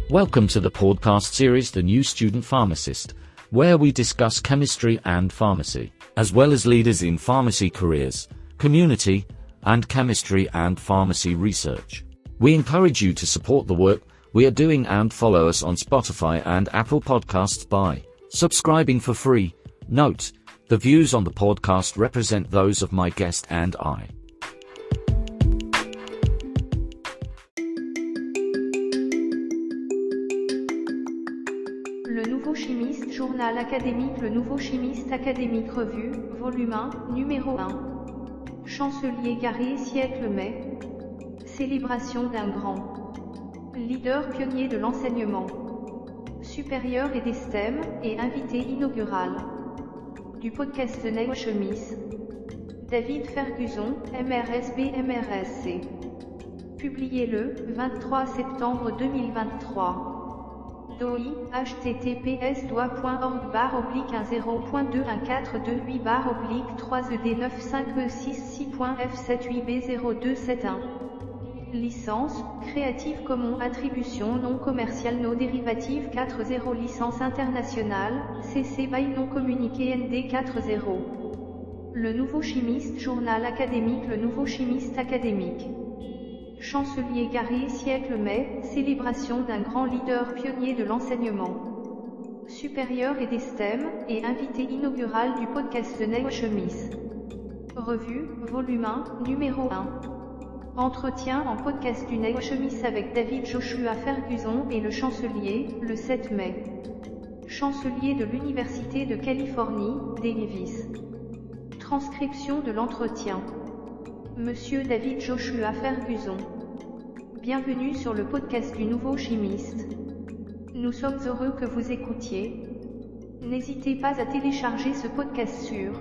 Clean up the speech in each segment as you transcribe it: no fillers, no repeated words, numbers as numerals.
Welcome to the podcast series The New Student Pharmacist, where we discuss chemistry and pharmacy, as well as leaders in pharmacy careers, community, and chemistry and pharmacy research. We encourage you to support the work we are doing and follow us on Spotify and Apple Podcasts by subscribing for free. Note, the views on the podcast represent those of my guest and I. Le Nouveau Chimiste, journal académique. Le Nouveau Chimiste académique, revue, volume 1, numéro 1. Chancelier Gary May. Célébration d'un grand leader pionnier de l'enseignement supérieur et des STEM, et invité inaugural du podcast Nouveau Chimiste. David Ferguson, MRSC. Publié le 23 septembre 2023. DOI, https://1.2.1.2.1.4.2.8/3ED956.F78B0271. Licence, Creative Commons Attribution non commerciale no dérivative 4.0. Licence internationale, CC BY non communiqué ND 4.0. Le Nouveau Chimiste, journal académique. Le Nouveau Chimiste académique. Chancelier Gary May, célébration d'un grand leader pionnier de l'enseignement supérieur et des STEM, et invité inaugural du podcast Nouveau Chimiste. Revue, volume 1, numéro 1. Entretien en podcast du Nouveau Chimiste avec David Joshua Ferguson et le chancelier, le 7 mai. Chancelier de l'Université de Californie, Davis. Transcription de l'entretien. Monsieur David Joshua Ferguson. Bienvenue sur le podcast du Nouveau Chimiste. Nous sommes heureux que vous écoutiez. N'hésitez pas à télécharger ce podcast sur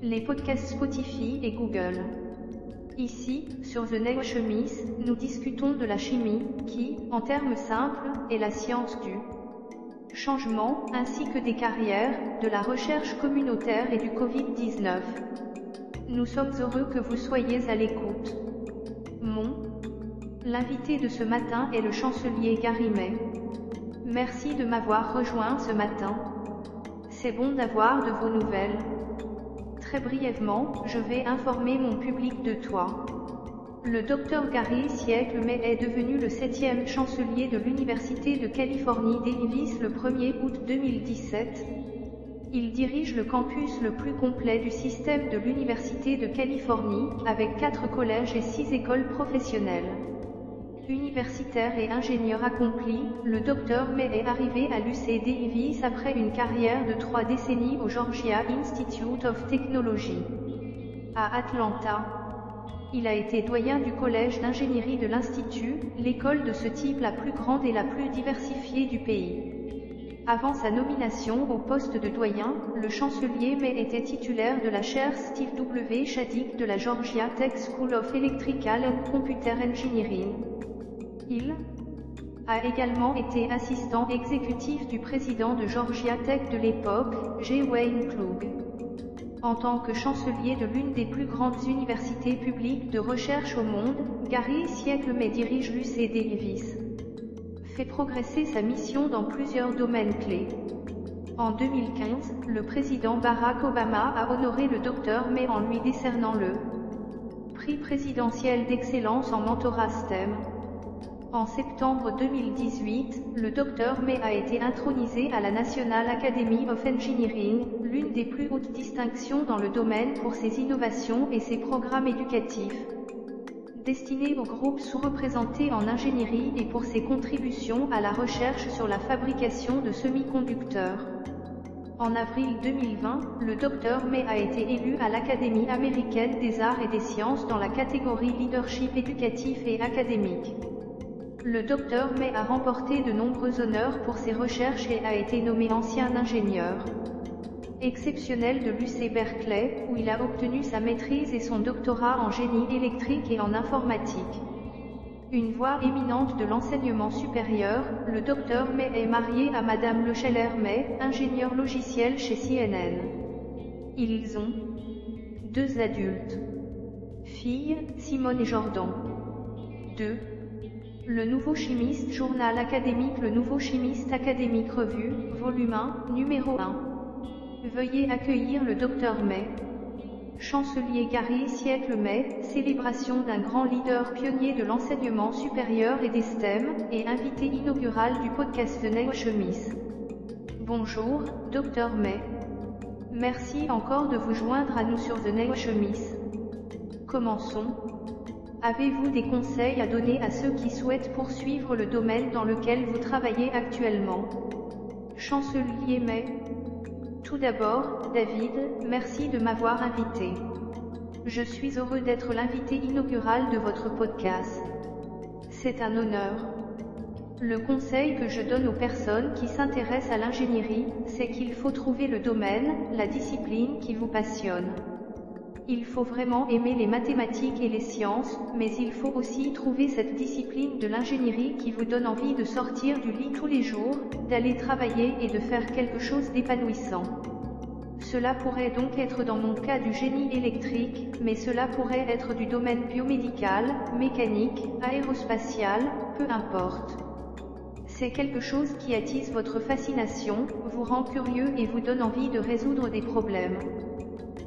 les podcasts Spotify et Google. Ici, sur The Nouveau Chimiste, nous discutons de la chimie, qui, en termes simples, est la science du changement, ainsi que des carrières, de la recherche communautaire et du Covid-19. Nous sommes heureux que vous soyez à l'écoute. L'invité de ce matin est le chancelier Gary May. Merci de m'avoir rejoint ce matin. C'est bon d'avoir de vos nouvelles. Très brièvement, je vais informer mon public de toi. Le Dr Gary May est devenu le 7e chancelier de l'Université de Californie Davis le 1er août 2017. Il dirige le campus le plus complet du système de l'Université de Californie, avec 4 collèges et 6 écoles professionnelles. Universitaire et ingénieur accompli, le Dr May est arrivé à l'UC Davis après une carrière de 3 décennies au Georgia Institute of Technology, à Atlanta. Il a été doyen du collège d'ingénierie de l'Institut, l'école de ce type la plus grande et la plus diversifiée du pays. Avant sa nomination au poste de doyen, le chancelier May était titulaire de la chaire Steve W. Shadid de la Georgia Tech School of Electrical and Computer Engineering. Il a également été assistant exécutif du président de Georgia Tech de l'époque, J. Wayne Klug. En tant que chancelier de l'une des plus grandes universités publiques de recherche au monde, Gary May dirige l'UC Davis. Fait progresser sa mission dans plusieurs domaines clés. En 2015, le président Barack Obama a honoré le Dr May en lui décernant le prix présidentiel d'excellence en mentorat STEM. En septembre 2018, le Dr May a été intronisé à la National Academy of Engineering, l'une des plus hautes distinctions dans le domaine pour ses innovations et ses programmes éducatifs destinés aux groupes sous-représentés en ingénierie et pour ses contributions à la recherche sur la fabrication de semi-conducteurs. En avril 2020, le Dr May a été élu à l'Académie américaine des arts et des sciences dans la catégorie leadership éducatif et académique. Le Dr May a remporté de nombreux honneurs pour ses recherches et a été nommé ancien ingénieur exceptionnel de l'UC Berkeley, où il a obtenu sa maîtrise et son doctorat en génie électrique et en informatique. Une voix éminente de l'enseignement supérieur, le Dr May est marié à Madame Chancelier May, ingénieure logiciel chez CNN. Ils ont 2 adultes. Filles, Simone et Jordan. 2 Le Nouveau Chimiste, journal académique. Le Nouveau Chimiste académique, revue, volume 1, numéro 1. Veuillez accueillir le Dr May. Chancelier Gary May, célébration d'un grand leader pionnier de l'enseignement supérieur et des STEM, et invité inaugural du podcast Rejoignez-nous. Bonjour, Dr May. Merci encore de vous joindre à nous sur Rejoignez-nous. Commençons. Avez-vous des conseils à donner à ceux qui souhaitent poursuivre le domaine dans lequel vous travaillez actuellement? Chancelier May. Tout d'abord, David, merci de m'avoir invité. Je suis heureux d'être l'invité inaugural de votre podcast. C'est un honneur. Le conseil que je donne aux personnes qui s'intéressent à l'ingénierie, c'est qu'il faut trouver le domaine, la discipline qui vous passionne. Il faut vraiment aimer les mathématiques et les sciences, mais il faut aussi trouver cette discipline de l'ingénierie qui vous donne envie de sortir du lit tous les jours, d'aller travailler et de faire quelque chose d'épanouissant. Cela pourrait donc être dans mon cas du génie électrique, mais cela pourrait être du domaine biomédical, mécanique, aérospatial, peu importe. C'est quelque chose qui attise votre fascination, vous rend curieux et vous donne envie de résoudre des problèmes.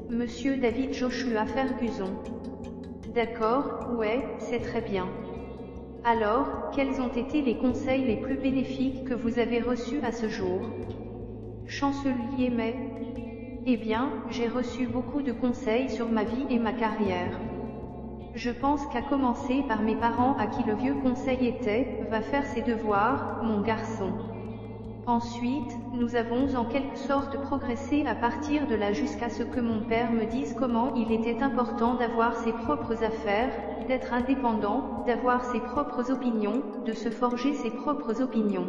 Monsieur David Joshua Ferguson. D'accord, ouais, c'est très bien. Alors, quels ont été les conseils les plus bénéfiques que vous avez reçus à ce jour? Chancelier May. Eh bien, j'ai reçu beaucoup de conseils sur ma vie et ma carrière. Je pense qu'à commencer par mes parents à qui le vieux conseil était « Va faire ses devoirs, mon garçon ». Ensuite, nous avons en quelque sorte progressé à partir de là jusqu'à ce que mon père me dise comment il était important d'avoir ses propres affaires, d'être indépendant, d'avoir ses propres opinions, de se forger ses propres opinions.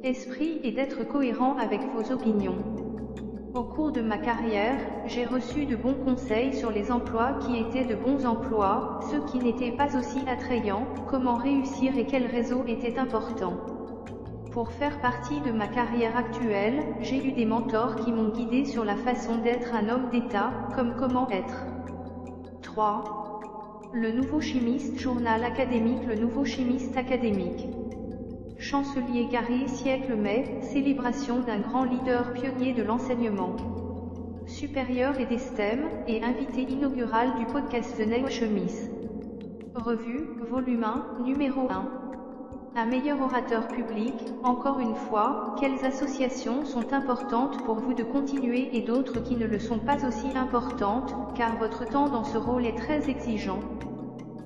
Esprit et d'être cohérent avec vos opinions. Au cours de ma carrière, j'ai reçu de bons conseils sur les emplois qui étaient de bons emplois, ceux qui n'étaient pas aussi attrayants, comment réussir et quel réseau était important. Pour faire partie de ma carrière actuelle, j'ai eu des mentors qui m'ont guidé sur la façon d'être un homme d'État, comme comment être. 3. Le Nouveau Chimiste, journal académique. Le Nouveau Chimiste académique. Chancelier Gary May, célébration d'un grand leader pionnier de l'enseignement supérieur et des STEM, et invité inaugural du podcast Rejoignez-nous. Revue, volume 1, numéro 1. Un meilleur orateur public, encore une fois, quelles associations sont importantes pour vous de continuer et d'autres qui ne le sont pas aussi importantes, car votre temps dans ce rôle est très exigeant.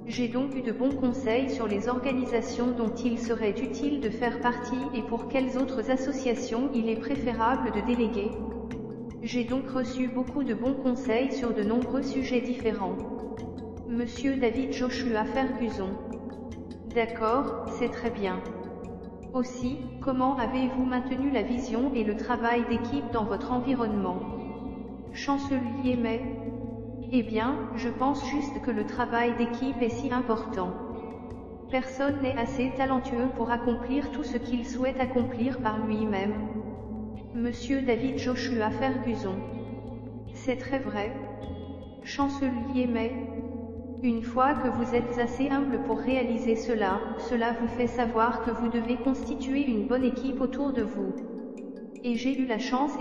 J'ai donc eu de bons conseils sur les organisations dont il serait utile de faire partie et pour quelles autres associations il est préférable de déléguer. J'ai donc reçu beaucoup de bons conseils sur de nombreux sujets différents. Monsieur David Joshua Ferguson. D'accord, c'est très bien. Aussi, comment avez-vous maintenu la vision et le travail d'équipe dans votre environnement? Chancelier May. Eh bien, je pense juste que le travail d'équipe est si important. Personne n'est assez talentueux pour accomplir tout ce qu'il souhaite accomplir par lui-même. Monsieur David Joshua Ferguson. C'est très vrai. Chancelier May. Une fois que vous êtes assez humble pour réaliser cela, cela vous fait savoir que vous devez constituer une bonne équipe autour de vous. Et j'ai eu la chance,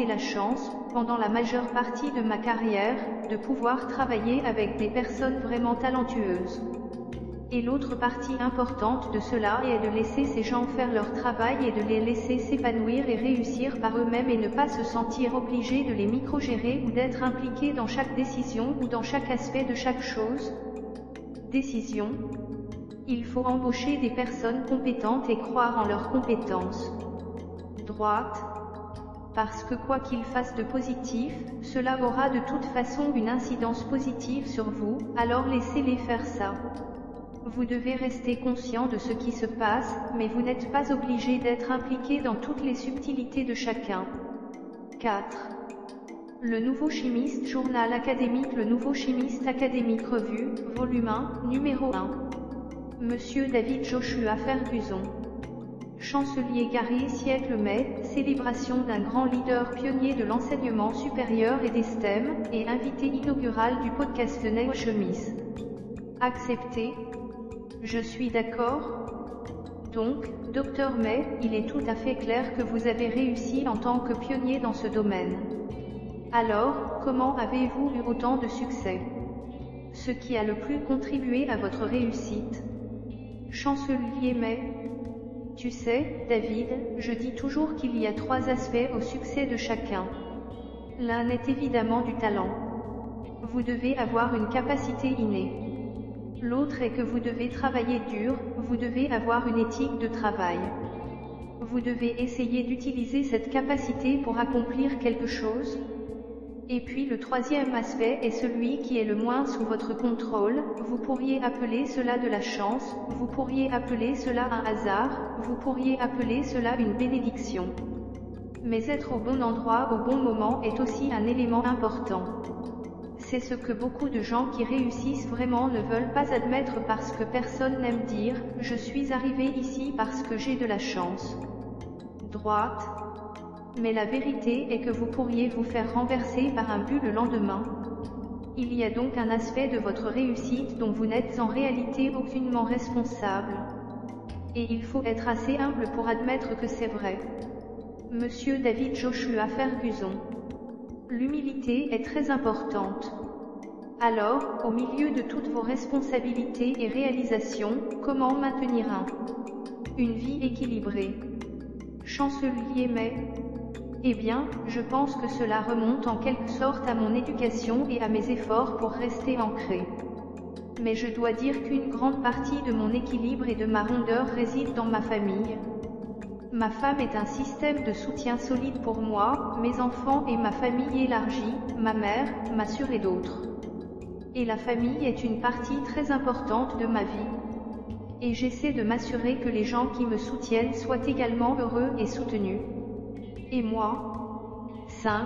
pendant la majeure partie de ma carrière, de pouvoir travailler avec des personnes vraiment talentueuses. Et l'autre partie importante de cela est de laisser ces gens faire leur travail et de les laisser s'épanouir et réussir par eux-mêmes et ne pas se sentir obligé de les micro-gérer ou d'être impliqué dans chaque décision ou dans chaque aspect de chaque chose. Décision. Il faut embaucher des personnes compétentes et croire en leurs compétences. Droite. Parce que quoi qu'il fasse de positif, cela aura de toute façon une incidence positive sur vous, alors laissez-les faire ça. Vous devez rester conscient de ce qui se passe, mais vous n'êtes pas obligé d'être impliqué dans toutes les subtilités de chacun. 4. Le Nouveau Chimiste, journal académique. Le Nouveau Chimiste académique, revue, volume 1, numéro 1. Monsieur David Joshua Ferguson. Chancelier Gary May, célébration d'un grand leader pionnier de l'enseignement supérieur et des STEM, et invité inaugural du podcast Rejoignez-nous. Accepté. Je suis d'accord. Donc, Dr May, il est tout à fait clair que vous avez réussi en tant que pionnier dans ce domaine. Alors, comment avez-vous eu autant de succès? Ce qui a le plus contribué à votre réussite? Chancelier May. Tu sais, David, je dis toujours qu'il y a 3 aspects au succès de chacun. L'un est évidemment du talent. Vous devez avoir une capacité innée. L'autre est que vous devez travailler dur, vous devez avoir une éthique de travail. Vous devez essayer d'utiliser cette capacité pour accomplir quelque chose. Et puis le 3e aspect est celui qui est le moins sous votre contrôle, vous pourriez appeler cela de la chance, vous pourriez appeler cela un hasard, vous pourriez appeler cela une bénédiction. Mais être au bon endroit au bon moment est aussi un élément important. C'est ce que beaucoup de gens qui réussissent vraiment ne veulent pas admettre parce que personne n'aime dire « je suis arrivé ici parce que j'ai de la chance ». Droite. Mais la vérité est que vous pourriez vous faire renverser par un but le lendemain. Il y a donc un aspect de votre réussite dont vous n'êtes en réalité aucunement responsable. Et il faut être assez humble pour admettre que c'est vrai. Monsieur David Joshua Ferguson. L'humilité est très importante. Alors, au milieu de toutes vos responsabilités et réalisations, comment maintenir une vie équilibrée? Chancelier May. Eh bien, je pense que cela remonte en quelque sorte à mon éducation et à mes efforts pour rester ancré. Mais je dois dire qu'une grande partie de mon équilibre et de ma rondeur réside dans ma famille. Ma femme est un système de soutien solide pour moi, mes enfants et ma famille élargie, ma mère, ma sœur et d'autres. Et la famille est une partie très importante de ma vie. Et j'essaie de m'assurer que les gens qui me soutiennent soient également heureux et soutenus. Et moi? 5.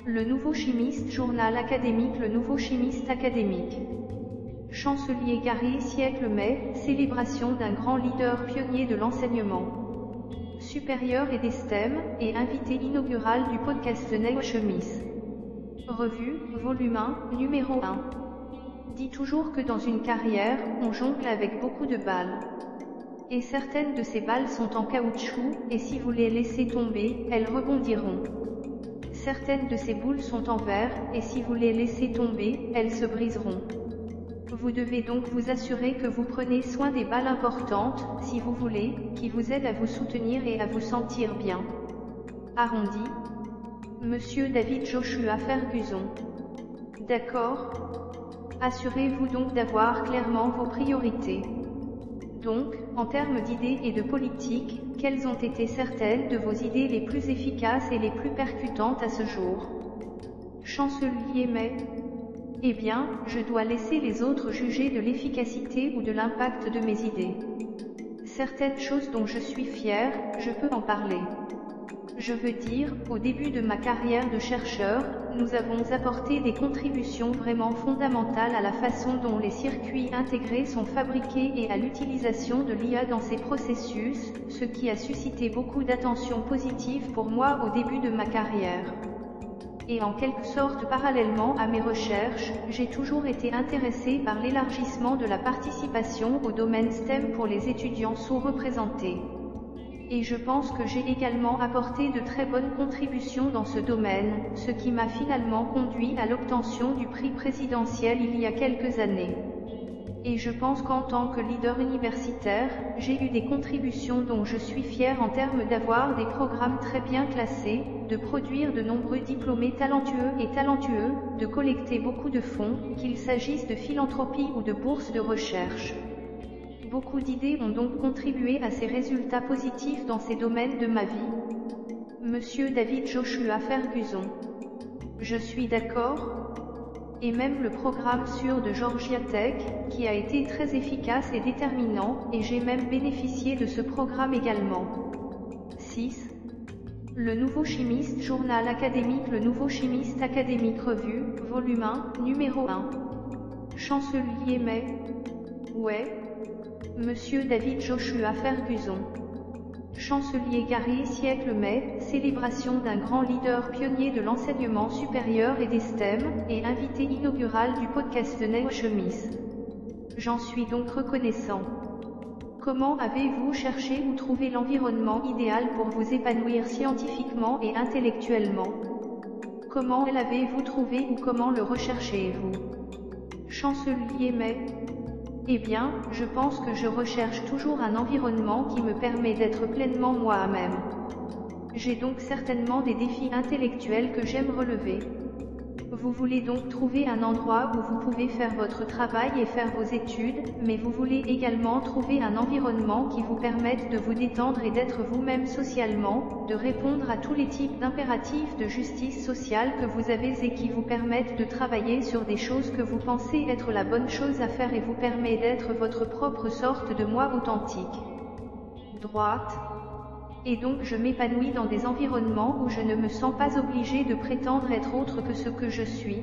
Le Nouveau Chimiste, journal académique. Le Nouveau Chimiste académique. Chancelier Gary May, célébration d'un grand leader pionnier de l'enseignement supérieur et des STEM, et invité inaugural du podcast Rejoignez-nous. Revue, volume 1, numéro 1. Dit toujours que dans une carrière, on jongle avec beaucoup de balles. Et certaines de ces balles sont en caoutchouc, et si vous les laissez tomber, elles rebondiront. Certaines de ces boules sont en verre, et si vous les laissez tomber, elles se briseront. Vous devez donc vous assurer que vous prenez soin des balles importantes, si vous voulez, qui vous aident à vous soutenir et à vous sentir bien. Arrondi. Monsieur David Joshua Ferguson. D'accord. Assurez-vous donc d'avoir clairement vos priorités. Donc, en termes d'idées et de politique, quelles ont été certaines de vos idées les plus efficaces et les plus percutantes à ce jour? Chancelier May. Eh bien, je dois laisser les autres juger de l'efficacité ou de l'impact de mes idées. Certaines choses dont je suis fier, je peux en parler. Je veux dire, au début de ma carrière de chercheur, nous avons apporté des contributions vraiment fondamentales à la façon dont les circuits intégrés sont fabriqués et à l'utilisation de l'IA dans ces processus, ce qui a suscité beaucoup d'attention positive pour moi au début de ma carrière. Et en quelque sorte parallèlement à mes recherches, j'ai toujours été intéressé par l'élargissement de la participation au domaine STEM pour les étudiants sous-représentés. Et je pense que j'ai également apporté de très bonnes contributions dans ce domaine, ce qui m'a finalement conduit à l'obtention du prix présidentiel il y a quelques années. Et je pense qu'en tant que leader universitaire, j'ai eu des contributions dont je suis fier en termes d'avoir des programmes très bien classés, de produire de nombreux diplômés talentueux, de collecter beaucoup de fonds, qu'il s'agisse de philanthropie ou de bourses de recherche. Beaucoup d'idées ont donc contribué à ces résultats positifs dans ces domaines de ma vie. Monsieur David Joshua Ferguson. Je suis d'accord. Et même le programme sur de Georgia Tech, qui a été très efficace et déterminant, et j'ai même bénéficié de ce programme également. 6. Le Nouveau Chimiste, journal académique. Le Nouveau Chimiste académique, revue, volume 1, numéro 1. Chancelier May. Ouais. Monsieur David Joshua Ferguson. Chancelier Gary May, célébration d'un grand leader pionnier de l'enseignement supérieur et des STEM, et invité inaugural du podcast Rejoignez-nous. J'en suis donc reconnaissant. Comment avez-vous cherché ou trouvé l'environnement idéal pour vous épanouir scientifiquement et intellectuellement? Comment l'avez-vous trouvé ou comment le recherchez-vous? Chancelier May. Eh bien, je pense que je recherche toujours un environnement qui me permet d'être pleinement moi-même. J'ai donc certainement des défis intellectuels que j'aime relever. Vous voulez donc trouver un endroit où vous pouvez faire votre travail et faire vos études, mais vous voulez également trouver un environnement qui vous permette de vous détendre et d'être vous-même socialement, de répondre à tous les types d'impératifs de justice sociale que vous avez et qui vous permettent de travailler sur des choses que vous pensez être la bonne chose à faire et vous permet d'être votre propre sorte de moi authentique. Droite. Et donc je m'épanouis dans des environnements où je ne me sens pas obligée de prétendre être autre que ce que je suis.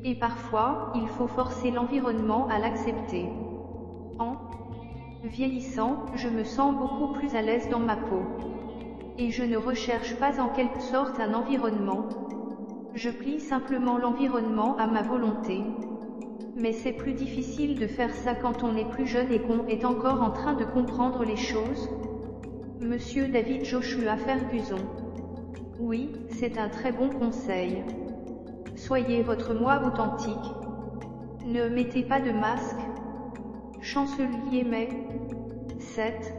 Et parfois, il faut forcer l'environnement à l'accepter. En vieillissant, je me sens beaucoup plus à l'aise dans ma peau. Et je ne recherche pas en quelque sorte un environnement. Je plie simplement l'environnement à ma volonté. Mais c'est plus difficile de faire ça quand on est plus jeune et qu'on est encore en train de comprendre les choses. Monsieur David Joshua Ferguson. Oui, c'est un très bon conseil. Soyez votre moi authentique. Ne mettez pas de masque. Chancelier May. 7.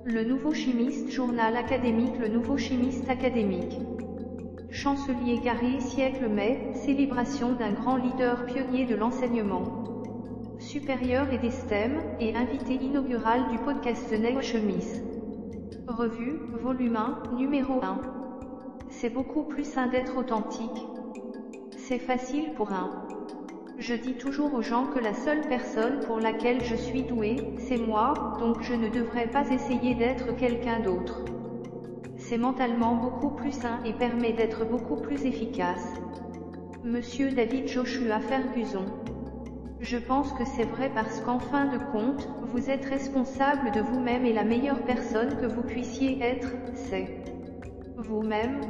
Le Nouveau Chimiste, journal académique. Le Nouveau Chimiste académique. Chancelier Gary May, célébration d'un grand leader pionnier de l'enseignement supérieur et des STEM, et invité inaugural du podcast Rejoignez-nous. Revue, volume 1, numéro 1. C'est beaucoup plus sain d'être authentique. C'est facile pour un. Je dis toujours aux gens que la seule personne pour laquelle je suis douée, c'est moi, donc je ne devrais pas essayer d'être quelqu'un d'autre. C'est mentalement beaucoup plus sain et permet d'être beaucoup plus efficace. Monsieur David Joshua Ferguson. Je pense que c'est vrai parce qu'en fin de compte, vous êtes responsable de vous-même et la meilleure personne que vous puissiez être, c'est vous-même.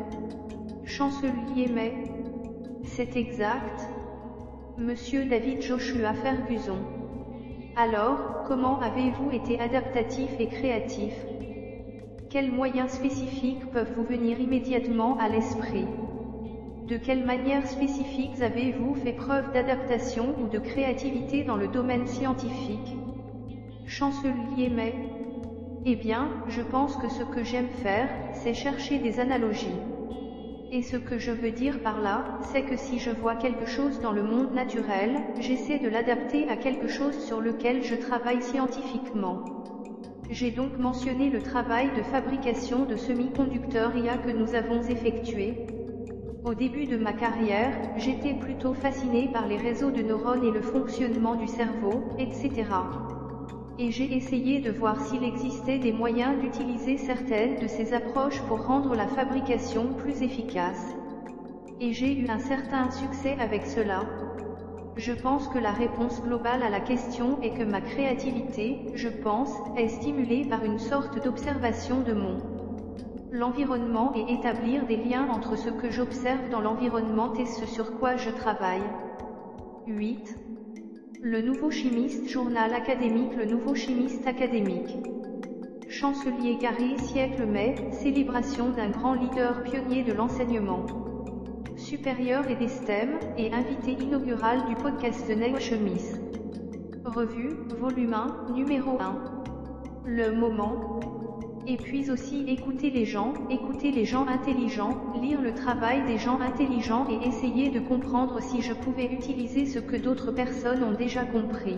Chancelier May. C'est exact. Monsieur David Joshua Ferguson. Alors, comment avez-vous été adaptatif et créatif? Quels moyens spécifiques peuvent vous venir immédiatement à l'esprit? De quelle manière spécifique avez-vous fait preuve d'adaptation ou de créativité dans le domaine scientifique? Chancelier May. Eh bien, je pense que ce que j'aime faire, c'est chercher des analogies. Et ce que je veux dire par là, c'est que si je vois quelque chose dans le monde naturel, j'essaie de l'adapter à quelque chose sur lequel je travaille scientifiquement. J'ai donc mentionné le travail de fabrication de semi-conducteurs IA que nous avons effectué. Au début de ma carrière, j'étais plutôt fascinée par les réseaux de neurones et le fonctionnement du cerveau, etc. Et j'ai essayé de voir s'il existait des moyens d'utiliser certaines de ces approches pour rendre la fabrication plus efficace. Et j'ai eu un certain succès avec cela. Je pense que la réponse globale à la question est que ma créativité, je pense, est stimulée par une sorte d'observation de l'environnement et établir des liens entre ce que j'observe dans l'environnement et ce sur quoi je travaille. 8. Le Nouveau Chimiste, journal académique. Le Nouveau Chimiste académique. Chancelier Gary May, célébration d'un grand leader pionnier de l'enseignement supérieur et des STEM, et invité inaugural du podcast Rejoignez-nous. Revue, volume 1, numéro 1. Le moment. Et puis aussi écouter les gens intelligents, lire le travail des gens intelligents et essayer de comprendre si je pouvais utiliser ce que d'autres personnes ont déjà compris.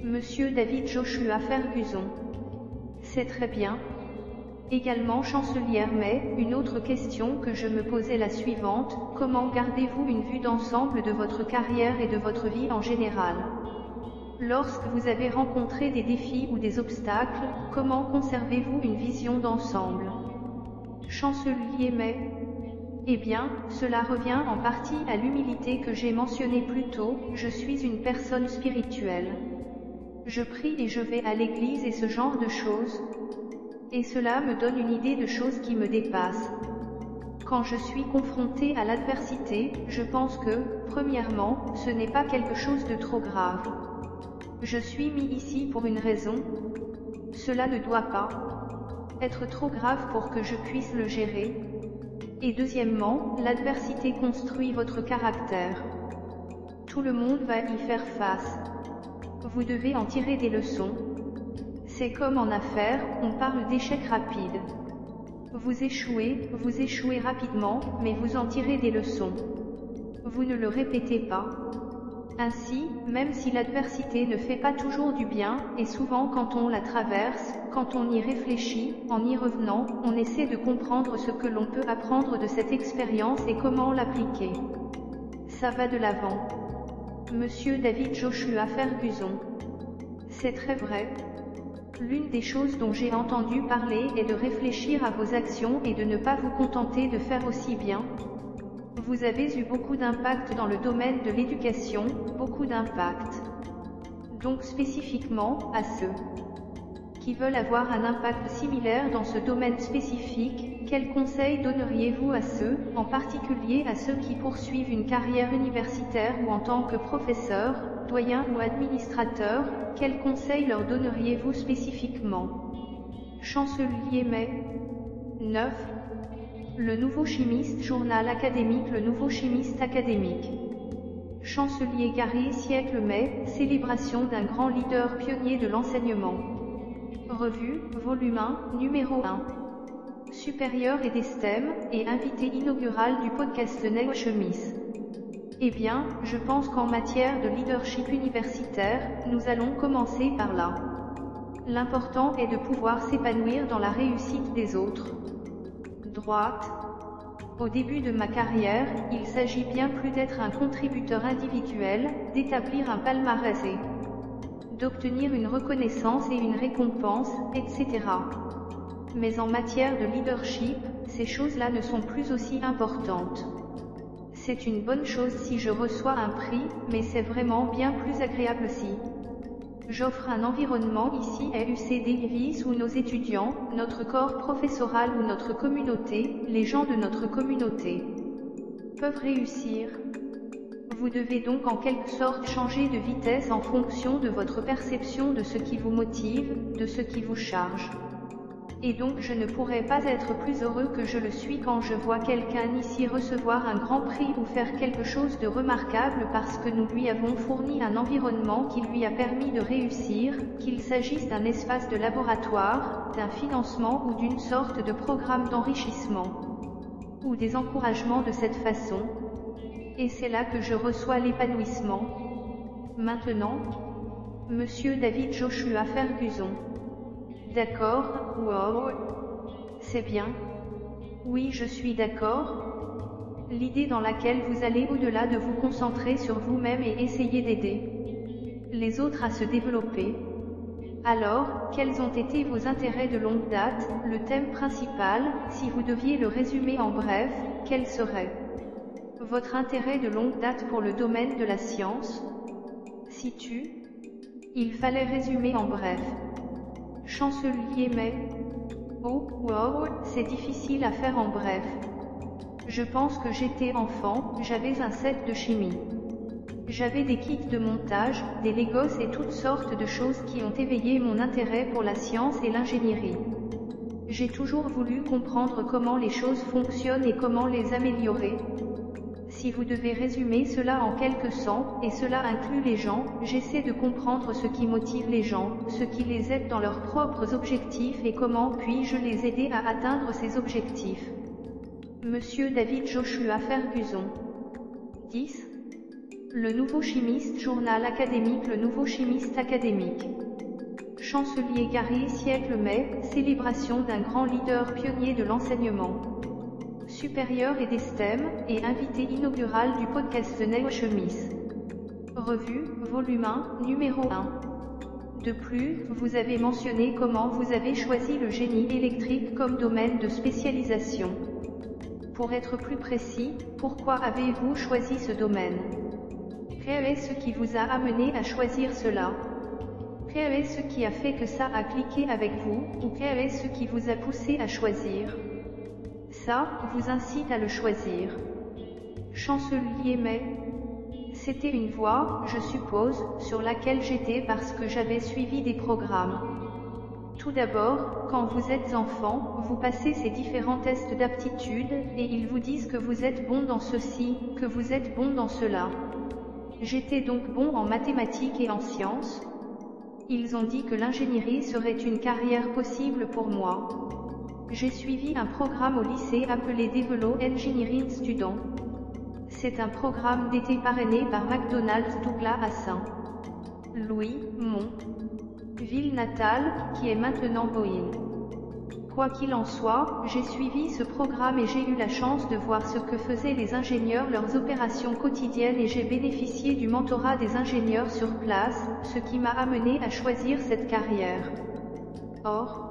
Monsieur David Joshua Ferguson. C'est très bien. Également Chancelière May, une autre question que je me posais la suivante, comment gardez-vous une vue d'ensemble de votre carrière et de votre vie en général? Lorsque vous avez rencontré des défis ou des obstacles, comment conservez-vous une vision d'ensemble? Chancelier May. Eh bien, cela revient en partie à l'humilité que j'ai mentionnée plus tôt, je suis une personne spirituelle. Je prie et je vais à l'église et ce genre de choses. Et cela me donne une idée de choses qui me dépassent. Quand je suis confrontée à l'adversité, je pense que, premièrement, ce n'est pas quelque chose de trop grave. Je suis mis ici pour une raison. Cela ne doit pas être trop grave pour que je puisse le gérer. Et deuxièmement, l'adversité construit votre caractère. Tout le monde va y faire face. Vous devez en tirer des leçons. C'est comme en affaires, on parle d'échec rapide. Vous échouez rapidement, mais vous en tirez des leçons. Vous ne le répétez pas. Ainsi, même si l'adversité ne fait pas toujours du bien, et souvent quand on la traverse, quand on y réfléchit, en y revenant, on essaie de comprendre ce que l'on peut apprendre de cette expérience et comment l'appliquer. Ça va de l'avant. Monsieur David Joshua Ferguson. C'est très vrai. L'une des choses dont j'ai entendu parler est de réfléchir à vos actions et de ne pas vous contenter de faire aussi bien. Vous avez eu beaucoup d'impact dans le domaine de l'éducation, beaucoup d'impact. Donc spécifiquement, à ceux qui veulent avoir un impact similaire dans ce domaine spécifique, quels conseils donneriez-vous à ceux, en particulier à ceux qui poursuivent une carrière universitaire ou en tant que professeur, doyen ou administrateur, quels conseils leur donneriez-vous spécifiquement? Chancelier May. 9. Le Nouveau Chimiste, journal académique. Le Nouveau Chimiste académique. Chancelier Gary May, célébration d'un grand leader pionnier de l'enseignement. Revue, volume 1, numéro 1. Supérieur et d'estème, et invité inaugural du podcast Nouveau Chimiste. Eh bien, je pense qu'en matière de leadership universitaire, nous allons commencer par là. L'important est de pouvoir s'épanouir dans la réussite des autres. Droite. Au début de ma carrière, il s'agit bien plus d'être un contributeur individuel, d'établir un palmarès et d'obtenir une reconnaissance et une récompense, etc. Mais en matière de leadership, ces choses-là ne sont plus aussi importantes. C'est une bonne chose si je reçois un prix, mais c'est vraiment bien plus agréable si j'offre un environnement ici à UC Davis où nos étudiants, notre corps professoral ou notre communauté, les gens de notre communauté, peuvent réussir. Vous devez donc en quelque sorte changer de vitesse en fonction de votre perception de ce qui vous motive, de ce qui vous charge. Et donc je ne pourrais pas être plus heureux que je le suis quand je vois quelqu'un ici recevoir un grand prix ou faire quelque chose de remarquable parce que nous lui avons fourni un environnement qui lui a permis de réussir, qu'il s'agisse d'un espace de laboratoire, d'un financement ou d'une sorte de programme d'enrichissement, ou des encouragements de cette façon. Et c'est là que je reçois l'épanouissement. Maintenant, Monsieur David Joshua Ferguson. D'accord, wow, c'est bien. Oui, je suis d'accord. L'idée dans laquelle vous allez au-delà de vous concentrer sur vous-même et essayer d'aider les autres à se développer. Alors, quels ont été vos intérêts de longue date? Le thème principal, si vous deviez le résumer en bref, quel serait votre intérêt de longue date pour le domaine de la science? Il fallait résumer en bref. Chancelier May. Oh, wow, c'est difficile à faire en bref. Je pense que j'étais enfant, j'avais un set de chimie. J'avais des kits de montage, des Legos et toutes sortes de choses qui ont éveillé mon intérêt pour la science et l'ingénierie. J'ai toujours voulu comprendre comment les choses fonctionnent et comment les améliorer. Si vous devez résumer cela en quelques cents, et cela inclut les gens, j'essaie de comprendre ce qui motive les gens, ce qui les aide dans leurs propres objectifs et comment puis-je les aider à atteindre ces objectifs. Monsieur David Joshua Ferguson. 10. Le Nouveau Chimiste, journal académique. Le Nouveau Chimiste académique. Chancelier Gary May, célébration d'un grand leader pionnier de l'enseignement supérieur et d'estème, et invité inaugural du podcast Nouveau Chimiste. Revue, volume 1, numéro 1. De plus, vous avez mentionné comment vous avez choisi le génie électrique comme domaine de spécialisation. Pour être plus précis, pourquoi avez-vous choisi ce domaine? Quel est ce qui vous a amené à choisir cela? Quel est ce qui a fait que ça a cliqué avec vous, ou quel est ce qui vous a poussé à choisir? Ça vous incite à le choisir. Chancelier May. C'était une voie, je suppose, sur laquelle j'étais parce que j'avais suivi des programmes. Tout d'abord, quand vous êtes enfant, vous passez ces différents tests d'aptitude, et ils vous disent que vous êtes bon dans ceci, que vous êtes bon dans cela. J'étais donc bon en mathématiques et en sciences. Ils ont dit que l'ingénierie serait une carrière possible pour moi. J'ai suivi un programme au lycée appelé Develop Engineering Student. C'est un programme d'été parrainé par McDonald's Douglas à Saint-Louis, mon ville natale, qui est maintenant Boeing. Quoi qu'il en soit, j'ai suivi ce programme et j'ai eu la chance de voir ce que faisaient les ingénieurs, leurs opérations quotidiennes, et j'ai bénéficié du mentorat des ingénieurs sur place, ce qui m'a amené à choisir cette carrière. Or,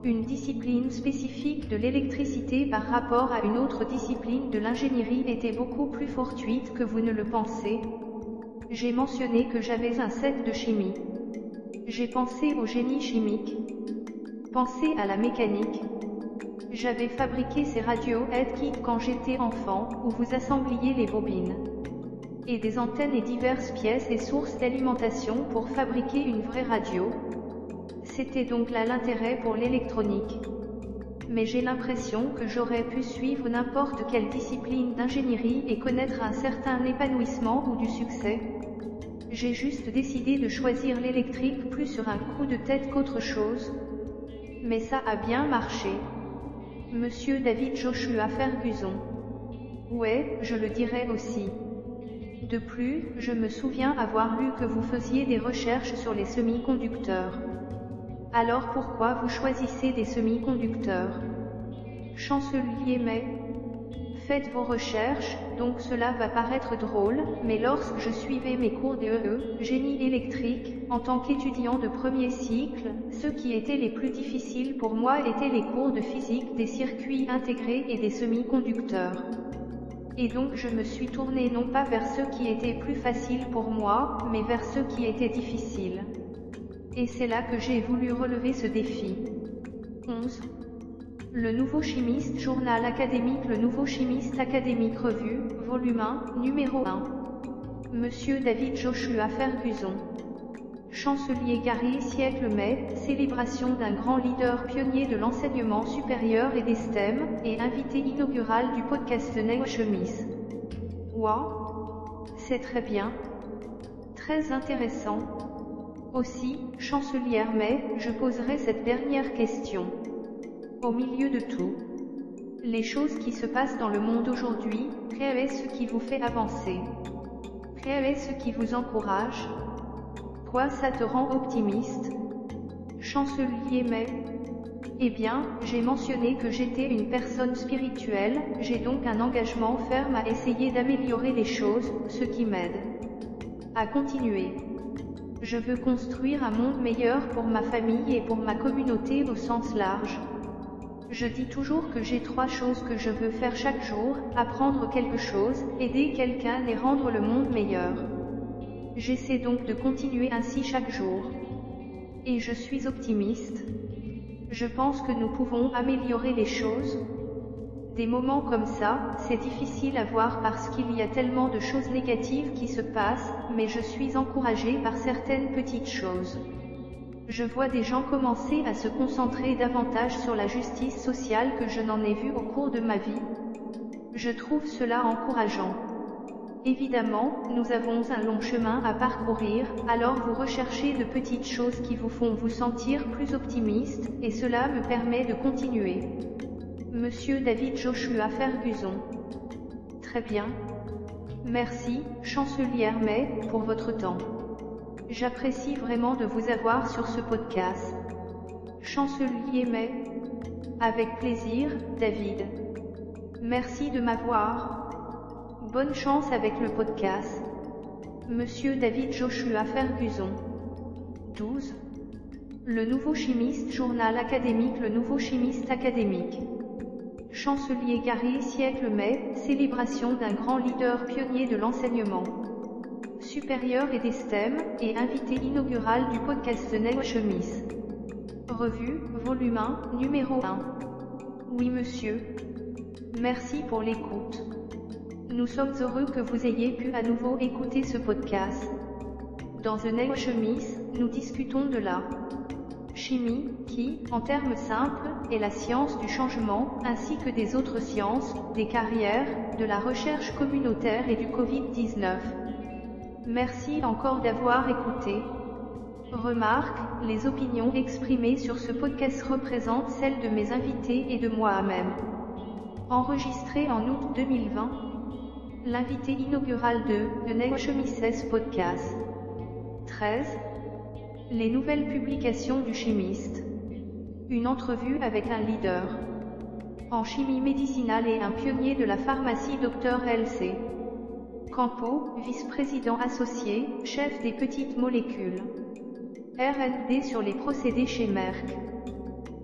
une discipline spécifique de l'électricité par rapport à une autre discipline de l'ingénierie était beaucoup plus fortuite que vous ne le pensez. J'ai mentionné que j'avais un set de chimie. J'ai pensé au génie chimique. Pensé à la mécanique. J'avais fabriqué ces radios head kit quand j'étais enfant, où vous assembliez les bobines et des antennes et diverses pièces et sources d'alimentation pour fabriquer une vraie radio. C'était donc là l'intérêt pour l'électronique. Mais j'ai l'impression que j'aurais pu suivre n'importe quelle discipline d'ingénierie et connaître un certain épanouissement ou du succès. J'ai juste décidé de choisir l'électrique plus sur un coup de tête qu'autre chose. Mais ça a bien marché. Monsieur David Joshua Ferguson. Ouais, je le dirais aussi. De plus, je me souviens avoir lu que vous faisiez des recherches sur les semi-conducteurs. Alors pourquoi vous choisissez des semi-conducteurs? Chancelier May. Faites vos recherches, donc cela va paraître drôle, mais lorsque je suivais mes cours de génie électrique, en tant qu'étudiant de premier cycle, ceux qui étaient les plus difficiles pour moi étaient les cours de physique des circuits intégrés et des semi-conducteurs. Et donc je me suis tournée non pas vers ceux qui étaient plus faciles pour moi, mais vers ceux qui étaient difficiles. Et c'est là que j'ai voulu relever ce défi. 11. Le Nouveau Chimiste, journal académique. Le Nouveau Chimiste académique, revue, volume 1, numéro 1. Monsieur David Joshua Ferguson. Chancelier Gary May, célébration d'un grand leader pionnier de l'enseignement supérieur et des STEM, et invité inaugural du podcast Rejoignez-nous. Wow, c'est très bien. Très intéressant. Aussi, Chancelier May, je poserai cette dernière question. Au milieu de tout, les choses qui se passent dans le monde aujourd'hui, quel est ce qui vous fait avancer? Quel est ce qui vous encourage? Quoi ça te rend optimiste? Chancelier May. Eh bien, j'ai mentionné que j'étais une personne spirituelle, j'ai donc un engagement ferme à essayer d'améliorer les choses, ce qui m'aide à continuer. Je veux construire un monde meilleur pour ma famille et pour ma communauté au sens large. Je dis toujours que j'ai 3 choses que je veux faire chaque jour: apprendre quelque chose, aider quelqu'un et rendre le monde meilleur. J'essaie donc de continuer ainsi chaque jour. Et je suis optimiste. Je pense que nous pouvons améliorer les choses. Des moments comme ça, c'est difficile à voir parce qu'il y a tellement de choses négatives qui se passent, mais je suis encouragée par certaines petites choses. Je vois des gens commencer à se concentrer davantage sur la justice sociale que je n'en ai vu au cours de ma vie. Je trouve cela encourageant. Évidemment, nous avons un long chemin à parcourir, alors vous recherchez de petites choses qui vous font vous sentir plus optimiste, et cela me permet de continuer. Monsieur David Joshua Ferguson. Très bien. Merci, Chancelier May, pour votre temps. J'apprécie vraiment de vous avoir sur ce podcast. Chancelier May. Avec plaisir, David. Merci de m'avoir. Bonne chance avec le podcast. Monsieur David Joshua Ferguson. 12. Le Nouveau Chimiste, journal académique. Le Nouveau Chimiste académique. Chancelier Gary May, célébration d'un grand leader pionnier de l'enseignement supérieur et des STEM, et invité inaugural du podcast Rejoignez-nous. Revue, volume 1, numéro 1. Oui monsieur. Merci pour l'écoute. Nous sommes heureux que vous ayez pu à nouveau écouter ce podcast. Dans The Nouveau Chemise, nous discutons de la chimie, qui, en termes simples, est la science du changement, ainsi que des autres sciences, des carrières, de la recherche communautaire et du Covid-19. Merci encore d'avoir écouté. Remarque, les opinions exprimées sur ce podcast représentent celles de mes invités et de moi-même. Enregistré en août 2020. L'invité inaugural de The Nouveau Podcast. 13. Les nouvelles publications du chimiste. Une entrevue avec un leader en chimie médicinale et un pionnier de la pharmacie, Dr L.C. Campeau, vice-président associé, chef des petites molécules. R&D sur les procédés chez Merck.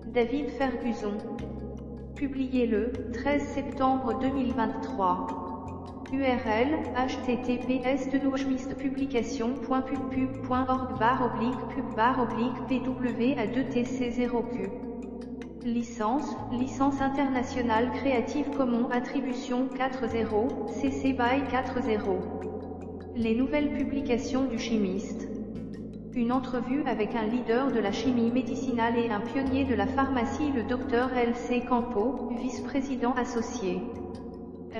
David Ferguson. Publié le 13 septembre 2023. URL https://publication.pub.org/pub/pwa2tc0q. Licence internationale Creative Commons Attribution 4.0, CC BY 4.0. Les nouvelles publications du chimiste. Une entrevue avec un leader de la chimie médicinale et un pionnier de la pharmacie, le Dr L.C. Campeau, vice-président associé.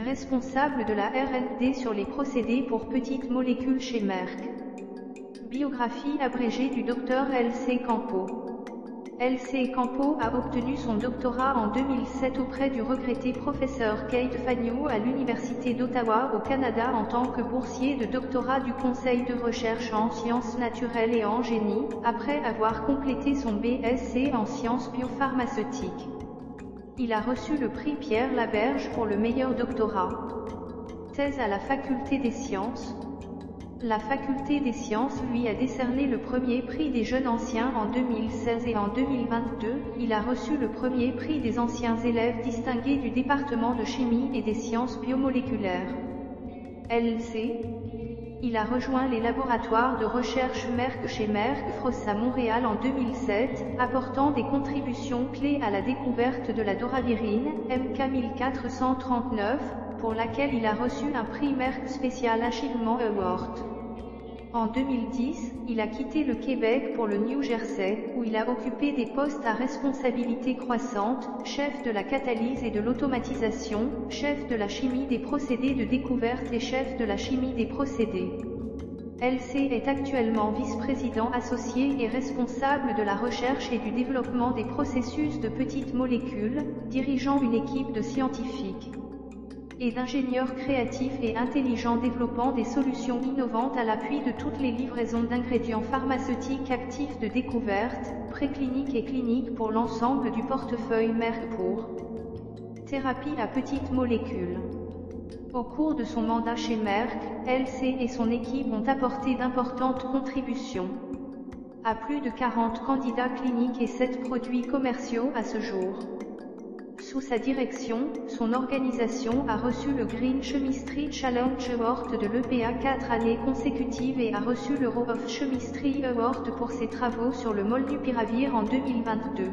Responsable de la R&D sur les procédés pour petites molécules chez Merck. Biographie abrégée du Dr L.C. Campeau. L.C. Campeau a obtenu son doctorat en 2007 auprès du regretté professeur Kate Fagnew à l'Université d'Ottawa au Canada en tant que boursier de doctorat du Conseil de recherche en sciences naturelles et en génie, après avoir complété son BSc en sciences biopharmaceutiques. Il a reçu le prix Pierre Laberge pour le meilleur doctorat. Thèse à la Faculté des sciences. La Faculté des sciences lui a décerné le premier prix des jeunes anciens en 2016 et en 2022, il a reçu le premier prix des anciens élèves distingués du département de chimie et des sciences biomoléculaires. LC. Il a rejoint les laboratoires de recherche Merck chez Merck Frost à Montréal en 2007, apportant des contributions clés à la découverte de la doravirine, MK1439, pour laquelle il a reçu un prix Merck Special Achievement Award. En 2010, il a quitté le Québec pour le New Jersey, où il a occupé des postes à responsabilité croissante, chef de la catalyse et de l'automatisation, chef de la chimie des procédés de découverte et chef de la chimie des procédés. LC est actuellement vice-président associé et responsable de la recherche et du développement des processus de petites molécules, dirigeant une équipe de scientifiques et d'ingénieurs créatifs et intelligents développant des solutions innovantes à l'appui de toutes les livraisons d'ingrédients pharmaceutiques actifs de découverte, précliniques et cliniques pour l'ensemble du portefeuille Merck pour thérapie à petites molécules. Au cours de son mandat chez Merck, LC et son équipe ont apporté d'importantes contributions à plus de 40 candidats cliniques et 7 produits commerciaux à ce jour. Sous sa direction, son organisation a reçu le Green Chemistry Challenge Award de l'EPA 4 années consécutives et a reçu l'Euro of Chemistry Award pour ses travaux sur le molnupiravir en 2022.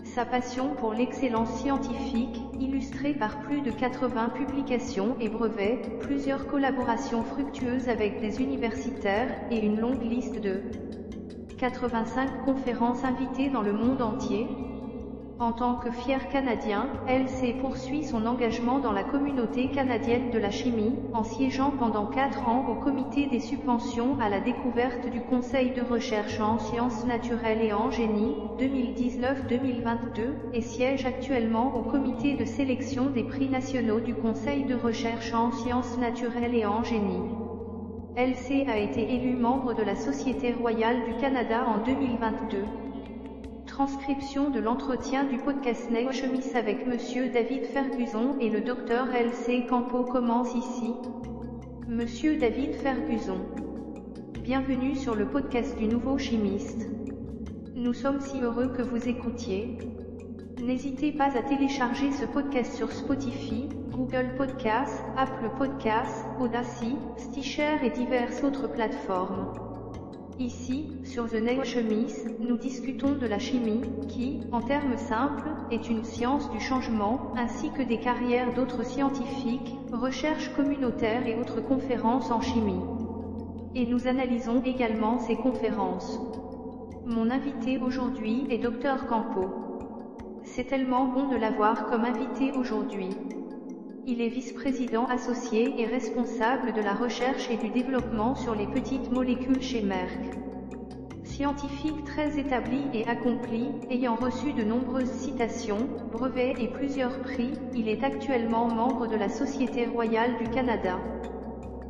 Sa passion pour l'excellence scientifique, illustrée par plus de 80 publications et brevets, plusieurs collaborations fructueuses avec des universitaires, et une longue liste de 85 conférences invitées dans le monde entier. En tant que fier Canadien, LC poursuit son engagement dans la communauté canadienne de la chimie, en siégeant pendant 4 ans au comité des subventions à la découverte du Conseil de recherche en sciences naturelles et en génie, 2019-2022, et siège actuellement au comité de sélection des prix nationaux du Conseil de recherche en sciences naturelles et en génie. LC a été élu membre de la Société royale du Canada en 2022. Transcription de l'entretien du podcast Nouveau Chemise avec Monsieur David Ferguson et le Dr L.C. Campeau commence ici. Monsieur David Ferguson. Bienvenue sur le podcast du Nouveau Chimiste. Nous sommes si heureux que vous écoutiez. N'hésitez pas à télécharger ce podcast sur Spotify, Google Podcast, Apple Podcast, Audacy, Stitcher et diverses autres plateformes. Ici, sur The Nouveau Podcast, nous discutons de la chimie, qui, en termes simples, est une science du changement, ainsi que des carrières d'autres scientifiques, recherches communautaires et autres conférences en chimie. Et nous analysons également ces conférences. Mon invité aujourd'hui est Dr Campeau. C'est tellement bon de l'avoir comme invité aujourd'hui. Il est vice-président associé et responsable de la recherche et du développement sur les petites molécules chez Merck. Scientifique très établi et accompli, ayant reçu de nombreuses citations, brevets et plusieurs prix, il est actuellement membre de la Société royale du Canada.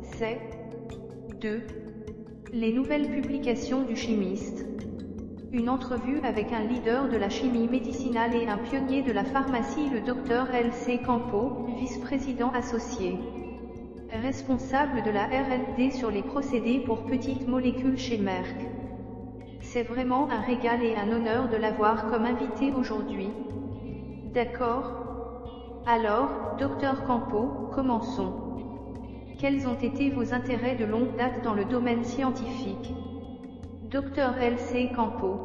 C'est 2. Les nouvelles publications du chimiste. Une entrevue avec un leader de la chimie médicinale et un pionnier de la pharmacie, le Dr L.C. Campeau, vice-président associé. Responsable de la R&D sur les procédés pour petites molécules chez Merck. C'est vraiment un régal et un honneur de l'avoir comme invité aujourd'hui. D'accord? Alors, Dr Campeau, commençons. Quels ont été vos intérêts de longue date dans le domaine scientifique? Dr L.C. Campeau.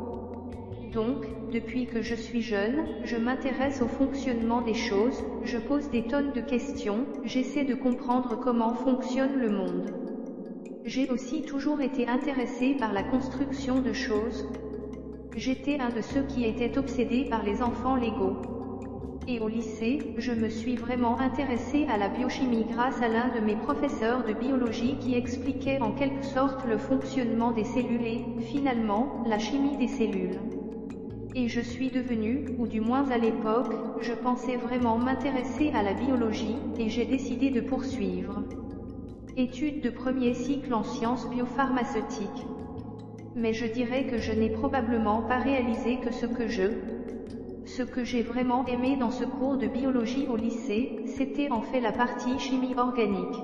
Donc, depuis que je suis jeune, je m'intéresse au fonctionnement des choses, je pose des tonnes de questions, j'essaie de comprendre comment fonctionne le monde. J'ai aussi toujours été intéressé par la construction de choses. J'étais un de ceux qui étaient obsédés par les enfants Lego. Et au lycée, je me suis vraiment intéressé à la biochimie grâce à l'un de mes professeurs de biologie qui expliquait en quelque sorte le fonctionnement des cellules et, finalement, la chimie des cellules. Et je suis devenu, ou du moins à l'époque, je pensais vraiment m'intéresser à la biologie, et j'ai décidé de poursuivre. Études de premier cycle en sciences biopharmaceutiques. Mais je dirais que je n'ai probablement pas réalisé que ce que j'ai vraiment aimé dans ce cours de biologie au lycée, c'était en fait la partie chimie organique.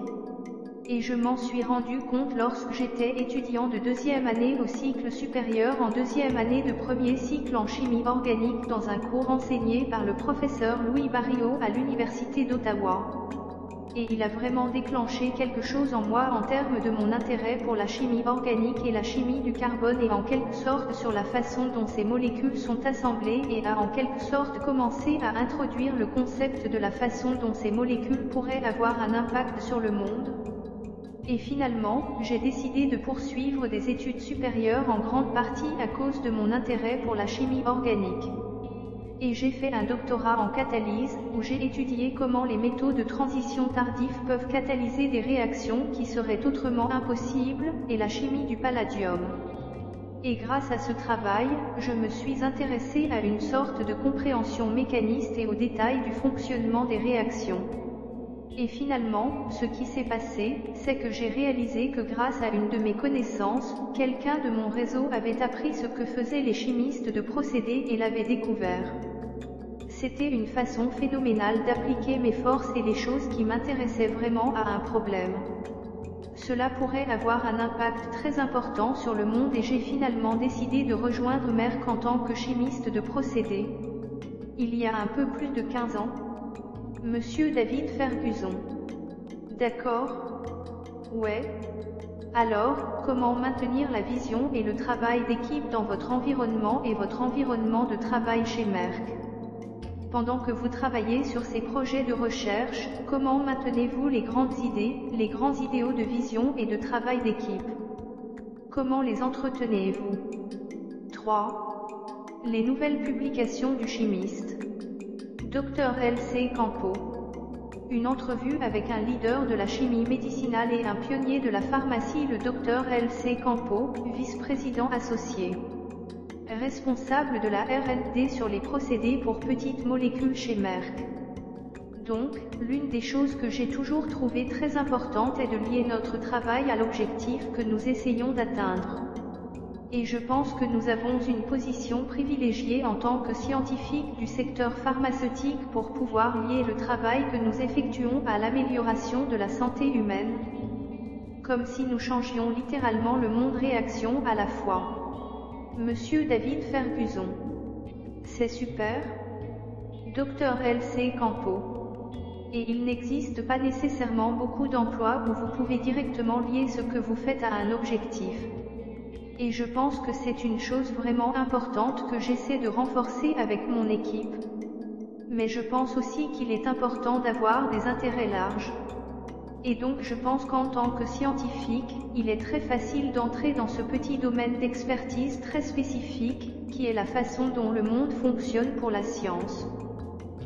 Et je m'en suis rendu compte lorsque j'étais étudiant de deuxième année au cycle supérieur en deuxième année de premier cycle en chimie organique dans un cours enseigné par le professeur Louis Barriot à l'université d'Ottawa. Et il a vraiment déclenché quelque chose en moi en termes de mon intérêt pour la chimie organique et la chimie du carbone et en quelque sorte sur la façon dont ces molécules sont assemblées et a en quelque sorte commencé à introduire le concept de la façon dont ces molécules pourraient avoir un impact sur le monde. Et finalement, j'ai décidé de poursuivre des études supérieures en grande partie à cause de mon intérêt pour la chimie organique. Et j'ai fait un doctorat en catalyse, où j'ai étudié comment les métaux de transition tardifs peuvent catalyser des réactions qui seraient autrement impossibles, et la chimie du palladium. Et grâce à ce travail, je me suis intéressé à une sorte de compréhension mécaniste et aux détails du fonctionnement des réactions. Et finalement, ce qui s'est passé, c'est que j'ai réalisé que grâce à une de mes connaissances, quelqu'un de mon réseau avait appris ce que faisaient les chimistes de procédés et l'avait découvert. C'était une façon phénoménale d'appliquer mes forces et les choses qui m'intéressaient vraiment à un problème. Cela pourrait avoir un impact très important sur le monde et j'ai finalement décidé de rejoindre Merck en tant que chimiste de procédés. Il y a un peu plus de 15 ans. Monsieur David Ferguson. D'accord? Ouais. Alors, comment maintenir la vision et le travail d'équipe dans votre environnement et votre environnement de travail chez Merck? Pendant que vous travaillez sur ces projets de recherche, comment maintenez-vous les grandes idées, les grands idéaux de vision et de travail d'équipe? Comment les entretenez-vous? 3. Les nouvelles publications du chimiste. Dr L.C. Campeau. Une entrevue avec un leader de la chimie médicinale et un pionnier de la pharmacie, le Dr L.C. Campeau, vice-président associé. Responsable de la R&D sur les procédés pour petites molécules chez Merck. Donc, l'une des choses que j'ai toujours trouvées très importante est de lier notre travail à l'objectif que nous essayons d'atteindre. Et je pense que nous avons une position privilégiée en tant que scientifiques du secteur pharmaceutique pour pouvoir lier le travail que nous effectuons à l'amélioration de la santé humaine. Comme si nous changions littéralement le monde réaction à la fois. Monsieur David Ferguson. C'est super. Dr L.C. Campeau. Et il n'existe pas nécessairement beaucoup d'emplois où vous pouvez directement lier ce que vous faites à un objectif. Et je pense que c'est une chose vraiment importante que j'essaie de renforcer avec mon équipe. Mais je pense aussi qu'il est important d'avoir des intérêts larges. Et donc je pense qu'en tant que scientifique, il est très facile d'entrer dans ce petit domaine d'expertise très spécifique, qui est la façon dont le monde fonctionne pour la science.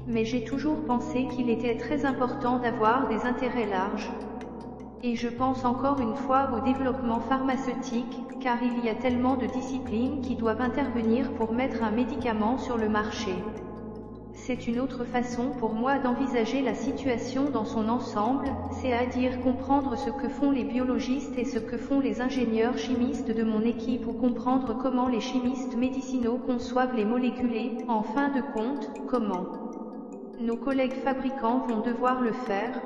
Mais j'ai toujours pensé qu'il était très important d'avoir des intérêts larges. Et je pense encore une fois au développement pharmaceutique, car il y a tellement de disciplines qui doivent intervenir pour mettre un médicament sur le marché. C'est une autre façon pour moi d'envisager la situation dans son ensemble, c'est-à-dire comprendre ce que font les biologistes et ce que font les ingénieurs chimistes de mon équipe ou comprendre comment les chimistes médicinaux conçoivent les molécules et, en fin de compte, comment nos collègues fabricants vont devoir le faire.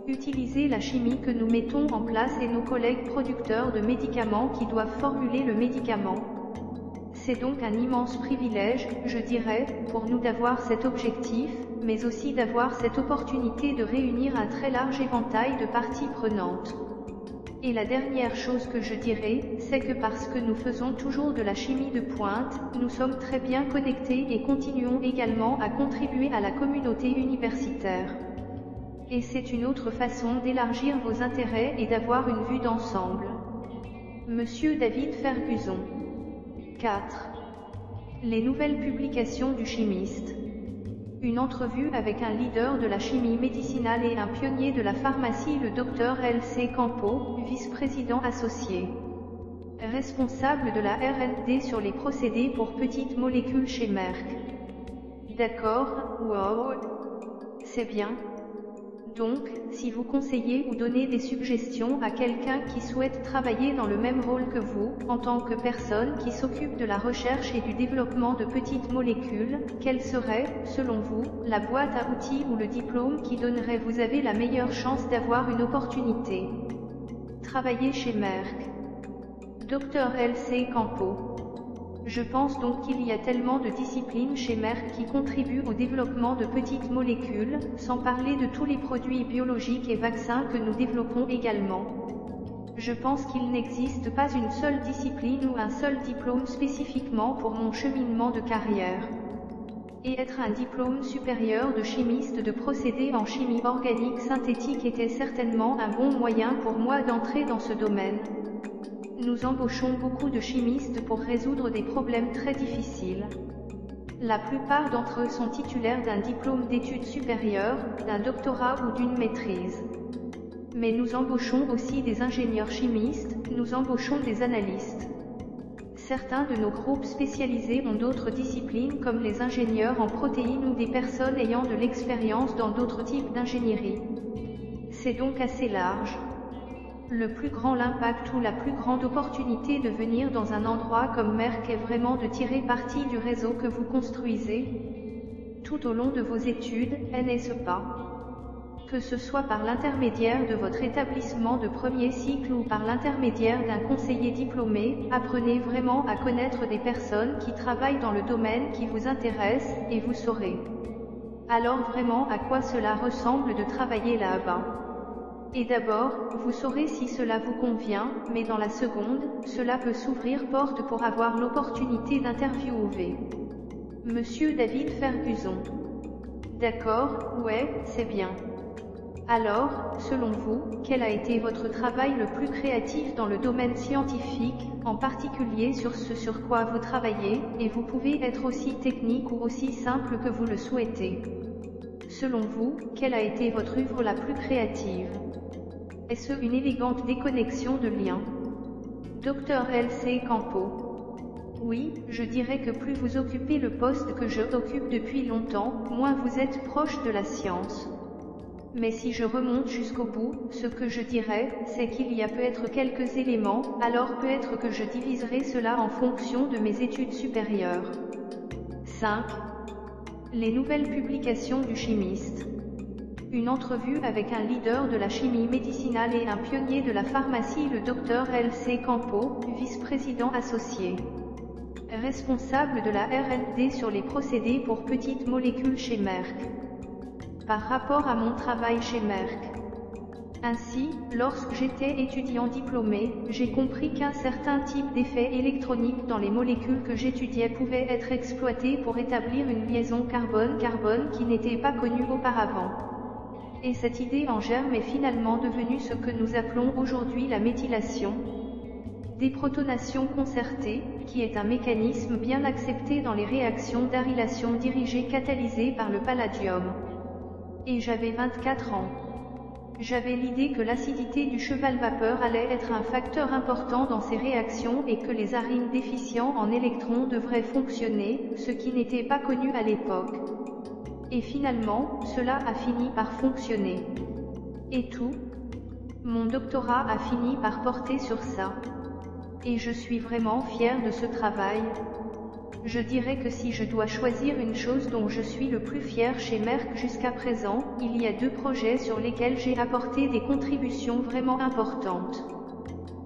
Utiliser la chimie que nous mettons en place et nos collègues producteurs de médicaments qui doivent formuler le médicament. C'est donc un immense privilège, je dirais, pour nous d'avoir cet objectif, mais aussi d'avoir cette opportunité de réunir un très large éventail de parties prenantes. Et la dernière chose que je dirais, c'est que parce que nous faisons toujours de la chimie de pointe, nous sommes très bien connectés et continuons également à contribuer à la communauté universitaire. Et c'est une autre façon d'élargir vos intérêts et d'avoir une vue d'ensemble. Monsieur David Ferguson. 4. Les nouvelles publications du chimiste. Une entrevue avec un leader de la chimie médicinale et un pionnier de la pharmacie, le Dr L.C. Campeau, vice-président associé. Responsable de la R&D sur les procédés pour petites molécules chez Merck. D'accord, wow. C'est bien. Donc, si vous conseillez ou donnez des suggestions à quelqu'un qui souhaite travailler dans le même rôle que vous, en tant que personne qui s'occupe de la recherche et du développement de petites molécules, quelle serait, selon vous, la boîte à outils ou le diplôme qui donnerait vous avez la meilleure chance d'avoir une opportunité? Travailler chez Merck. Dr L.C. Campeau. Je pense donc qu'il y a tellement de disciplines chez Merck qui contribuent au développement de petites molécules, sans parler de tous les produits biologiques et vaccins que nous développons également. Je pense qu'il n'existe pas une seule discipline ou un seul diplôme spécifiquement pour mon cheminement de carrière. Et être un diplôme supérieur de chimiste de procédés en chimie organique synthétique était certainement un bon moyen pour moi d'entrer dans ce domaine. Nous embauchons beaucoup de chimistes pour résoudre des problèmes très difficiles. La plupart d'entre eux sont titulaires d'un diplôme d'études supérieures, d'un doctorat ou d'une maîtrise. Mais nous embauchons aussi des ingénieurs chimistes, nous embauchons des analystes. Certains de nos groupes spécialisés ont d'autres disciplines comme les ingénieurs en protéines ou des personnes ayant de l'expérience dans d'autres types d'ingénierie. C'est donc assez large. Le plus grand impact ou la plus grande opportunité de venir dans un endroit comme Merck est vraiment de tirer parti du réseau que vous construisez tout au long de vos études, n'est-ce pas? Que ce soit par l'intermédiaire de votre établissement de premier cycle ou par l'intermédiaire d'un conseiller diplômé, apprenez vraiment à connaître des personnes qui travaillent dans le domaine qui vous intéresse, et vous saurez alors vraiment à quoi cela ressemble de travailler là-bas. Et d'abord, vous saurez si cela vous convient, mais dans la seconde, cela peut s'ouvrir porte pour avoir l'opportunité d'interviewer Monsieur David Ferguson. D'accord, ouais, c'est bien. Alors, selon vous, quel a été votre travail le plus créatif dans le domaine scientifique, en particulier sur ce sur quoi vous travaillez, et vous pouvez être aussi technique ou aussi simple que vous le souhaitez. Selon vous, quelle a été votre œuvre la plus créative? Est-ce une élégante déconnexion de liens? Dr L.C. Campeau. Oui, je dirais que plus vous occupez le poste que je occupe depuis longtemps, moins vous êtes proche de la science. Mais si je remonte jusqu'au bout, ce que je dirais, c'est qu'il y a peut-être quelques éléments, alors peut-être que je diviserai cela en fonction de mes études supérieures. 5. Les nouvelles publications du chimiste. Une entrevue avec un leader de la chimie médicinale et un pionnier de la pharmacie, le Dr L.C. Campeau, vice-président associé. Responsable de la R&D sur les procédés pour petites molécules chez Merck. Par rapport à mon travail chez Merck. Ainsi, lorsque j'étais étudiant diplômé, j'ai compris qu'un certain type d'effet électronique dans les molécules que j'étudiais pouvait être exploité pour établir une liaison carbone-carbone qui n'était pas connue auparavant. Et cette idée en germe est finalement devenue ce que nous appelons aujourd'hui la méthylation, déprotonation concertée, qui est un mécanisme bien accepté dans les réactions d'arylation dirigées catalysées par le palladium. Et j'avais 24 ans. J'avais l'idée que l'acidité du cheval-vapeur allait être un facteur important dans ces réactions et que les arynes déficients en électrons devraient fonctionner, ce qui n'était pas connu à l'époque. Et finalement, cela a fini par fonctionner. Et tout, mon doctorat a fini par porter sur ça. Et je suis vraiment fière de ce travail. Je dirais que si je dois choisir une chose dont je suis le plus fière chez Merck jusqu'à présent, il y a 2 projets sur lesquels j'ai apporté des contributions vraiment importantes.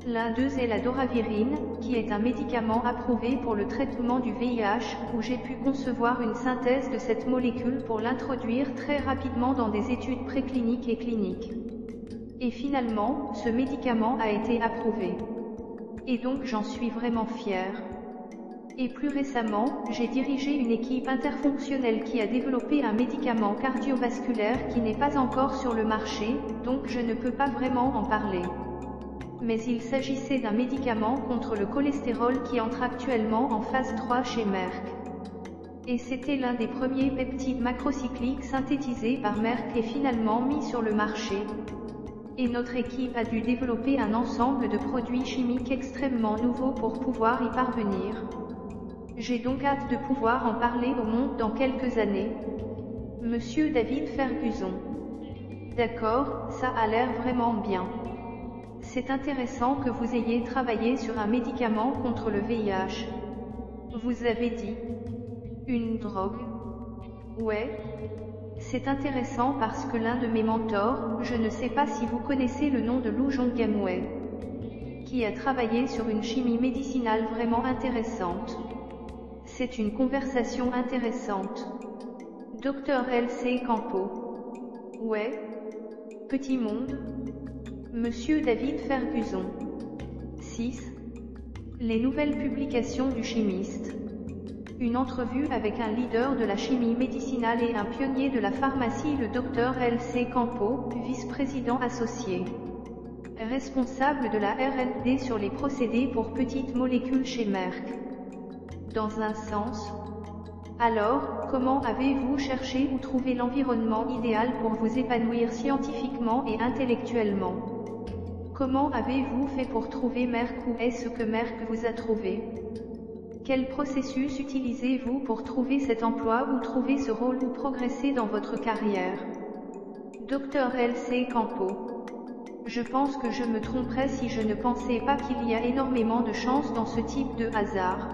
L'un d'eux est la doravirine, qui est un médicament approuvé pour le traitement du VIH, où j'ai pu concevoir une synthèse de cette molécule pour l'introduire très rapidement dans des études précliniques et cliniques. Et finalement, ce médicament a été approuvé. Et donc j'en suis vraiment fière. Et plus récemment, j'ai dirigé une équipe interfonctionnelle qui a développé un médicament cardiovasculaire qui n'est pas encore sur le marché, donc je ne peux pas vraiment en parler. Mais il s'agissait d'un médicament contre le cholestérol qui entre actuellement en phase 3 chez Merck. Et c'était l'un des premiers peptides macrocycliques synthétisés par Merck et finalement mis sur le marché. Et notre équipe a dû développer un ensemble de produits chimiques extrêmement nouveaux pour pouvoir y parvenir. J'ai donc hâte de pouvoir en parler au monde dans quelques années. Monsieur David Ferguson. D'accord, ça a l'air vraiment bien. C'est intéressant que vous ayez travaillé sur un médicament contre le VIH. Vous avez dit une drogue. Ouais. C'est intéressant parce que l'un de mes mentors, je ne sais pas si vous connaissez le nom de Lou Jong-Gamway, qui a travaillé sur une chimie médicinale vraiment intéressante. C'est une conversation intéressante. Dr L.C. Campeau. Ouais. Petit monde. Monsieur David Ferguson. 6. Les nouvelles publications du chimiste. Une entrevue avec un leader de la chimie médicinale et un pionnier de la pharmacie, le Dr L.C. Campeau, vice-président associé. Responsable de la R&D sur les procédés pour petites molécules chez Merck. Dans un sens. Alors, comment avez-vous cherché ou trouvé l'environnement idéal pour vous épanouir scientifiquement et intellectuellement? Comment avez-vous fait pour trouver Merck ou est-ce que Merck vous a trouvé? Quel processus utilisez-vous pour trouver cet emploi ou trouver ce rôle ou progresser dans votre carrière? Dr L.C. Campeau. Je pense que je me tromperais si je ne pensais pas qu'il y a énormément de chance dans ce type de hasard.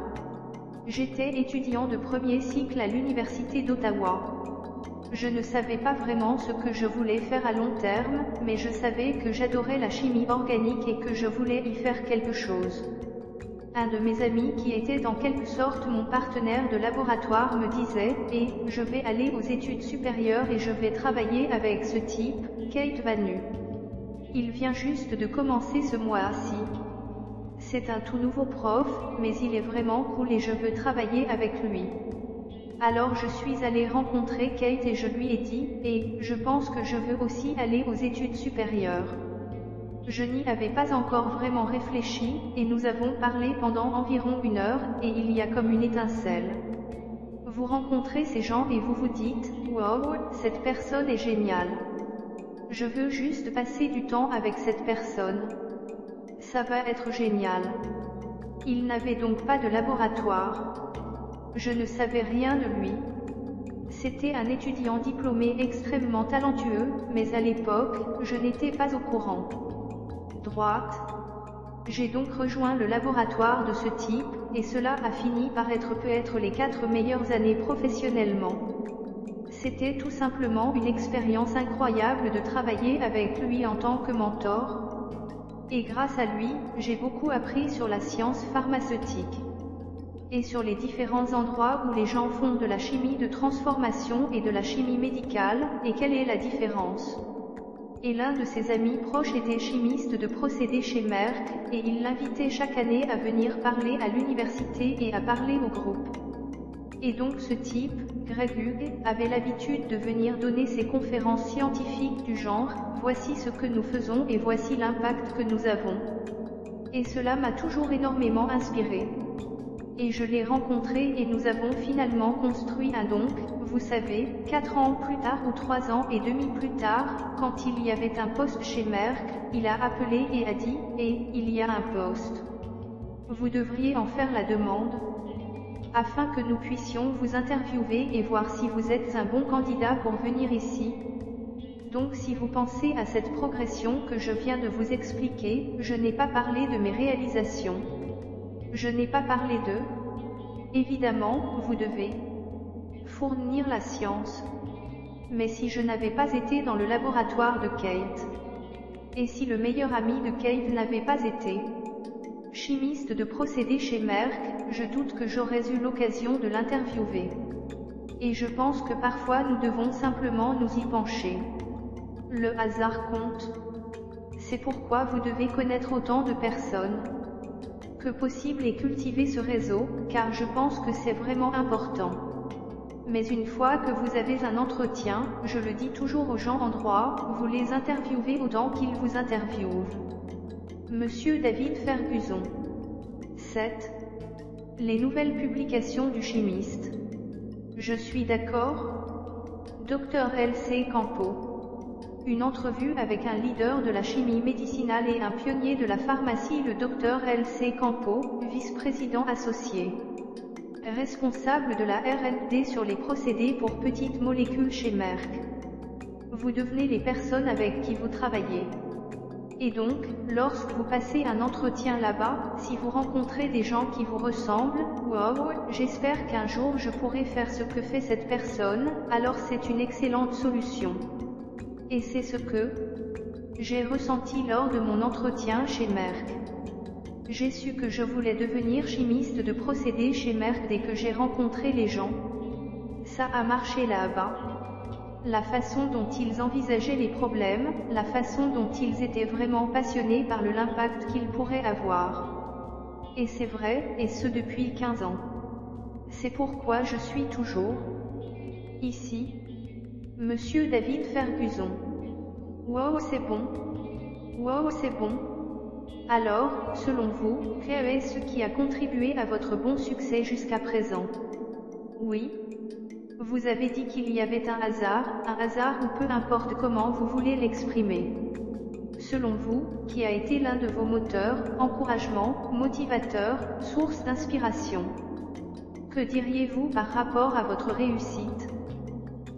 J'étais étudiant de premier cycle à l'université d'Ottawa. Je ne savais pas vraiment ce que je voulais faire à long terme, mais je savais que j'adorais la chimie organique et que je voulais y faire quelque chose. Un de mes amis qui était en quelque sorte mon partenaire de laboratoire me disait « Et, je vais aller aux études supérieures et je vais travailler avec ce type, Kate Vanu. Il vient juste de commencer ce mois-ci. C'est un tout nouveau prof, mais il est vraiment cool et je veux travailler avec lui. » Alors je suis allée rencontrer Kate et je lui ai dit « Et, je pense que je veux aussi aller aux études supérieures. » Je n'y avais pas encore vraiment réfléchi, et nous avons parlé pendant environ 1 heure, et il y a comme une étincelle. Vous rencontrez ces gens et vous vous dites « Wow, cette personne est géniale. Je veux juste passer du temps avec cette personne. Ça va être génial. » Il n'avait donc pas de laboratoire. Je ne savais rien de lui. C'était un étudiant diplômé extrêmement talentueux, mais à l'époque, je n'étais pas au courant. Droite. J'ai donc rejoint le laboratoire de ce type, et cela a fini par être peut-être les 4 meilleures années professionnellement. C'était tout simplement une expérience incroyable de travailler avec lui en tant que mentor. Et grâce à lui, j'ai beaucoup appris sur la science pharmaceutique. Et sur les différents endroits où les gens font de la chimie de transformation et de la chimie médicale, et quelle est la différence. Et l'un de ses amis proches était chimiste de procédés chez Merck, et il l'invitait chaque année à venir parler à l'université et à parler au groupe. Et donc ce type, Greg Hughes, avait l'habitude de venir donner ses conférences scientifiques du genre « Voici ce que nous faisons et voici l'impact que nous avons ». Et cela m'a toujours énormément inspiré. Et je l'ai rencontré et nous avons finalement construit un donc, vous savez, 4 ans plus tard ou 3 ans et demi plus tard, quand il y avait un poste chez Merck, il a appelé et a dit « Et, il y a un poste. Vous devriez en faire la demande » afin que nous puissions vous interviewer et voir si vous êtes un bon candidat pour venir ici. Donc si vous pensez à cette progression que je viens de vous expliquer, je n'ai pas parlé de mes réalisations. Je n'ai pas parlé de... Évidemment, vous devez fournir la science. Mais si je n'avais pas été dans le laboratoire de Kate, et si le meilleur ami de Kate n'avait pas été chimiste de procédés chez Merck, je doute que j'aurais eu l'occasion de l'interviewer. Et je pense que parfois nous devons simplement nous y pencher. Le hasard compte. C'est pourquoi vous devez connaître autant de personnes que possible et cultiver ce réseau, car je pense que c'est vraiment important. Mais une fois que vous avez un entretien, je le dis toujours aux gens en droit, vous les interviewez autant qu'ils vous interviewent. Monsieur David Ferguson. 7. Les nouvelles publications du chimiste. Je suis d'accord. Dr L.C. Campeau. Une entrevue avec un leader de la chimie médicinale et un pionnier de la pharmacie, le Dr L.C. Campeau, vice-président associé. Responsable de la R&D sur les procédés pour petites molécules chez Merck. Vous devenez les personnes avec qui vous travaillez. Et donc, lorsque vous passez un entretien là-bas, si vous rencontrez des gens qui vous ressemblent, wow, j'espère qu'un jour je pourrai faire ce que fait cette personne, alors c'est une excellente solution. Et c'est ce que j'ai ressenti lors de mon entretien chez Merck. J'ai su que je voulais devenir chimiste de procédés chez Merck dès que j'ai rencontré les gens. Ça a marché là-bas. La façon dont ils envisageaient les problèmes, la façon dont ils étaient vraiment passionnés par l'impact qu'ils pourraient avoir. Et c'est vrai, et ce depuis 15 ans. C'est pourquoi je suis toujours ici. Monsieur David Ferguson. Wow, c'est bon. Wow, c'est bon. Alors, selon vous, quel est ce qui a contribué à votre bon succès jusqu'à présent? Oui. Vous avez dit qu'il y avait un hasard ou peu importe comment vous voulez l'exprimer. Selon vous, qui a été l'un de vos moteurs, encouragement, motivateur, source d'inspiration? Que diriez-vous par rapport à votre réussite?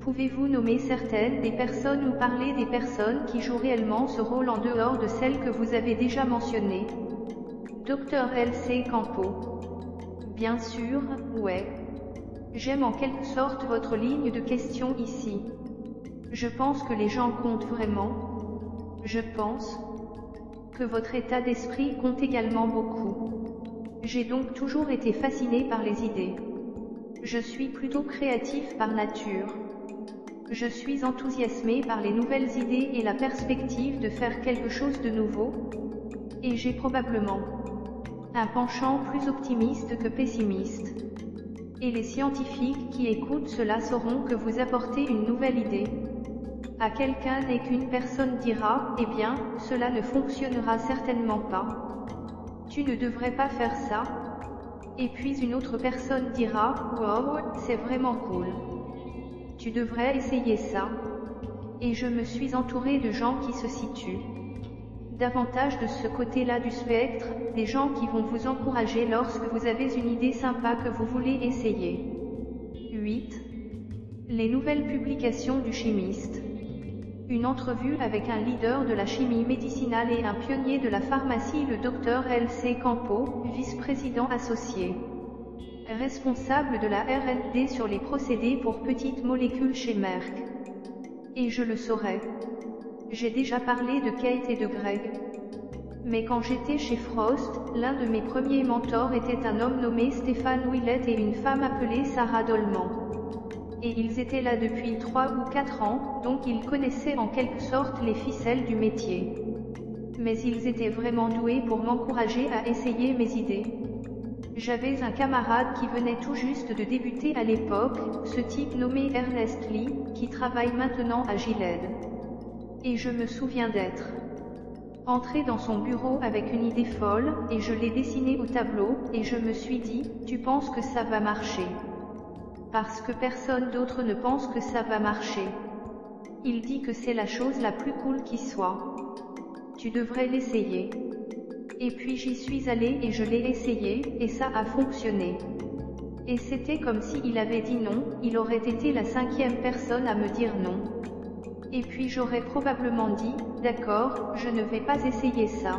Pouvez-vous nommer certaines des personnes ou parler des personnes qui jouent réellement ce rôle en dehors de celles que vous avez déjà mentionnées? Dr L.C. Campeau. Bien sûr, ouais. J'aime en quelque sorte votre ligne de question ici. Je pense que les gens comptent vraiment. Je pense que votre état d'esprit compte également beaucoup. J'ai donc toujours été fasciné par les idées. Je suis plutôt créatif par nature. Je suis enthousiasmé par les nouvelles idées et la perspective de faire quelque chose de nouveau. Et j'ai probablement un penchant plus optimiste que pessimiste. Et les scientifiques qui écoutent cela sauront que vous apportez une nouvelle idée à quelqu'un et qu'une personne dira, eh bien, cela ne fonctionnera certainement pas. Tu ne devrais pas faire ça. Et puis une autre personne dira, wow, c'est vraiment cool. Tu devrais essayer ça. Et je me suis entouré de gens qui se situent davantage de ce côté-là du spectre, des gens qui vont vous encourager lorsque vous avez une idée sympa que vous voulez essayer. 8. Les nouvelles publications du chimiste. Une entrevue avec un leader de la chimie médicinale et un pionnier de la pharmacie, le Dr L.C. Campeau, vice-président associé. Responsable de la R&D sur les procédés pour petites molécules chez Merck. Et je le saurais. J'ai déjà parlé de Kate et de Greg. Mais quand j'étais chez Frost, l'un de mes premiers mentors était un homme nommé Stéphane Willett et une femme appelée Sarah Dolman. et ils étaient là depuis 3 ou 4 ans, donc ils connaissaient en quelque sorte les ficelles du métier. Mais ils étaient vraiment doués pour m'encourager à essayer mes idées. J'avais un camarade qui venait tout juste de débuter à l'époque, ce type nommé Ernest Lee, qui travaille maintenant à Gilead. Et je me souviens d'être entré dans son bureau avec une idée folle, et je l'ai dessinée au tableau, et je me suis dit, tu penses que ça va marcher? Parce que personne d'autre ne pense que ça va marcher. Il dit que c'est la chose la plus cool qui soit. Tu devrais l'essayer. Et puis j'y suis allé et je l'ai essayé, et ça a fonctionné. Et c'était comme s'il avait dit non, il aurait été la 5e personne à me dire non. Et puis j'aurais probablement dit, d'accord, je ne vais pas essayer ça.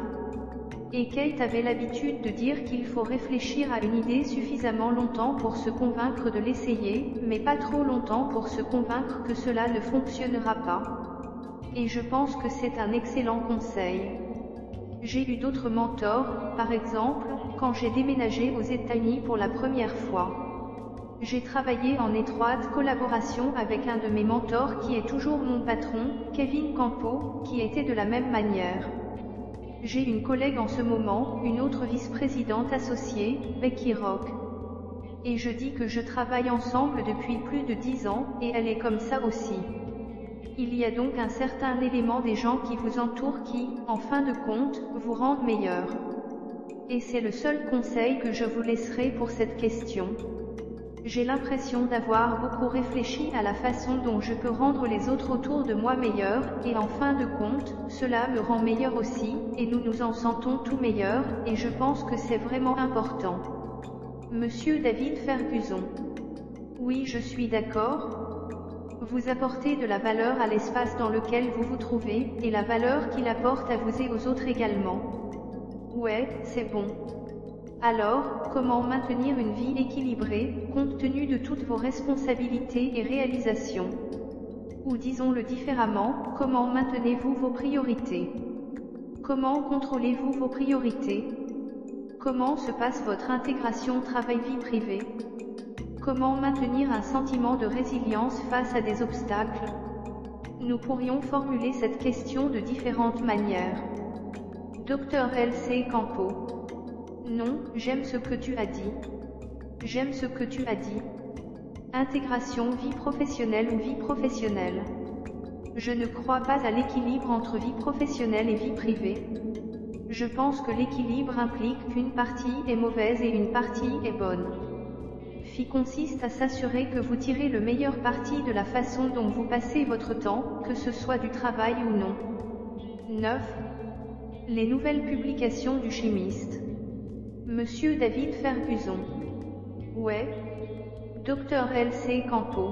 Et Kate avait l'habitude de dire qu'il faut réfléchir à une idée suffisamment longtemps pour se convaincre de l'essayer, mais pas trop longtemps pour se convaincre que cela ne fonctionnera pas. Et je pense que c'est un excellent conseil. J'ai eu d'autres mentors, par exemple, quand j'ai déménagé aux États-Unis pour la première fois. J'ai travaillé en étroite collaboration avec un de mes mentors qui est toujours mon patron, Kevin Campeau, qui était de la même manière. J'ai une collègue en ce moment, une autre vice-présidente associée, Becky Rock. Et je dis que je travaille ensemble depuis plus de 10 ans, et elle est comme ça aussi. Il y a donc un certain élément des gens qui vous entourent qui, en fin de compte, vous rendent meilleur. Et c'est le seul conseil que je vous laisserai pour cette question. J'ai l'impression d'avoir beaucoup réfléchi à la façon dont je peux rendre les autres autour de moi meilleurs, et en fin de compte, cela me rend meilleur aussi, et nous nous en sentons tout meilleurs, et je pense que c'est vraiment important. Monsieur David Ferguson. Oui, je suis d'accord. Vous apportez de la valeur à l'espace dans lequel vous vous trouvez, et la valeur qu'il apporte à vous et aux autres également. Ouais, c'est bon. Alors, comment maintenir une vie équilibrée, compte tenu de toutes vos responsabilités et réalisations? Ou disons-le différemment, comment maintenez-vous vos priorités? Comment contrôlez-vous vos priorités? Comment se passe votre intégration travail-vie privée? Comment maintenir un sentiment de résilience face à des obstacles? Nous pourrions formuler cette question de différentes manières. Dr. L.C. Campeau. Non, j'aime ce que tu as dit. J'aime ce que tu as dit. Intégration vie professionnelle ou vie professionnelle. Je ne crois pas à l'équilibre entre vie professionnelle et vie privée. Je pense que l'équilibre implique qu'une partie est mauvaise et une partie est bonne. Vie consiste à s'assurer que vous tirez le meilleur parti de la façon dont vous passez votre temps, que ce soit du travail ou non. 9. Les nouvelles publications du chimiste. Monsieur David Ferguson. Ouais. Dr. L.C. Campeau.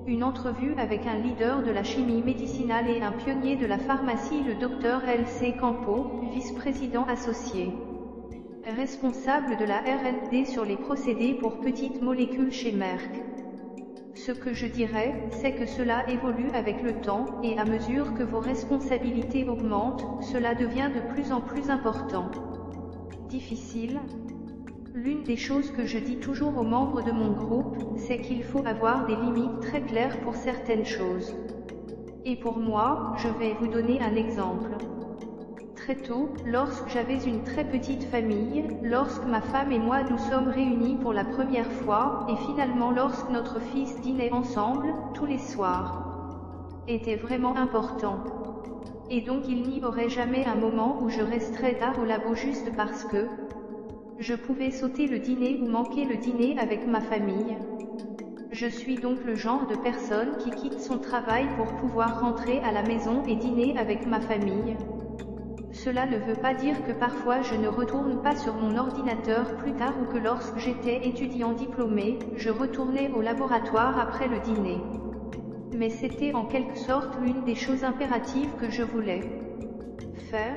Une entrevue avec un leader de la chimie médicinale et un pionnier de la pharmacie, le Dr. L.C. Campeau, vice-président associé. Responsable de la R&D sur les procédés pour petites molécules chez Merck. Ce que je dirais, c'est que cela évolue avec le temps, et à mesure que vos responsabilités augmentent, cela devient de plus en plus important. Difficile. L'une des choses que je dis toujours aux membres de mon groupe, c'est qu'il faut avoir des limites très claires pour certaines choses. Et pour moi, je vais vous donner un exemple. Très tôt, lorsque j'avais une très petite famille, lorsque ma femme et moi nous sommes réunis pour la première fois, et finalement lorsque notre fils dînait ensemble, tous les soirs, était vraiment important. Et donc il n'y aurait jamais un moment où je resterais tard au labo juste parce que je pouvais sauter le dîner ou manquer le dîner avec ma famille. Je suis donc le genre de personne qui quitte son travail pour pouvoir rentrer à la maison et dîner avec ma famille. Cela ne veut pas dire que parfois je ne retourne pas sur mon ordinateur plus tard ou que lorsque j'étais étudiant diplômé, je retournais au laboratoire après le dîner. Mais c'était en quelque sorte l'une des choses impératives que je voulais faire.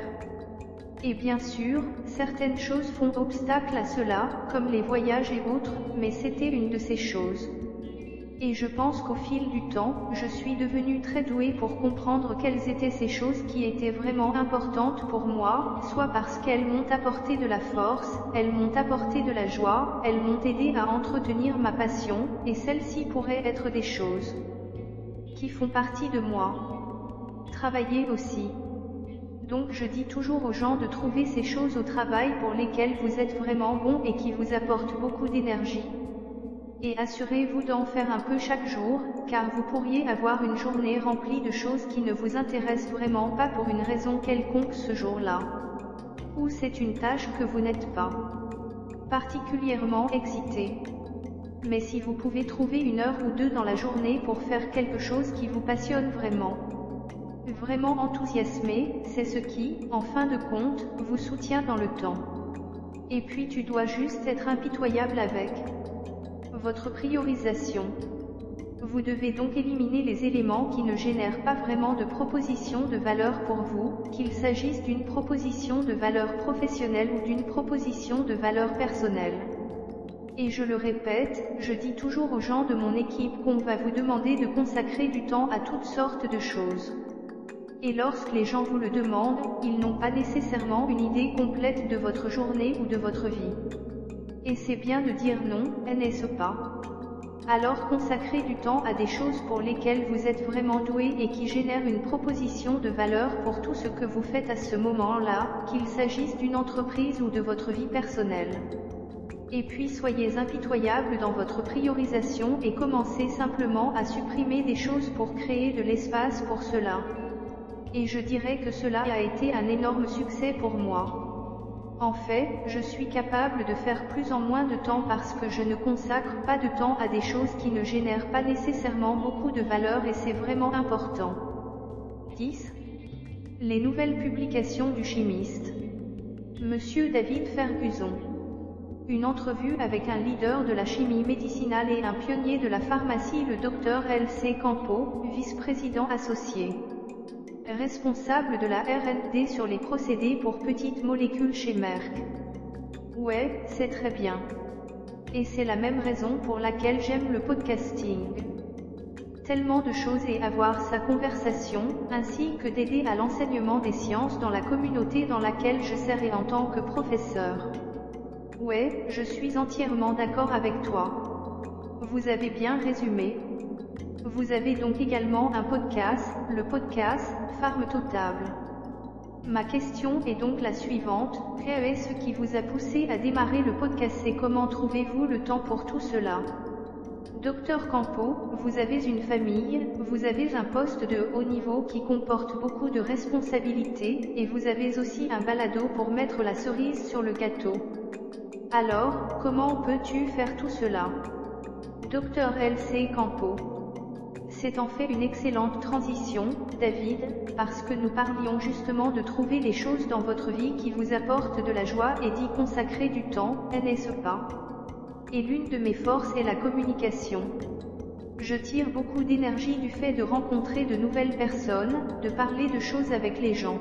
Et bien sûr, certaines choses font obstacle à cela, comme les voyages et autres, mais c'était une de ces choses. Et je pense qu'au fil du temps, je suis devenue très douée pour comprendre quelles étaient ces choses qui étaient vraiment importantes pour moi, soit parce qu'elles m'ont apporté de la force, elles m'ont apporté de la joie, elles m'ont aidé à entretenir ma passion, et celles-ci pourraient être des choses qui font partie de moi. Travailler aussi. Donc je dis toujours aux gens de trouver ces choses au travail pour lesquelles vous êtes vraiment bon et qui vous apportent beaucoup d'énergie. Et assurez-vous d'en faire un peu chaque jour, car vous pourriez avoir une journée remplie de choses qui ne vous intéressent vraiment pas pour une raison quelconque ce jour-là. Ou c'est une tâche que vous n'êtes pas particulièrement excité. Mais si vous pouvez trouver 1 heure ou 2 dans la journée pour faire quelque chose qui vous passionne vraiment enthousiasmé, c'est ce qui, en fin de compte, vous soutient dans le temps. Et puis tu dois juste être impitoyable avec votre priorisation. Vous devez donc éliminer les éléments qui ne génèrent pas vraiment de proposition de valeur pour vous, qu'il s'agisse d'une proposition de valeur professionnelle ou d'une proposition de valeur personnelle. Et je le répète, je dis toujours aux gens de mon équipe qu'on va vous demander de consacrer du temps à toutes sortes de choses. Et lorsque les gens vous le demandent, ils n'ont pas nécessairement une idée complète de votre journée ou de votre vie. Et c'est bien de dire non, n'est-ce pas? Alors consacrez du temps à des choses pour lesquelles vous êtes vraiment doué et qui génèrent une proposition de valeur pour tout ce que vous faites à ce moment-là, qu'il s'agisse d'une entreprise ou de votre vie personnelle. Et puis soyez impitoyable dans votre priorisation et commencez simplement à supprimer des choses pour créer de l'espace pour cela. Et je dirais que cela a été un énorme succès pour moi. En fait, je suis capable de faire plus en moins de temps parce que je ne consacre pas de temps à des choses qui ne génèrent pas nécessairement beaucoup de valeur et c'est vraiment important. 10. Les nouvelles publications du chimiste. Monsieur David Ferguson. Une entrevue avec un leader de la chimie médicinale et un pionnier de la pharmacie, le Dr L.C. Campeau, vice-président associé. Responsable de la R&D sur les procédés pour petites molécules chez Merck. Ouais, c'est très bien. Et c'est la même raison pour laquelle j'aime le podcasting. Tellement de choses et avoir sa conversation, ainsi que d'aider à l'enseignement des sciences dans la communauté dans laquelle je serai en tant que professeur. Ouais, je suis entièrement d'accord avec toi. Vous avez bien résumé. Vous avez donc également un podcast, le podcast Pharmaceutical. Ma question est donc la suivante, qu'est-ce qui vous a poussé à démarrer le podcast et comment trouvez-vous le temps pour tout cela? Dr Campeau, vous avez une famille, vous avez un poste de haut niveau qui comporte beaucoup de responsabilités, et vous avez aussi un balado pour mettre la cerise sur le gâteau. Alors, comment peux-tu faire tout cela? Dr L.C. Campeau. C'est en fait une excellente transition, David, parce que nous parlions justement de trouver les choses dans votre vie qui vous apportent de la joie et d'y consacrer du temps, n'est-ce pas? Et l'une de mes forces est la communication. Je tire beaucoup d'énergie du fait de rencontrer de nouvelles personnes, de parler de choses avec les gens.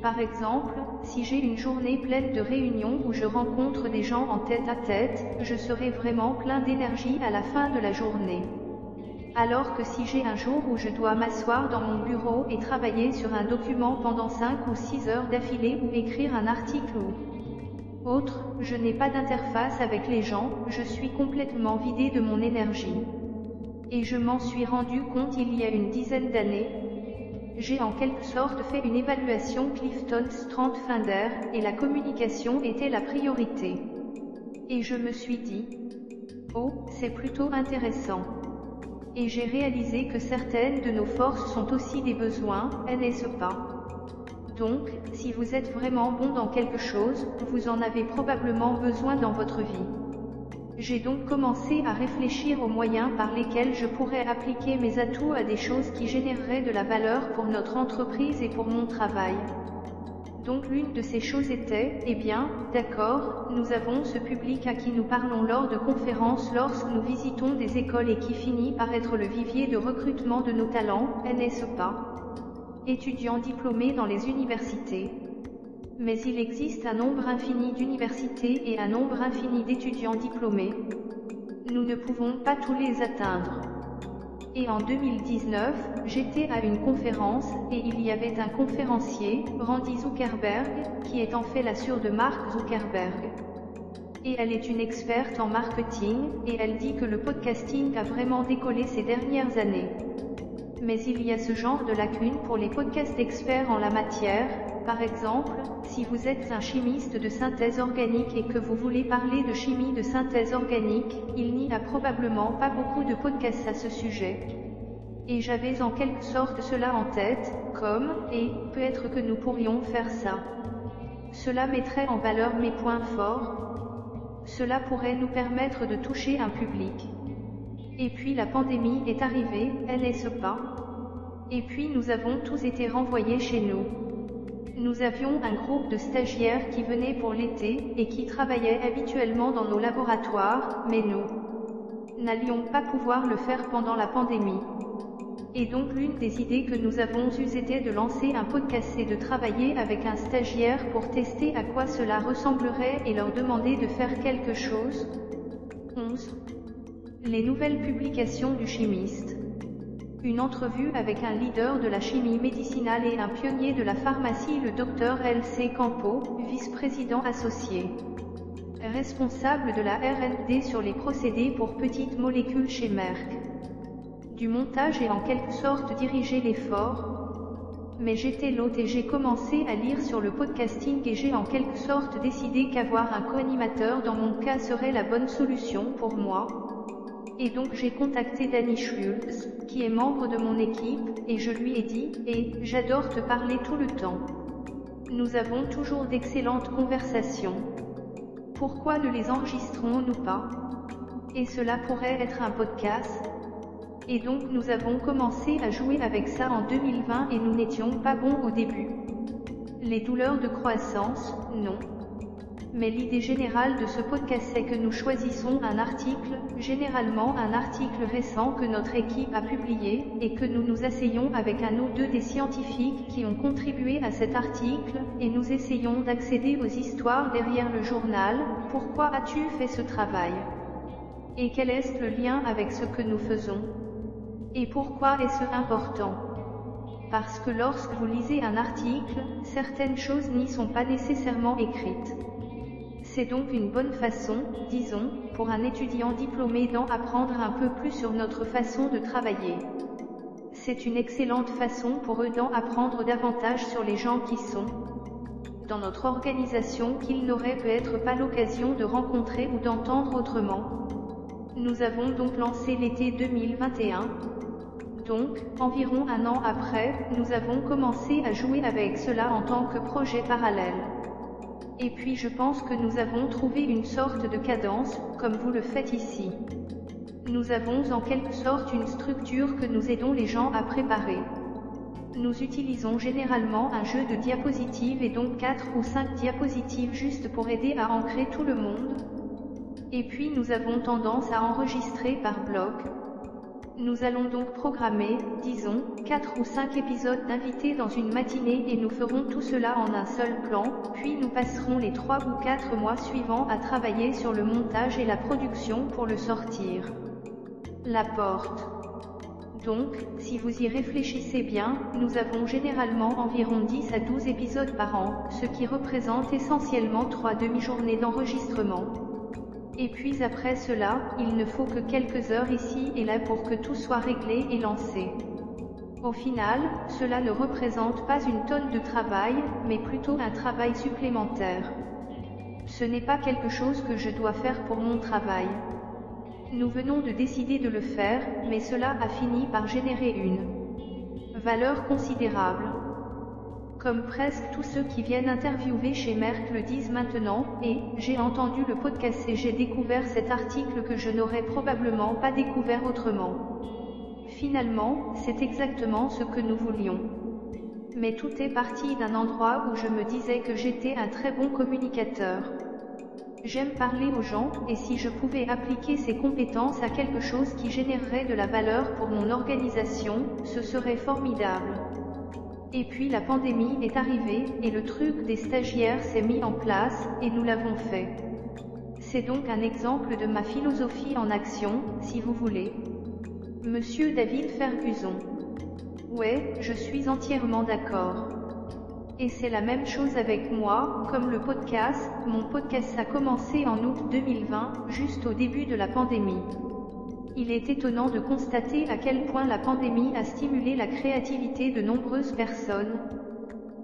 Par exemple, si j'ai une journée pleine de réunions où je rencontre des gens en tête-à-tête, je serai vraiment plein d'énergie à la fin de la journée. Alors que si j'ai un jour où je dois m'asseoir dans mon bureau et travailler sur un document pendant 5 ou 6 heures d'affilée ou écrire un article ou autre, je n'ai pas d'interface avec les gens, je suis complètement vidé de mon énergie. Et je m'en suis rendu compte il y a une dizaine d'années. J'ai en quelque sorte fait une évaluation Clifton-Strand-Finder, et la communication était la priorité. Et je me suis dit, oh, c'est plutôt intéressant. Et j'ai réalisé que certaines de nos forces sont aussi des besoins, n'est-ce pas? Donc, si vous êtes vraiment bon dans quelque chose, vous en avez probablement besoin dans votre vie. J'ai donc commencé à réfléchir aux moyens par lesquels je pourrais appliquer mes atouts à des choses qui généreraient de la valeur pour notre entreprise et pour mon travail. Donc l'une de ces choses était, eh bien, d'accord, nous avons ce public à qui nous parlons lors de conférences lorsque nous visitons des écoles et qui finit par être le vivier de recrutement de nos talents, n'est-ce pas? Étudiants diplômés dans les universités. Mais il existe un nombre infini d'universités et un nombre infini d'étudiants diplômés. nous ne pouvons pas tous les atteindre. Et en 2019, j'étais à une conférence, et il y avait un conférencier, Randy Zuckerberg, qui est en fait la sœur de Mark Zuckerberg. Et elle est une experte en marketing, et elle dit que le podcasting a vraiment décollé ces dernières années. Mais il y a ce genre de lacune pour les podcasts experts en la matière. Par exemple, si vous êtes un chimiste de synthèse organique et que vous voulez parler de chimie de synthèse organique, il n'y a probablement pas beaucoup de podcasts à ce sujet. Et j'avais en quelque sorte cela en tête, comme, et, peut-être que nous pourrions faire ça. Cela mettrait en valeur mes points forts. Cela pourrait nous permettre de toucher un public. Et puis la pandémie est arrivée, n'est-ce pas? Et puis nous avons tous été renvoyés chez nous. Nous avions un groupe de stagiaires qui venaient pour l'été, et qui travaillaient habituellement dans nos laboratoires, mais nous n'allions pas pouvoir le faire pendant la pandémie. Et donc l'une des idées que nous avons eues était de lancer un podcast et de travailler avec un stagiaire pour tester à quoi cela ressemblerait et leur demander de faire quelque chose. 11. Les nouvelles publications du chimiste. Une entrevue avec un leader de la chimie médicinale et un pionnier de la pharmacie, le Dr L.C. Campeau, vice-président associé. Responsable de la R&D sur les procédés pour petites molécules chez Merck. Du montage et en quelque sorte diriger l'effort. Mais j'étais l'hôte et j'ai commencé à lire sur le podcasting et j'ai en quelque sorte décidé qu'avoir un co-animateur dans mon cas serait la bonne solution pour moi. Et donc j'ai contacté Danny Schultz, qui est membre de mon équipe, et je lui ai dit, j'adore te parler tout le temps. Nous avons toujours d'excellentes conversations. Pourquoi ne les enregistrons-nous pas? Et cela pourrait être un podcast. Et donc nous avons commencé à jouer avec ça en 2020 et nous n'étions pas bons au début. Les douleurs de croissance, non. Mais l'idée générale de ce podcast c'est que nous choisissons un article, généralement un article récent que notre équipe a publié, et que nous nous asseyons avec un ou deux des scientifiques qui ont contribué à cet article, et nous essayons d'accéder aux histoires derrière le journal. Pourquoi as-tu fait ce travail? Et quel est le lien avec ce que nous faisons? Et pourquoi est-ce important? Parce que lorsque vous lisez un article, certaines choses n'y sont pas nécessairement écrites. C'est donc une bonne façon, disons, pour un étudiant diplômé d'en apprendre un peu plus sur notre façon de travailler. C'est une excellente façon pour eux d'en apprendre davantage sur les gens qui sont dans notre organisation qu'ils n'auraient peut-être pas l'occasion de rencontrer ou d'entendre autrement. Nous avons donc lancé l'été 2021. Donc, environ un an après, nous avons commencé à jouer avec cela en tant que projet parallèle. Et puis je pense que nous avons trouvé une sorte de cadence, comme vous le faites ici. Nous avons en quelque sorte une structure que nous aidons les gens à préparer. Nous utilisons généralement un jeu de diapositives et donc 4 ou 5 diapositives juste pour aider à ancrer tout le monde. Et puis nous avons tendance à enregistrer par bloc. Nous allons donc programmer, disons, 4 ou 5 épisodes d'invités dans une matinée et nous ferons tout cela en un seul plan, puis nous passerons les 3 ou 4 mois suivants à travailler sur le montage et la production pour le sortir. La porte. Donc, si vous y réfléchissez bien, nous avons généralement environ 10 à 12 épisodes par an, ce qui représente essentiellement 3 demi-journées d'enregistrement. Et puis après cela, il ne faut que quelques heures ici et là pour que tout soit réglé et lancé. Au final, cela ne représente pas une tonne de travail, mais plutôt un travail supplémentaire. Ce n'est pas quelque chose que je dois faire pour mon travail. Nous venons de décider de le faire, mais cela a fini par générer une valeur considérable. Comme presque tous ceux qui viennent interviewer chez Merck le disent maintenant, et j'ai entendu le podcast et j'ai découvert cet article que je n'aurais probablement pas découvert autrement. Finalement, c'est exactement ce que nous voulions. Mais tout est parti d'un endroit où je me disais que j'étais un très bon communicateur. J'aime parler aux gens, et si je pouvais appliquer ces compétences à quelque chose qui générerait de la valeur pour mon organisation, ce serait formidable. Et puis la pandémie est arrivée, et le truc des stagiaires s'est mis en place, et nous l'avons fait. C'est donc un exemple de ma philosophie en action, si vous voulez. Monsieur David Ferguson. Ouais, je suis entièrement d'accord. Et c'est la même chose avec moi, comme le podcast. Mon podcast a commencé en août 2020, juste au début de la pandémie. Il est étonnant de constater à quel point la pandémie a stimulé la créativité de nombreuses personnes.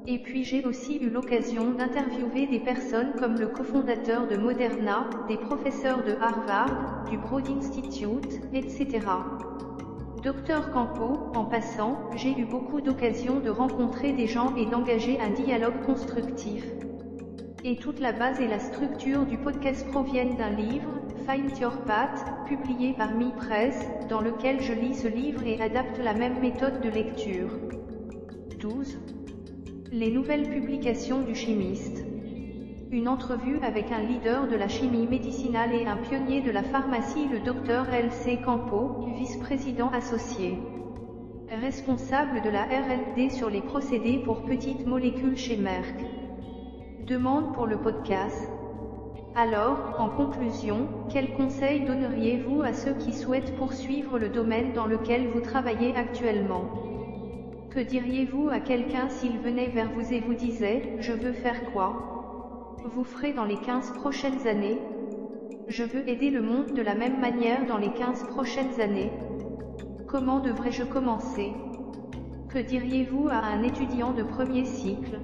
Et puis j'ai aussi eu l'occasion d'interviewer des personnes comme le cofondateur de Moderna, des professeurs de Harvard, du Broad Institute, etc. Dr Campeau, en passant, j'ai eu beaucoup d'occasions de rencontrer des gens et d'engager un dialogue constructif. Et toute la base et la structure du podcast proviennent d'un livre, Find Your Path, publié par Mi-Press, dans lequel je lis ce livre et adapte la même méthode de lecture. 12. Les nouvelles publications du chimiste. Une entrevue avec un leader de la chimie médicinale et un pionnier de la pharmacie, le Dr L.C. Campeau, vice-président associé. Responsable de la R&D sur les procédés pour petites molécules chez Merck. Demande pour le podcast. Alors, en conclusion, quels conseils donneriez-vous à ceux qui souhaitent poursuivre le domaine dans lequel vous travaillez actuellement? Que diriez-vous à quelqu'un s'il venait vers vous et vous disait « Je veux faire quoi ?» Vous ferez dans les 15 prochaines années? Je veux aider le monde de la même manière dans les 15 prochaines années. Comment devrais-je commencer? Que diriez-vous à un étudiant de premier cycle?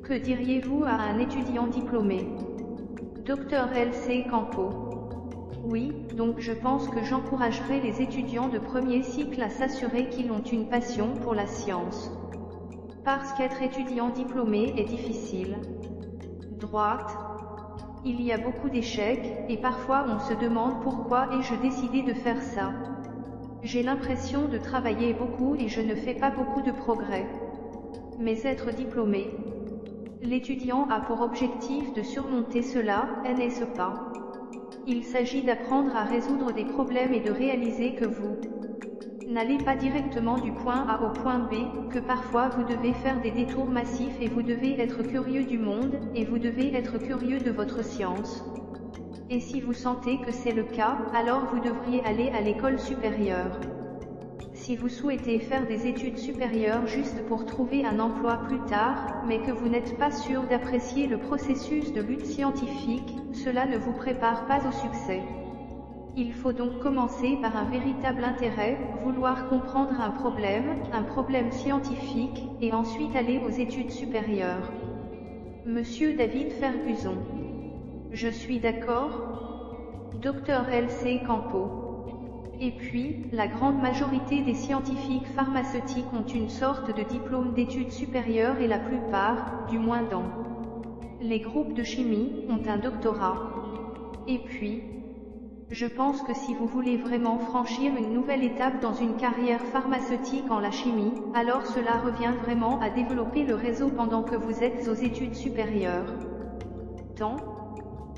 Que diriez-vous à un étudiant diplômé? Dr L.C. Campeau. Oui, donc je pense que j'encouragerai les étudiants de premier cycle à s'assurer qu'ils ont une passion pour la science. Parce qu'être étudiant diplômé est difficile. Droite. Il y a beaucoup d'échecs, et parfois on se demande pourquoi ai-je décidé de faire ça. J'ai l'impression de travailler beaucoup et je ne fais pas beaucoup de progrès. Mais être diplômé. L'étudiant a pour objectif de surmonter cela, n'est-ce pas? Il s'agit d'apprendre à résoudre des problèmes et de réaliser que vous n'allez pas directement du point A au point B, que parfois vous devez faire des détours massifs et vous devez être curieux du monde, et vous devez être curieux de votre science. Et si vous sentez que c'est le cas, alors vous devriez aller à l'école supérieure. Si vous souhaitez faire des études supérieures juste pour trouver un emploi plus tard, mais que vous n'êtes pas sûr d'apprécier le processus de lutte scientifique, cela ne vous prépare pas au succès. Il faut donc commencer par un véritable intérêt, vouloir comprendre un problème scientifique, et ensuite aller aux études supérieures. Monsieur David Ferguson. Je suis d'accord. Dr L.C. Campeau. Et puis, la grande majorité des scientifiques pharmaceutiques ont une sorte de diplôme d'études supérieures et la plupart, du moins dans les groupes de chimie, ont un doctorat. Et puis, je pense que si vous voulez vraiment franchir une nouvelle étape dans une carrière pharmaceutique en la chimie, alors cela revient vraiment à développer le réseau pendant que vous êtes aux études supérieures. Tant.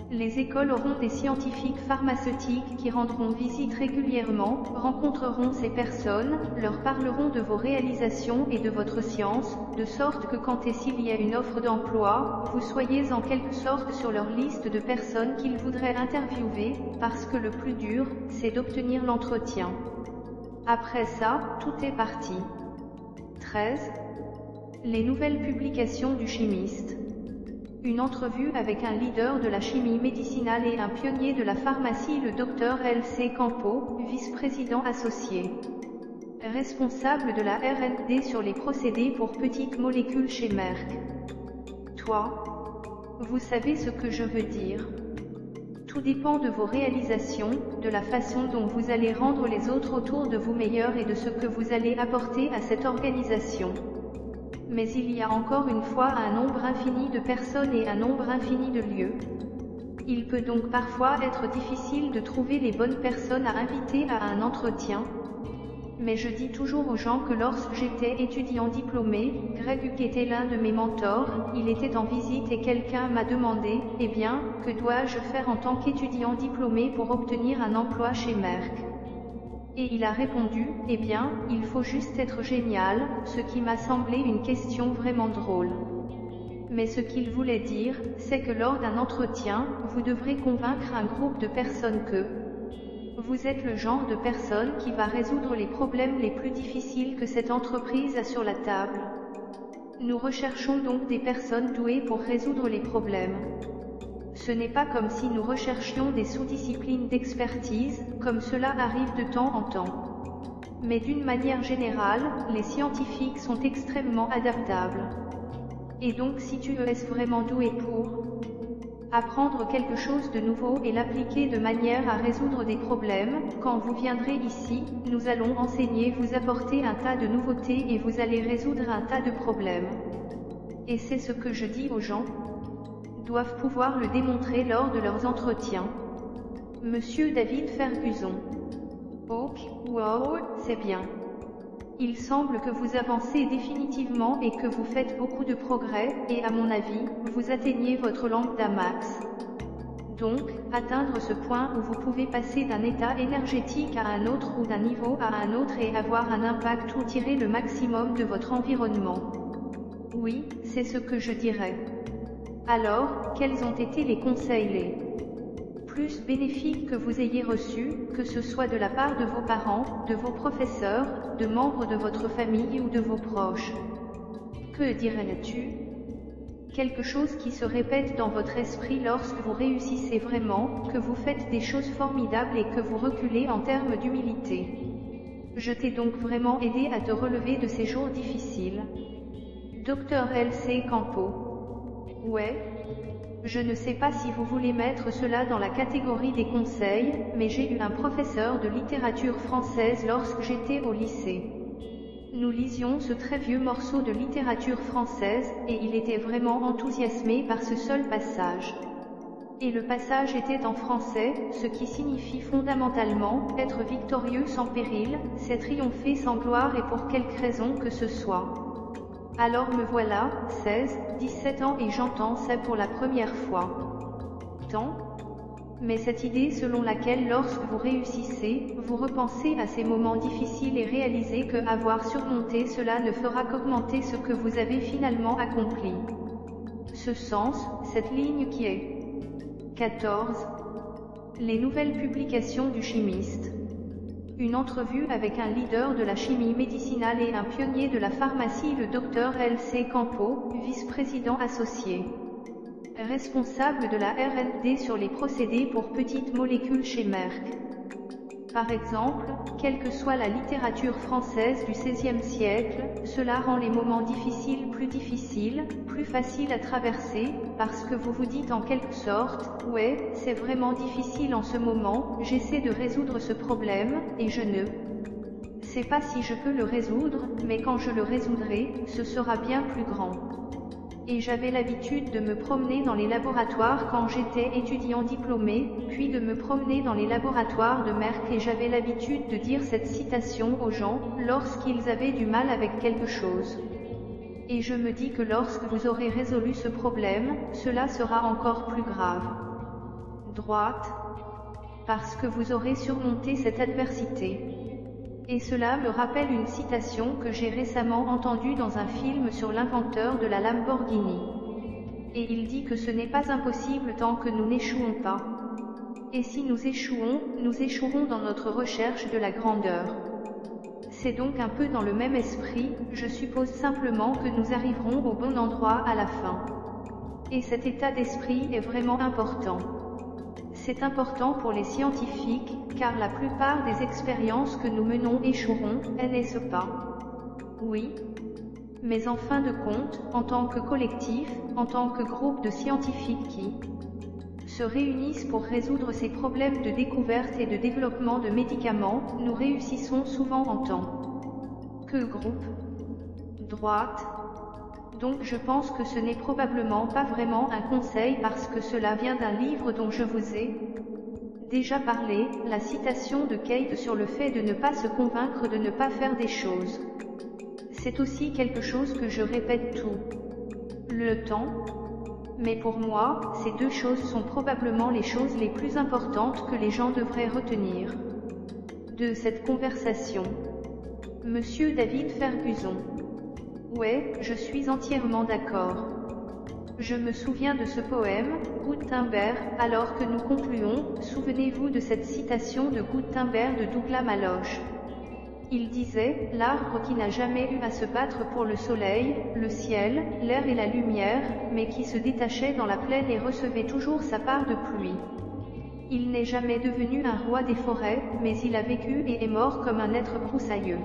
Les écoles auront des scientifiques pharmaceutiques qui rendront visite régulièrement, rencontreront ces personnes, leur parleront de vos réalisations et de votre science, de sorte que quand et s'il y a une offre d'emploi, vous soyez en quelque sorte sur leur liste de personnes qu'ils voudraient interviewer, parce que le plus dur, c'est d'obtenir l'entretien. Après ça, tout est parti. 13. Les nouvelles publications du chimiste. Une entrevue avec un leader de la chimie médicinale et un pionnier de la pharmacie, le Dr L.C. Campeau, vice-président associé. Responsable de la R&D sur les procédés pour petites molécules chez Merck. Toi. Vous savez ce que je veux dire. Tout dépend de vos réalisations, de la façon dont vous allez rendre les autres autour de vous meilleurs et de ce que vous allez apporter à cette organisation. Mais il y a encore une fois un nombre infini de personnes et un nombre infini de lieux. Il peut donc parfois être difficile de trouver les bonnes personnes à inviter à un entretien. Mais je dis toujours aux gens que lorsque j'étais étudiant diplômé, Greg était l'un de mes mentors, il était en visite et quelqu'un m'a demandé « Eh bien, que dois-je faire en tant qu'étudiant diplômé pour obtenir un emploi chez Merck ?» Et il a répondu, eh bien, il faut juste être génial, ce qui m'a semblé une question vraiment drôle. mais ce qu'il voulait dire, c'est que lors d'un entretien, vous devrez convaincre un groupe de personnes que vous êtes le genre de personne qui va résoudre les problèmes les plus difficiles que cette entreprise a sur la table. Nous recherchons donc des personnes douées pour résoudre les problèmes. Ce n'est pas comme si nous recherchions des sous-disciplines d'expertise, comme cela arrive de temps en temps. Mais d'une manière générale, les scientifiques sont extrêmement adaptables. Et donc si tu es vraiment doué pour apprendre quelque chose de nouveau et l'appliquer de manière à résoudre des problèmes, quand vous viendrez ici, nous allons enseigner, vous apporter un tas de nouveautés et vous allez résoudre un tas de problèmes. Et c'est ce que je dis aux gens, doivent pouvoir le démontrer lors de leurs entretiens. Monsieur David Ferguson. Ok, wow, c'est bien. Il semble que vous avancez définitivement et que vous faites beaucoup de progrès, et à mon avis, vous atteignez votre lambda max. Donc, atteindre ce point où vous pouvez passer d'un état énergétique à un autre ou d'un niveau à un autre et avoir un impact ou tirer le maximum de votre environnement. Oui, c'est ce que je dirais. Alors, quels ont été les conseils les plus bénéfiques que vous ayez reçus, que ce soit de la part de vos parents, de vos professeurs, de membres de votre famille ou de vos proches? Que dirais-tu? Quelque chose qui se répète dans votre esprit lorsque vous réussissez vraiment, que vous faites des choses formidables et que vous reculez en termes d'humilité. Je t'ai donc vraiment aidé à te relever de ces jours difficiles. Dr. L.C. Campeau. Ouais. Je ne sais pas si vous voulez mettre cela dans la catégorie des conseils, mais j'ai eu un professeur de littérature française lorsque j'étais au lycée. Nous lisions ce très vieux morceau de littérature française, et il était vraiment enthousiasmé par ce seul passage. Et le passage était en français, ce qui signifie fondamentalement, être victorieux sans péril, c'est triompher sans gloire et pour quelque raison que ce soit. Alors me voilà, 16, 17 ans et j'entends ça pour la première fois. Tant. Mais cette idée selon laquelle lorsque vous réussissez, vous repensez à ces moments difficiles et réalisez que avoir surmonté cela ne fera qu'augmenter ce que vous avez finalement accompli. Ce sens, cette ligne qui est 14. Les nouvelles publications du chimiste. Une entrevue avec un leader de la chimie médicinale et un pionnier de la pharmacie, le Dr. L.C. Campeau, vice-président associé. Responsable de la R&D sur les procédés pour petites molécules chez Merck. Par exemple, quelle que soit la littérature française du XVIe siècle, cela rend les moments difficiles, plus faciles à traverser, parce que vous vous dites en quelque sorte, ouais, c'est vraiment difficile en ce moment, j'essaie de résoudre ce problème, et je ne sais pas si je peux le résoudre, mais quand je le résoudrai, ce sera bien plus grand. Et j'avais l'habitude de me promener dans les laboratoires quand j'étais étudiant diplômé, puis de me promener dans les laboratoires de Merck et j'avais l'habitude de dire cette citation aux gens, lorsqu'ils avaient du mal avec quelque chose. Et je me dis que lorsque vous aurez résolu ce problème, cela sera encore plus grave. Droite. Parce que vous aurez surmonté cette adversité. Et cela me rappelle une citation que j'ai récemment entendue dans un film sur l'inventeur de la Lamborghini. Et il dit que ce n'est pas impossible tant que nous n'échouons pas. Et si nous échouerons dans notre recherche de la grandeur. C'est donc un peu dans le même esprit, je suppose simplement que nous arriverons au bon endroit à la fin. Et cet état d'esprit est vraiment important. C'est important pour les scientifiques, car la plupart des expériences que nous menons échoueront, n'est-ce pas? Oui. Mais en fin de compte, en tant que collectif, en tant que groupe de scientifiques qui se réunissent pour résoudre ces problèmes de découverte et de développement de médicaments, nous réussissons souvent en tant que groupe. Droite. Donc je pense que ce n'est probablement pas vraiment un conseil parce que cela vient d'un livre dont je vous ai déjà parlé, la citation de Kate sur le fait de ne pas se convaincre de ne pas faire des choses. C'est aussi quelque chose que je répète tout le temps. Mais pour moi, ces deux choses sont probablement les choses les plus importantes que les gens devraient retenir de cette conversation. Monsieur David Ferguson. Ouais, je suis entièrement d'accord. Je me souviens de ce poème, Gutenberg, alors que nous concluons, souvenez-vous de cette citation de Gutenberg de Douglas Maloche. Il disait, l'arbre qui n'a jamais eu à se battre pour le soleil, le ciel, l'air et la lumière, mais qui se détachait dans la plaine et recevait toujours sa part de pluie. Il n'est jamais devenu un roi des forêts, mais il a vécu et est mort comme un être broussailleux.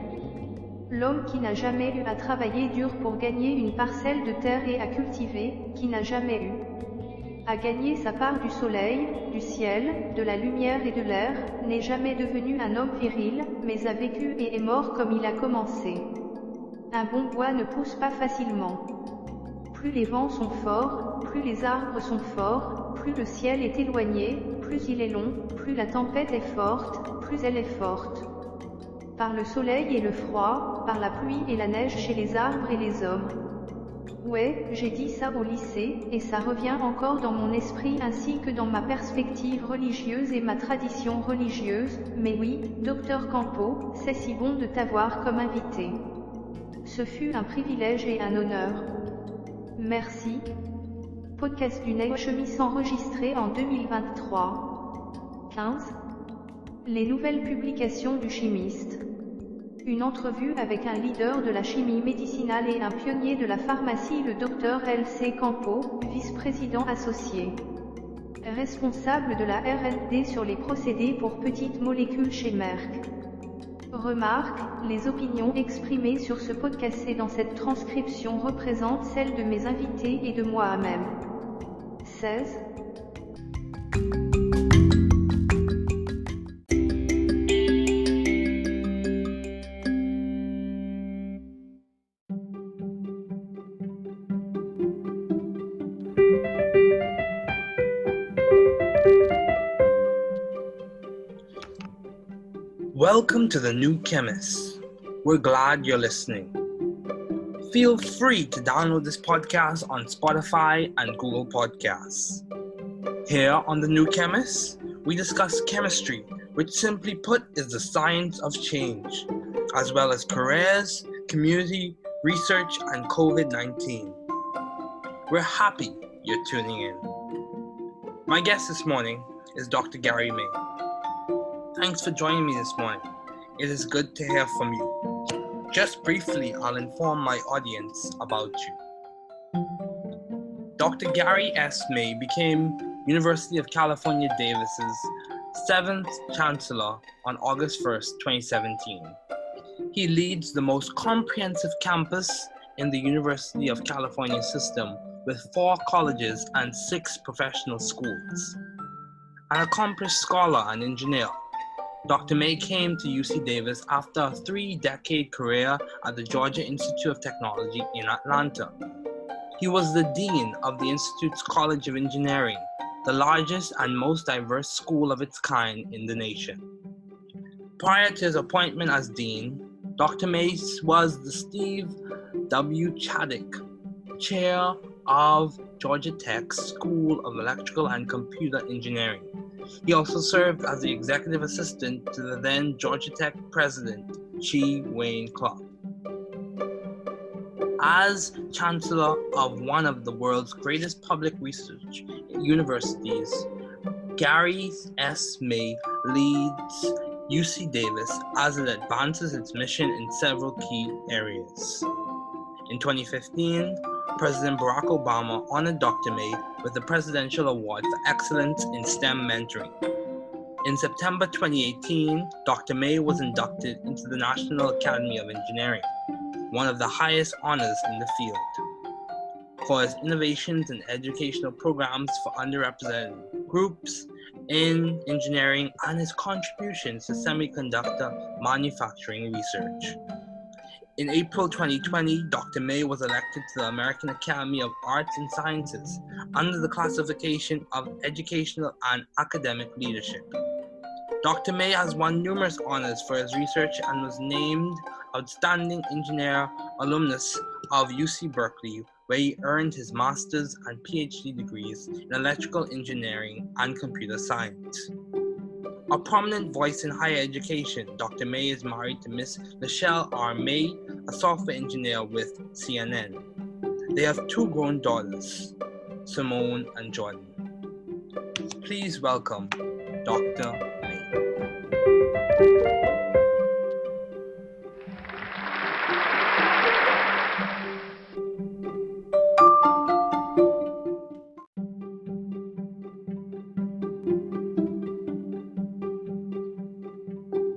L'homme qui n'a jamais eu à travailler dur pour gagner une parcelle de terre et à cultiver, qui n'a jamais eu à gagner sa part du soleil, du ciel, de la lumière et de l'air, n'est jamais devenu un homme viril, mais a vécu et est mort comme il a commencé. Un bon bois ne pousse pas facilement. Plus les vents sont forts, plus les arbres sont forts, plus le ciel est éloigné, plus il est long, plus la tempête est forte, plus elle est forte. Par le soleil et le froid, par la pluie et la neige chez les arbres et les hommes. Ouais, j'ai dit ça au lycée, et ça revient encore dans mon esprit ainsi que dans ma perspective religieuse et ma tradition religieuse, mais oui, Dr Campeau, c'est si bon de t'avoir comme invité. Ce fut un privilège et un honneur. Merci. Podcast du Chemise enregistré en 2023. 15. Les nouvelles publications du chimiste. Une entrevue avec un leader de la chimie médicinale et un pionnier de la pharmacie, le Dr L.C. Campeau, vice-président associé. Responsable de la R&D sur les procédés pour petites molécules chez Merck. Remarque, les opinions exprimées sur ce podcast et dans cette transcription représentent celles de mes invités et de moi-même. 16. Welcome to the New Chemist. We're glad you're listening. Feel free to download this podcast on Spotify and Google Podcasts. Here on the New Chemist, we discuss chemistry, which simply put is the science of change, as well as careers, community, research, and COVID-19. We're happy you're tuning in. My guest this morning is Dr. Gary May. Thanks for joining me this morning. It is good to hear from you. Just briefly, I'll inform my audience about you. Dr. Gary S. May became University of California, Davis's 7th Chancellor on August 1st, 2017. He leads the most comprehensive campus in the University of California system with 4 colleges and 6 professional schools. An accomplished scholar and engineer, Dr. May came to UC Davis after a 3-decade career at the Georgia Institute of Technology in Atlanta. He was the Dean of the Institute's College of Engineering, the largest and most diverse school of its kind in the nation. Prior to his appointment as Dean, Dr. May was the Steve W. Chaddick Chair of Georgia Tech's School of Electrical and Computer Engineering. He also served as the executive assistant to the then Georgia Tech president, Chi Wayne Clark. As chancellor of one of the world's greatest public research universities, Gary S. May leads UC Davis as it advances its mission in several key areas. In 2015, President Barack Obama honored Dr. May with the Presidential Award for Excellence in STEM Mentoring. In September 2018, Dr. May was inducted into the National Academy of Engineering, one of the highest honors in the field, for his innovations in educational programs for underrepresented groups in engineering and his contributions to semiconductor manufacturing research. In April 2020, Dr. May was elected to the American Academy of Arts and Sciences under the classification of Educational and Academic Leadership. Dr. May has won numerous honors for his research and was named Outstanding Engineer Alumnus of UC Berkeley, where he earned his master's and PhD degrees in electrical engineering and computer science. A prominent voice in higher education, Dr. May is married to Miss Michelle R. May, a software engineer with CNN. They have 2 grown daughters. Simone, and Jordan. Please welcome Dr. May.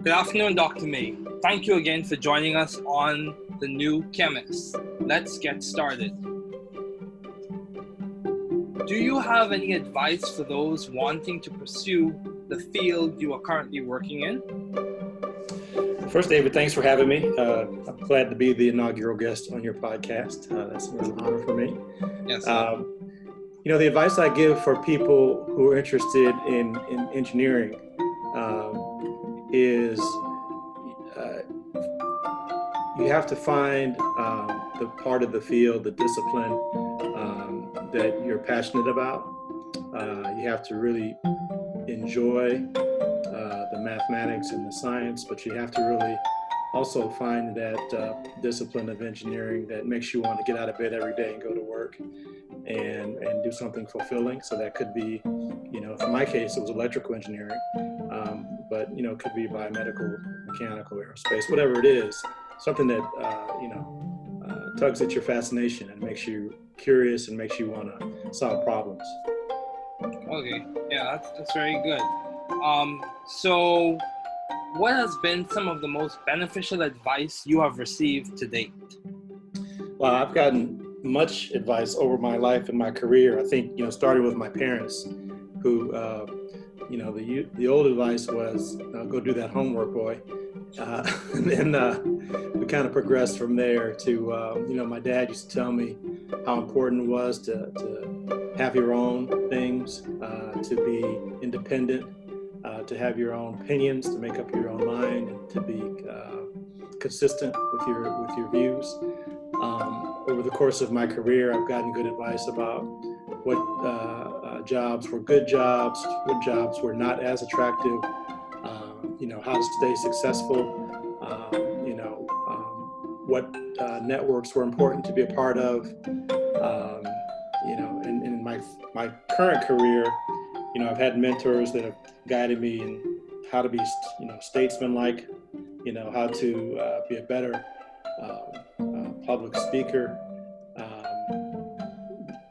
Good afternoon, Dr. May. Thank you again for joining us on The New Chemist. Let's get started. Do you have any advice for those wanting to pursue the field you are currently working in? First, David, thanks for having me. I'm glad to be the inaugural guest on your podcast. That's an honor for me. Yes. The advice I give for people who are interested in engineering is you have to find the part of the field, the discipline that you're passionate about. You have to really enjoy the mathematics and the science, but you have to really also find that discipline of engineering that makes you want to get out of bed every day and go to work and do something fulfilling. So that could be, for my case, it was electrical engineering, but it could be biomedical, mechanical, aerospace, whatever it is, something that, tugs at your fascination and makes you curious and makes you want to solve problems. Okay, yeah, that's very good. So what has been some of the most beneficial advice you have received to date? Well, I've gotten much advice over my life and my career. I think, starting with my parents who, the old advice was, go do that homework, boy. And then we kind of progressed from there to, my dad used to tell me how important it was to have your own things, to be independent, to have your own opinions, to make up your own mind, and to be consistent with your views. Over the course of my career, I've gotten good advice about what jobs were good jobs, what jobs were not as attractive, how to stay successful, what networks were important to be a part of, and in my current career, I've had mentors that have guided me in how to be, statesmanlike, how to be a better public speaker.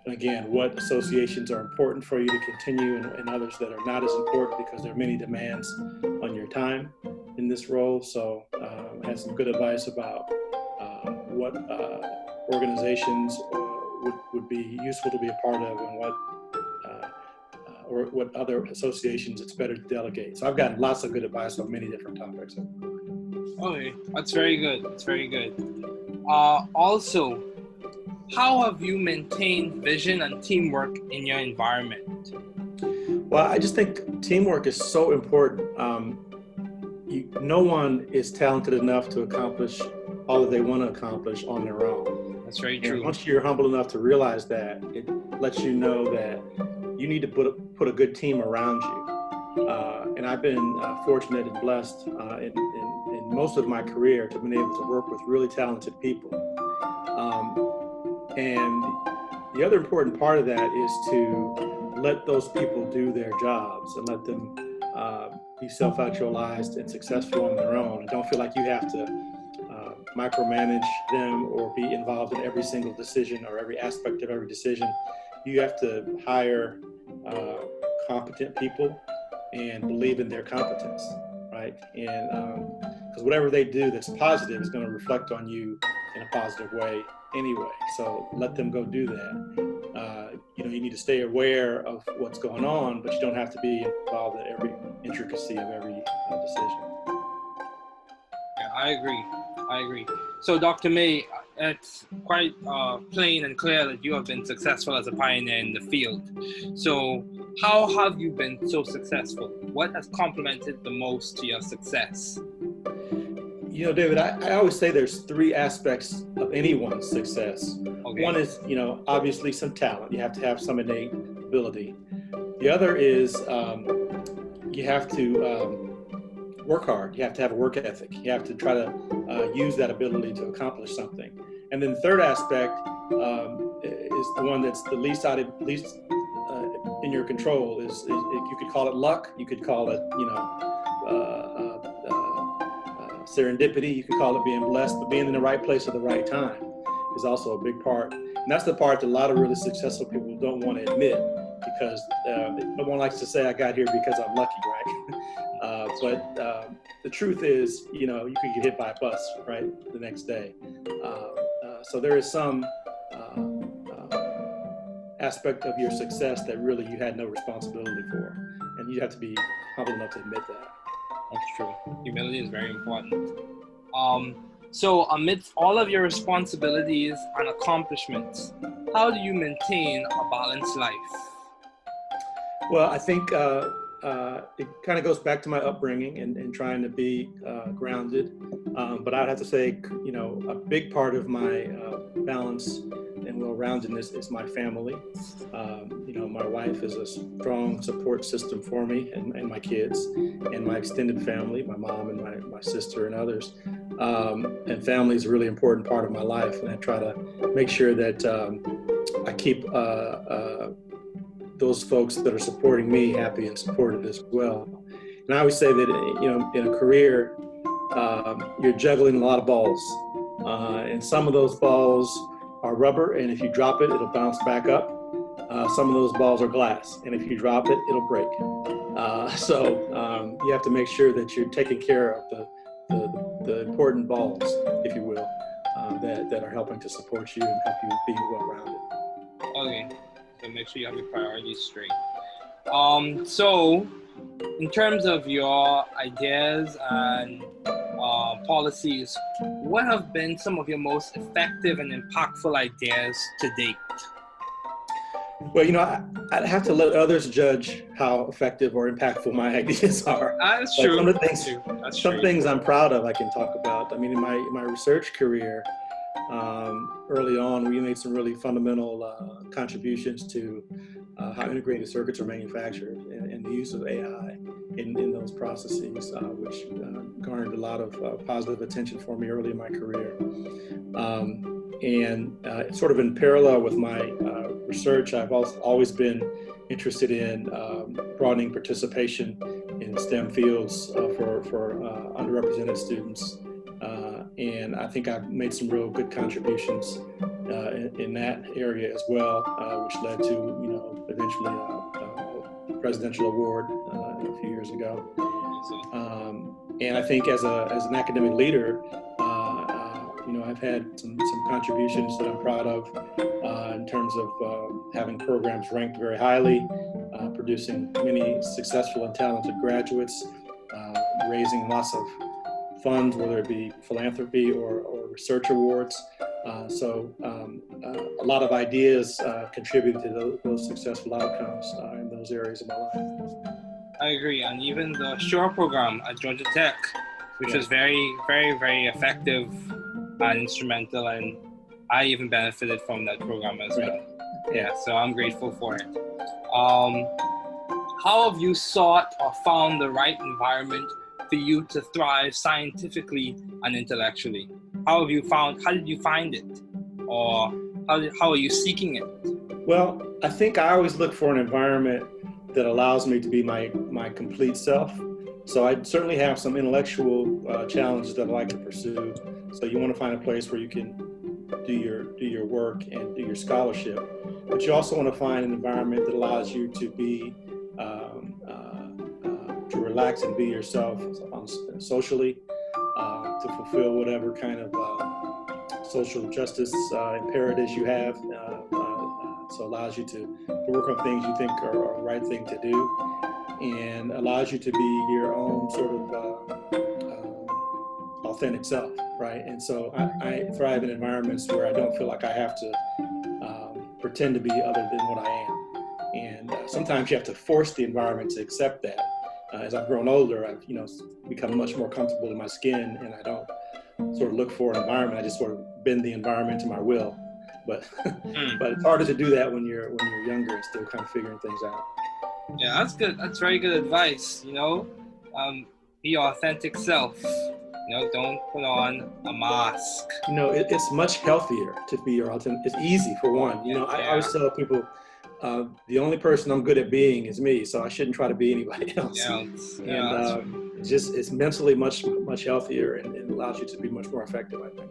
Again, what associations are important for you to continue and others that are not as important because there are many demands on your time in this role. So I had some good advice about what organizations would be useful to be a part of and what other associations it's better to delegate. So I've gotten lots of good advice on many different topics. Okay, that's very good. That's very good. Also, how have you maintained vision and teamwork in your environment? Well, I just think teamwork is so important. No one is talented enough to accomplish all that they want to accomplish on their own. That's very true. And once you're humble enough to realize that, it lets you know that you need to put a good team around you. And I've been fortunate and blessed in most of my career to have been able to work with really talented people. And the other important part of that is to let those people do their jobs and let them be self-actualized and successful on their own, and don't feel like you have to micromanage them or be involved in every single decision or every aspect of every decision. You have to hire competent people and believe in their competence, right? And because whatever they do that's positive is going to reflect on you in a positive way anyway. So let them go do that. You need to stay aware of what's going on, but you don't have to be involved in every intricacy of every decision. Yeah, I agree. So, Dr. May, it's quite plain and clear that you have been successful as a pioneer in the field. So, how have you been so successful? What has complemented the most to your success? David, I always say there's three aspects of anyone's success. Okay. One is, obviously some talent. You have to have some innate ability. The other is you have to work hard. You have to have a work ethic. You have to try to use that ability to accomplish something. And then the third aspect is is the one that's the least in your control. Is you could call it luck, you could call it serendipity, you could call it being blessed, but being in the right place at the right time is also a big part. And that's the part that a lot of really successful people don't want to admit, because no one likes to say I got here because I'm lucky, right? But the truth is, you could get hit by a bus, right, the next day. So there is some aspect of your success that really you had no responsibility for, and you have to be humble enough to admit that. That's true. Humility is very important. So amidst all of your responsibilities and accomplishments, how do you maintain a balanced life? Well, I think it kind of goes back to my upbringing and trying to be grounded. But I'd have to say, a big part of my balance and well-roundedness is my family. My wife is a strong support system for me and my kids and my extended family, my mom and my sister and others. And family is a really important part of my life, and I try to make sure that I keep those folks that are supporting me happy and supported as well. And I always say that, in a career, you're juggling a lot of balls, and some of those balls are rubber, and if you drop it, it'll bounce back up. Some of those balls are glass, and if you drop it, it'll break. So you have to make sure that you're taking care of the important balls, if you will, that are helping to support you and help you be well-rounded. Okay, so make sure you have your priorities straight. So in terms of your ideas and policies, what have been some of your most effective and impactful ideas to date? Well, I'd have to let others judge how effective or impactful my ideas are. That's true. Some things I'm proud of I can talk about. I mean, in my research career, early on, we made some really fundamental contributions to how integrated circuits are manufactured and the use of AI in those processes, which garnered a lot of positive attention for me early in my career. And sort of in parallel with my research, I've always been interested in broadening participation in STEM fields for underrepresented students. And I think I've made some real good contributions in that area as well, which led to, eventually a presidential award a few years ago. And I think as an academic leader, I've had some contributions that I'm proud of in terms of having programs ranked very highly, producing many successful and talented graduates, raising lots of funds, whether it be philanthropy or research awards. So a lot of ideas contribute to those successful outcomes in those areas of my life. I agree. And even the SURE program at Georgia Tech, which was very, very, very effective and instrumental, and I even benefited from that program as well. Yeah, so I'm grateful for it. How have you sought or found the right environment for you to thrive scientifically and intellectually? How did you find it? Or how are you seeking it? Well, I think I always look for an environment that allows me to be my complete self. So I certainly have some intellectual challenges that I like to pursue. So you want to find a place where you can do your work and do your scholarship, but you also want to find an environment that allows you to be to relax and be yourself socially, to fulfill whatever kind of social justice imperatives you have. So allows you to work on things you think are the right thing to do, and allows you to be your own sort of authentic self, right? And so I thrive in environments where I don't feel like I have to pretend to be other than what I am. And sometimes you have to force the environment to accept that. As I've grown older, I've become much more comfortable in my skin, and I don't sort of look for an environment. I just sort of bend the environment to my will. But but it's harder to do that when you're younger and still kind of figuring things out. Yeah, that's good. That's very good advice. Be your authentic self. Don't put on a mask. It's much healthier to be your authentic. It's easy for one. I always tell people, the only person I'm good at being is me, so I shouldn't try to be anybody else. It's mentally much healthier and allows you to be much more effective, I think.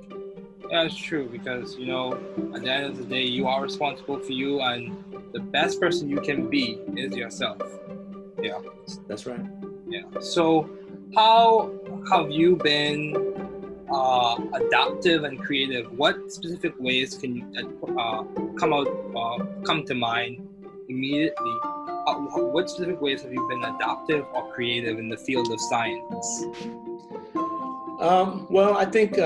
Yeah, it's true, because at the end of the day, you are responsible for you, and the best person you can be is yourself. Yeah, that's right. Yeah. So, how have you been adaptive and creative? What specific ways can you come to mind immediately? What specific ways have you been adaptive or creative in the field of science? Well, I think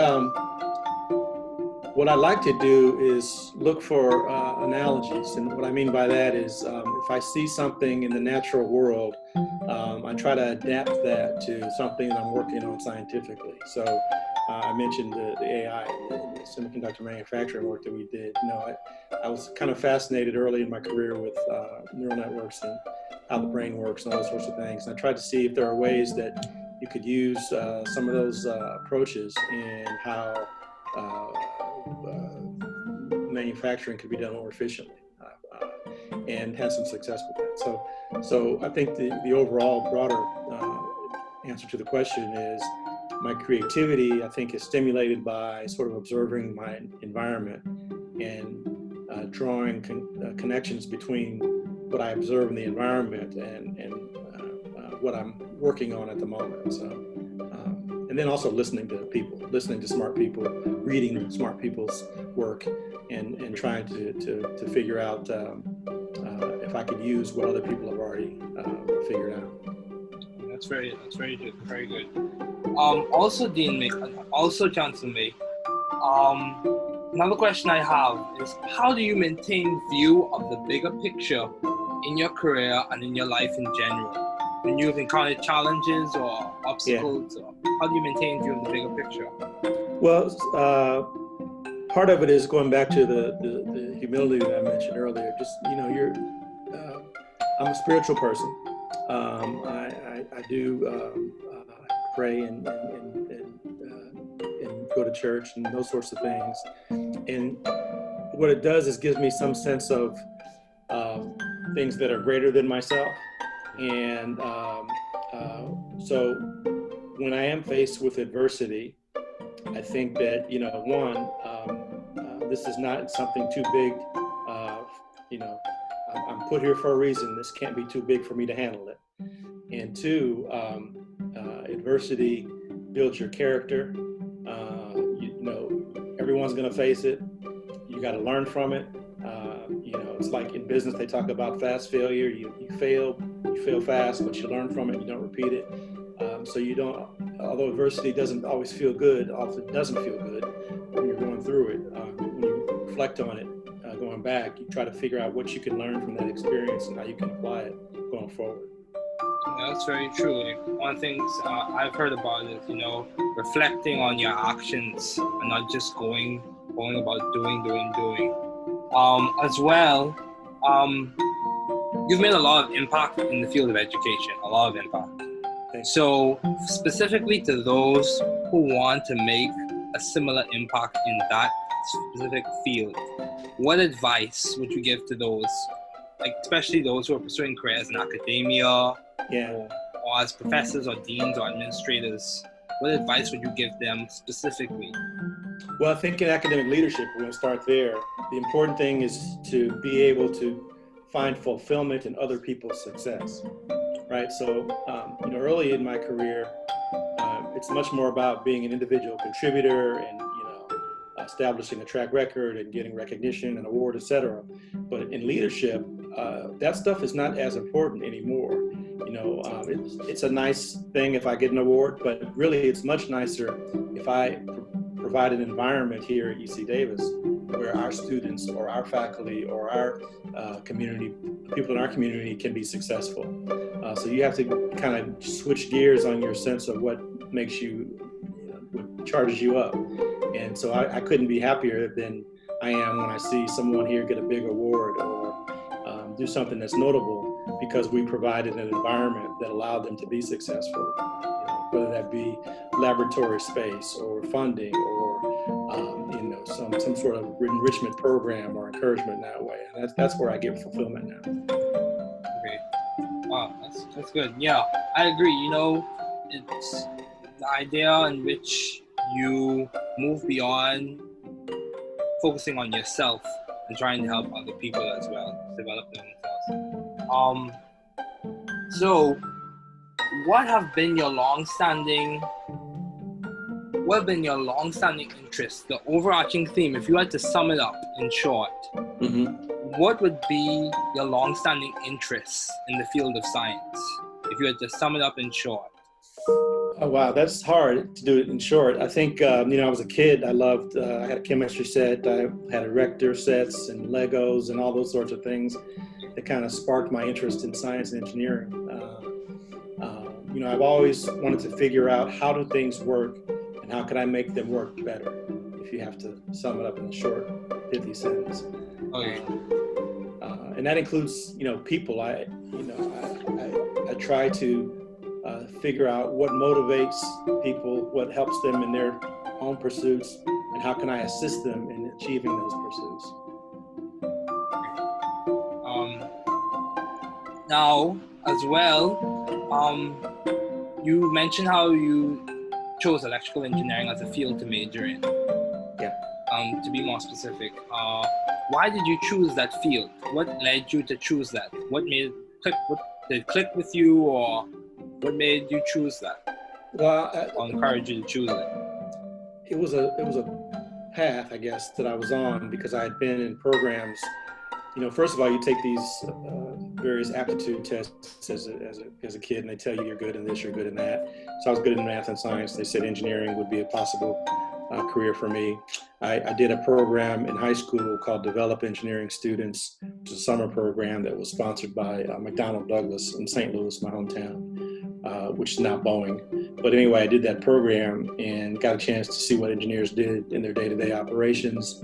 what I like to do is look for analogies. And what I mean by that is if I see something in the natural world, I try to adapt that to something that I'm working on scientifically. So I mentioned the AI, the semiconductor manufacturing work that we did. I was kind of fascinated early in my career with neural networks and how the brain works and all those sorts of things. And I tried to see if there are ways that you could use some of those approaches in how manufacturing could be done more efficiently, and had some success with that. So I think the overall broader answer to the question is my creativity, I think, is stimulated by sort of observing my environment and drawing connections between what I observe in the environment and what I'm working on at the moment. So, and then also listening to smart people, reading smart people's work, and trying to figure out if I could use what other people have already figured out. That's very good. Very good. Also, Dean May, also Chancellor May. Another question I have is, how do you maintain view of the bigger picture in your career and in your life in general? When you've encountered challenges or obstacles, how do you maintain view of the bigger picture? Well, part of it is going back to the humility that I mentioned earlier. Just, I'm a spiritual person. I do pray and go to church and those sorts of things. And what it does is gives me some sense of things that are greater than myself. And so when I am faced with adversity, I think that, this is not something too big. I'm put here for a reason. This can't be too big for me to handle it. And two, adversity builds your character. Everyone's going to face it. You got to learn from it. It's like in business, they talk about fast failure. You fail fast, but you learn from it. You don't repeat it. So you don't, although adversity doesn't always feel good, often doesn't feel good when you're going through it. When you reflect on it, going back, you try to figure out what you can learn from that experience and how you can apply it going forward. Yeah, that's very true. One of the things I've heard about is, reflecting on your actions and not just going about doing. As well, you've made a lot of impact in the field of education, a lot of impact. So specifically to those who want to make a similar impact in that specific field, what advice would you give to those, especially those who are pursuing careers in academia, or as professors or deans or administrators? What advice would you give them specifically? Well, I think in academic leadership, we're going to start there. The important thing is to be able to find fulfillment in other people's success, right? So, early in my career, it's much more about being an individual contributor and, establishing a track record and getting recognition and award, etc. But in leadership, that stuff is not as important anymore. It's a nice thing if I get an award, but really it's much nicer if I provide an environment here at UC Davis where our students or our faculty or our community, people in our community can be successful. So you have to kind of switch gears on your sense of what makes you, what charges you up. And so I couldn't be happier than I am when I see someone here get a big award or do something that's notable because we provided an environment that allowed them to be successful. whether that be laboratory space or funding or some sort of enrichment program or encouragement in that way. And that's where I get fulfillment now. Okay. Wow, that's good. Yeah, I agree. It's the idea in which you move beyond focusing on yourself and trying to help other people as well, develop themselves. So what have been your long-standing interests, the overarching theme, if you had to sum it up in short? What would be your long-standing interests in the field of science, if you had to sum it up in short? Oh, wow, that's hard to do it in short. I think, I was a kid, I had a chemistry set, I had erector sets and Legos and all those sorts of things that kind of sparked my interest in science and engineering. I've always wanted to figure out how do things work and how can I make them work better, if you have to sum it up in a short 50 sentences. Okay. And that includes, people. I try to figure out what motivates people, what helps them in their own pursuits, and how can I assist them in achieving those pursuits. Now, as well, you mentioned how you chose electrical engineering as a field to major in. Yeah. To be more specific, why did you choose that field? What led you to choose that? What made it click? What did it click with you, or what made you choose that? Well, or encouraged you to choose it? It was a path, I guess, that I was on because I had been in programs. First of all, you take these various aptitude tests as a kid, and they tell you you're good in this, you're good in that. So I was good in math and science. They said engineering would be a possible career for me. I did a program in high school called Develop Engineering Students, which is a summer program that was sponsored by McDonnell Douglas in St. Louis, my hometown, which is now Boeing. But anyway, I did that program and got a chance to see what engineers did in their day-to-day operations,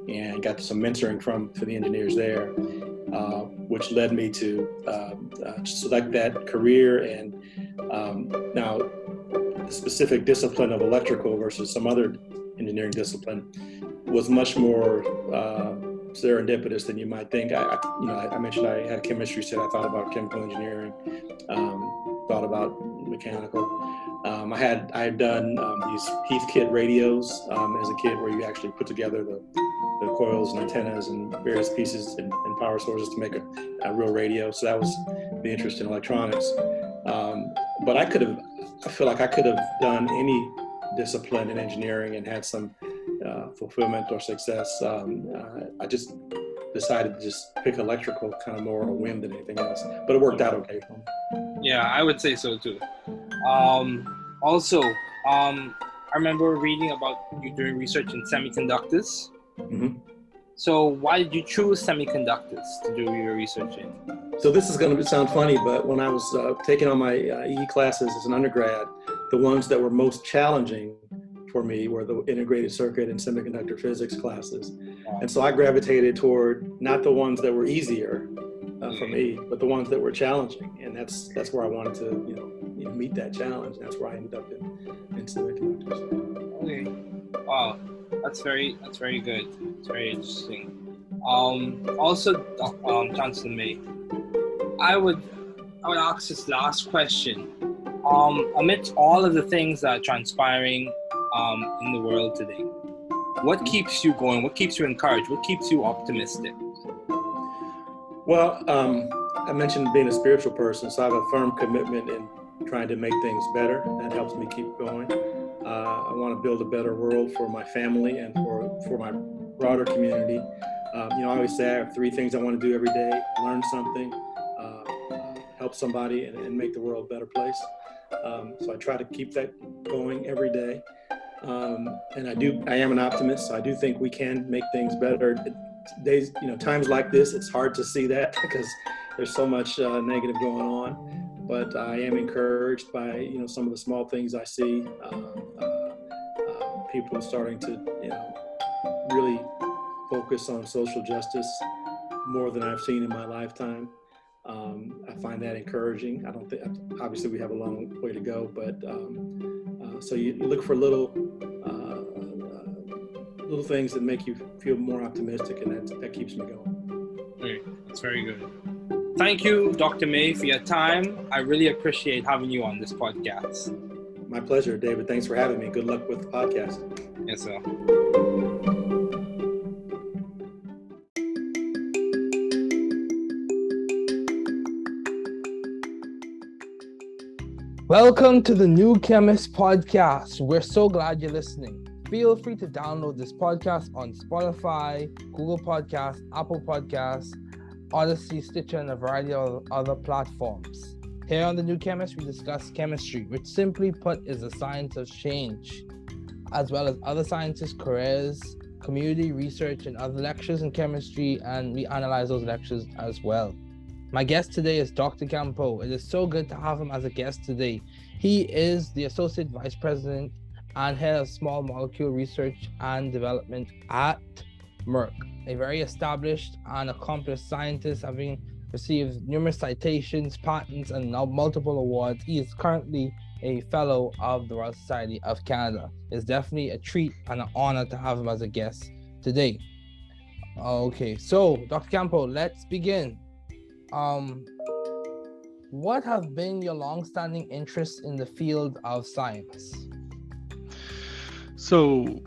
and got some mentoring for the engineers there, which led me to select that career. And now the specific discipline of electrical versus some other engineering discipline was much more serendipitous than you might think. I mentioned I had a chemistry set. I thought about chemical engineering, thought about mechanical. I had done these Heathkit radios as a kid, where you actually put together the coils and antennas and various pieces and power sources to make a real radio. So that was the interest in electronics. But I feel like I could have done any discipline in engineering and had some fulfillment or success. I just decided to just pick electrical kind of more on a whim than anything else, but it worked out okay for me. Yeah, I would say so too. Also, I remember reading about you doing research in semiconductors. Mm-hmm. So why did you choose semiconductors to do your research in? So this is going to sound funny, but when I was taking on my EE classes as an undergrad, the ones that were most challenging for me were the integrated circuit and semiconductor physics classes. And so I gravitated toward not the ones that were easier for me, but the ones that were challenging. And that's where I wanted to meet that challenge. That's where I ended up in semiconductors. Okay. Wow. That's very good. It's very interesting. Also, Chancellor May, I would ask this last question. Amidst all of the things that are transpiring in the world today, what keeps you going? What keeps you encouraged? What keeps you optimistic? Well, I mentioned being a spiritual person, so I have a firm commitment in trying to make things better. That helps me keep going. I want to build a better world for my family and for my broader community. I always say I have 3 things I want to do every day: learn something, help somebody, and make the world a better place. So I try to keep that going every day. And I am an optimist, so I do think we can make things better. Times like this, it's hard to see that because there's so much negative going on. But I am encouraged by, some of the small things I see. People starting to, really focus on social justice more than I've seen in my lifetime. I find that encouraging. I don't think, obviously we have a long way to go, but so you look for little things that make you feel more optimistic, and that keeps me going. Great. That's very good. Thank you, Dr. May, for your time. I really appreciate having you on this podcast. My pleasure, David. Thanks for having me. Good luck with the podcast. Yes, sir. Welcome to the New Chemist Podcast. We're so glad you're listening. Feel free to download this podcast on Spotify, Google Podcasts, Apple Podcasts, Odyssey, Stitcher, and a variety of other platforms. Here on The New Chemist, we discuss chemistry, which simply put is the science of change, as well as other sciences, careers, community research, and other lectures in chemistry, and we analyze those lectures as well. My guest today is Dr. Campeau. It is so good to have him as a guest today. He is the Associate Vice President and Head of Small Molecule Research and Development at Merck, a very established and accomplished scientist, having received numerous citations, patents, and multiple awards. He is currently a fellow of the Royal Society of Canada. It's definitely a treat and an honor to have him as a guest today. Okay, so Dr. Campeau, let's begin. What have been your long-standing interests in the field of science? So,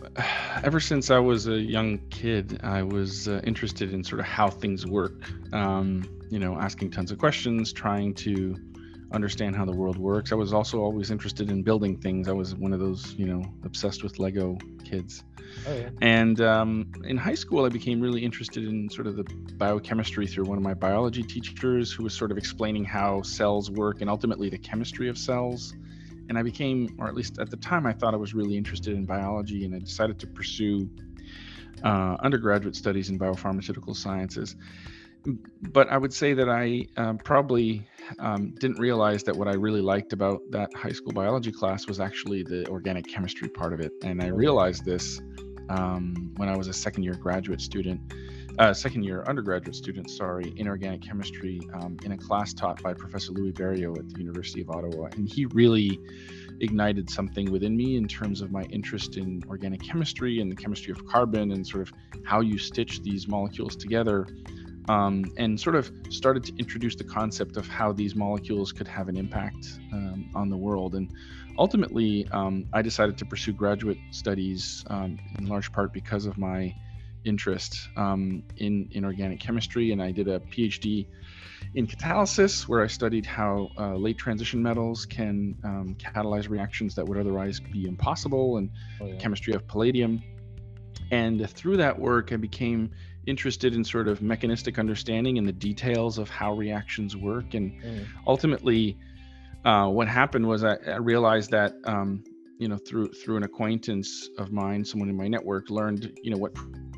ever since I was a young kid, I was interested in sort of how things work. Asking tons of questions, trying to understand how the world works. I was also always interested in building things. I was one of those, obsessed with Lego kids. Oh, yeah. And in high school, I became really interested in sort of the biochemistry through one of my biology teachers, who was sort of explaining how cells work and ultimately the chemistry of cells. And I became, or at least at the time, I thought I was really interested in biology, and I decided to pursue undergraduate studies in biopharmaceutical sciences. But I would say that I probably didn't realize that what I really liked about that high school biology class was actually the organic chemistry part of it. And I realized this when I was a second year undergraduate student, in organic chemistry in a class taught by Professor Louis Berriot at the University of Ottawa. And he really ignited something within me in terms of my interest in organic chemistry and the chemistry of carbon and sort of how you stitch these molecules together. And sort of started to introduce the concept of how these molecules could have an impact on the world. And ultimately, I decided to pursue graduate studies in large part because of my interest in organic chemistry. And I did a PhD in catalysis, where I studied how late transition metals can catalyze reactions that would otherwise be impossible, and chemistry of palladium. And through that work, I became interested in sort of mechanistic understanding and the details of how reactions work. And ultimately, what happened was I realized that, through an acquaintance of mine, someone in my network learned, what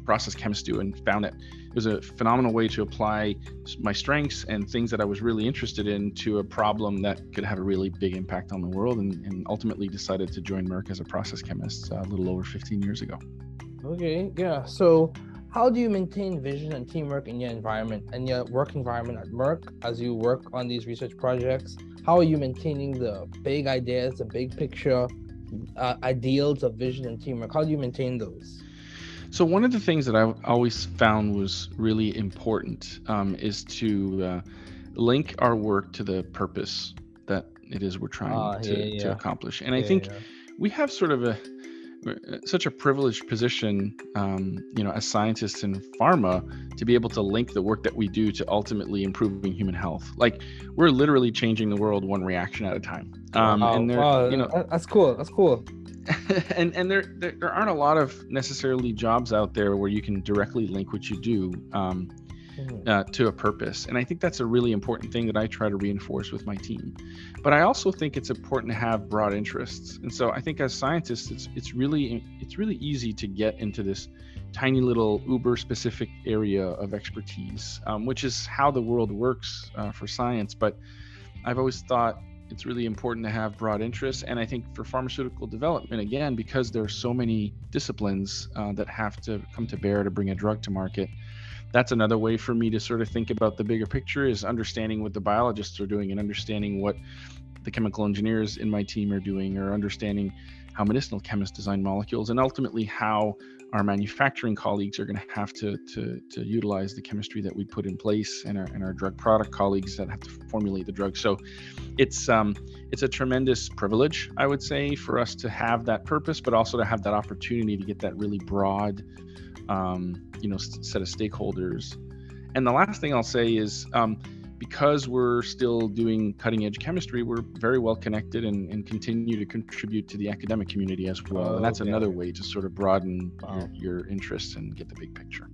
process chemists do, and found that it was a phenomenal way to apply my strengths and things that I was really interested in to a problem that could have a really big impact on the world, and ultimately decided to join Merck as a process chemist a little over 15 years ago. Okay, yeah. So how do you maintain vision and teamwork in your environment and your work environment at Merck as you work on these research projects? How are you maintaining the big ideas, the big picture, ideals of vision and teamwork? How do you maintain those? So one of the things that I've always found was really important is to link our work to the purpose that it is we're trying to accomplish. And I think we have sort of such a privileged position, as scientists in pharma, to be able to link the work that we do to ultimately improving human health. Like, we're literally changing the world one reaction at a time. That's cool. That's cool. and there aren't a lot of necessarily jobs out there where you can directly link what you do to a purpose. And I think that's a really important thing that I try to reinforce with my team. But I also think it's important to have broad interests. And so I think as scientists, it's really easy to get into this tiny little uber specific area of expertise, which is how the world works for science. But I've always thought it's really important to have broad interests. And I think for pharmaceutical development, again, because there are so many disciplines that have to come to bear to bring a drug to market, that's another way for me to sort of think about the bigger picture, is understanding what the biologists are doing and understanding what the chemical engineers in my team are doing, or understanding how medicinal chemists design molecules, and ultimately how our manufacturing colleagues are going to have to utilize the chemistry that we put in place, and our drug product colleagues that have to formulate the drug. So it's a tremendous privilege, I would say, for us to have that purpose, but also to have that opportunity to get that really broad set of stakeholders. And the last thing I'll say is, because we're still doing cutting edge chemistry, we're very well connected and continue to contribute to the academic community as well. And that's another way to sort of broaden your interests and get the big picture.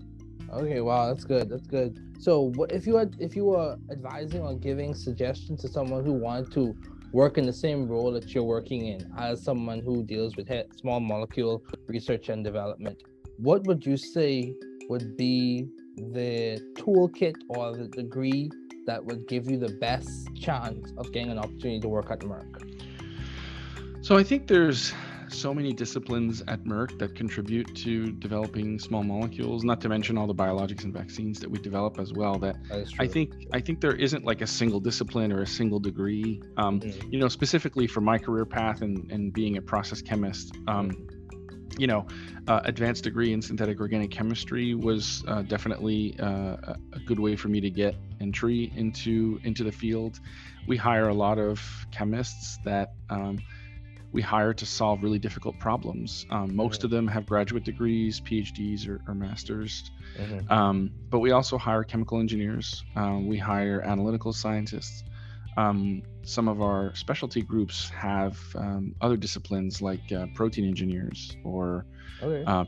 Okay, wow, that's good. That's good. So what if you were advising or giving suggestions to someone who wanted to work in the same role that you're working in, as someone who deals with small molecule research and development, what would you say would be the toolkit or the degree that would give you the best chance of getting an opportunity to work at Merck? So I think there's so many disciplines at Merck that contribute to developing small molecules, not to mention all the biologics and vaccines that we develop as well, that I think there isn't like a single discipline or a single degree. Specifically for my career path and being a process chemist, advanced degree in synthetic organic chemistry was definitely a good way for me to get entry into the field. We hire a lot of chemists that we hire to solve really difficult problems. Most of them have graduate degrees, PhDs or masters, but we also hire chemical engineers. We hire analytical scientists. Some of our specialty groups have other disciplines like protein engineers or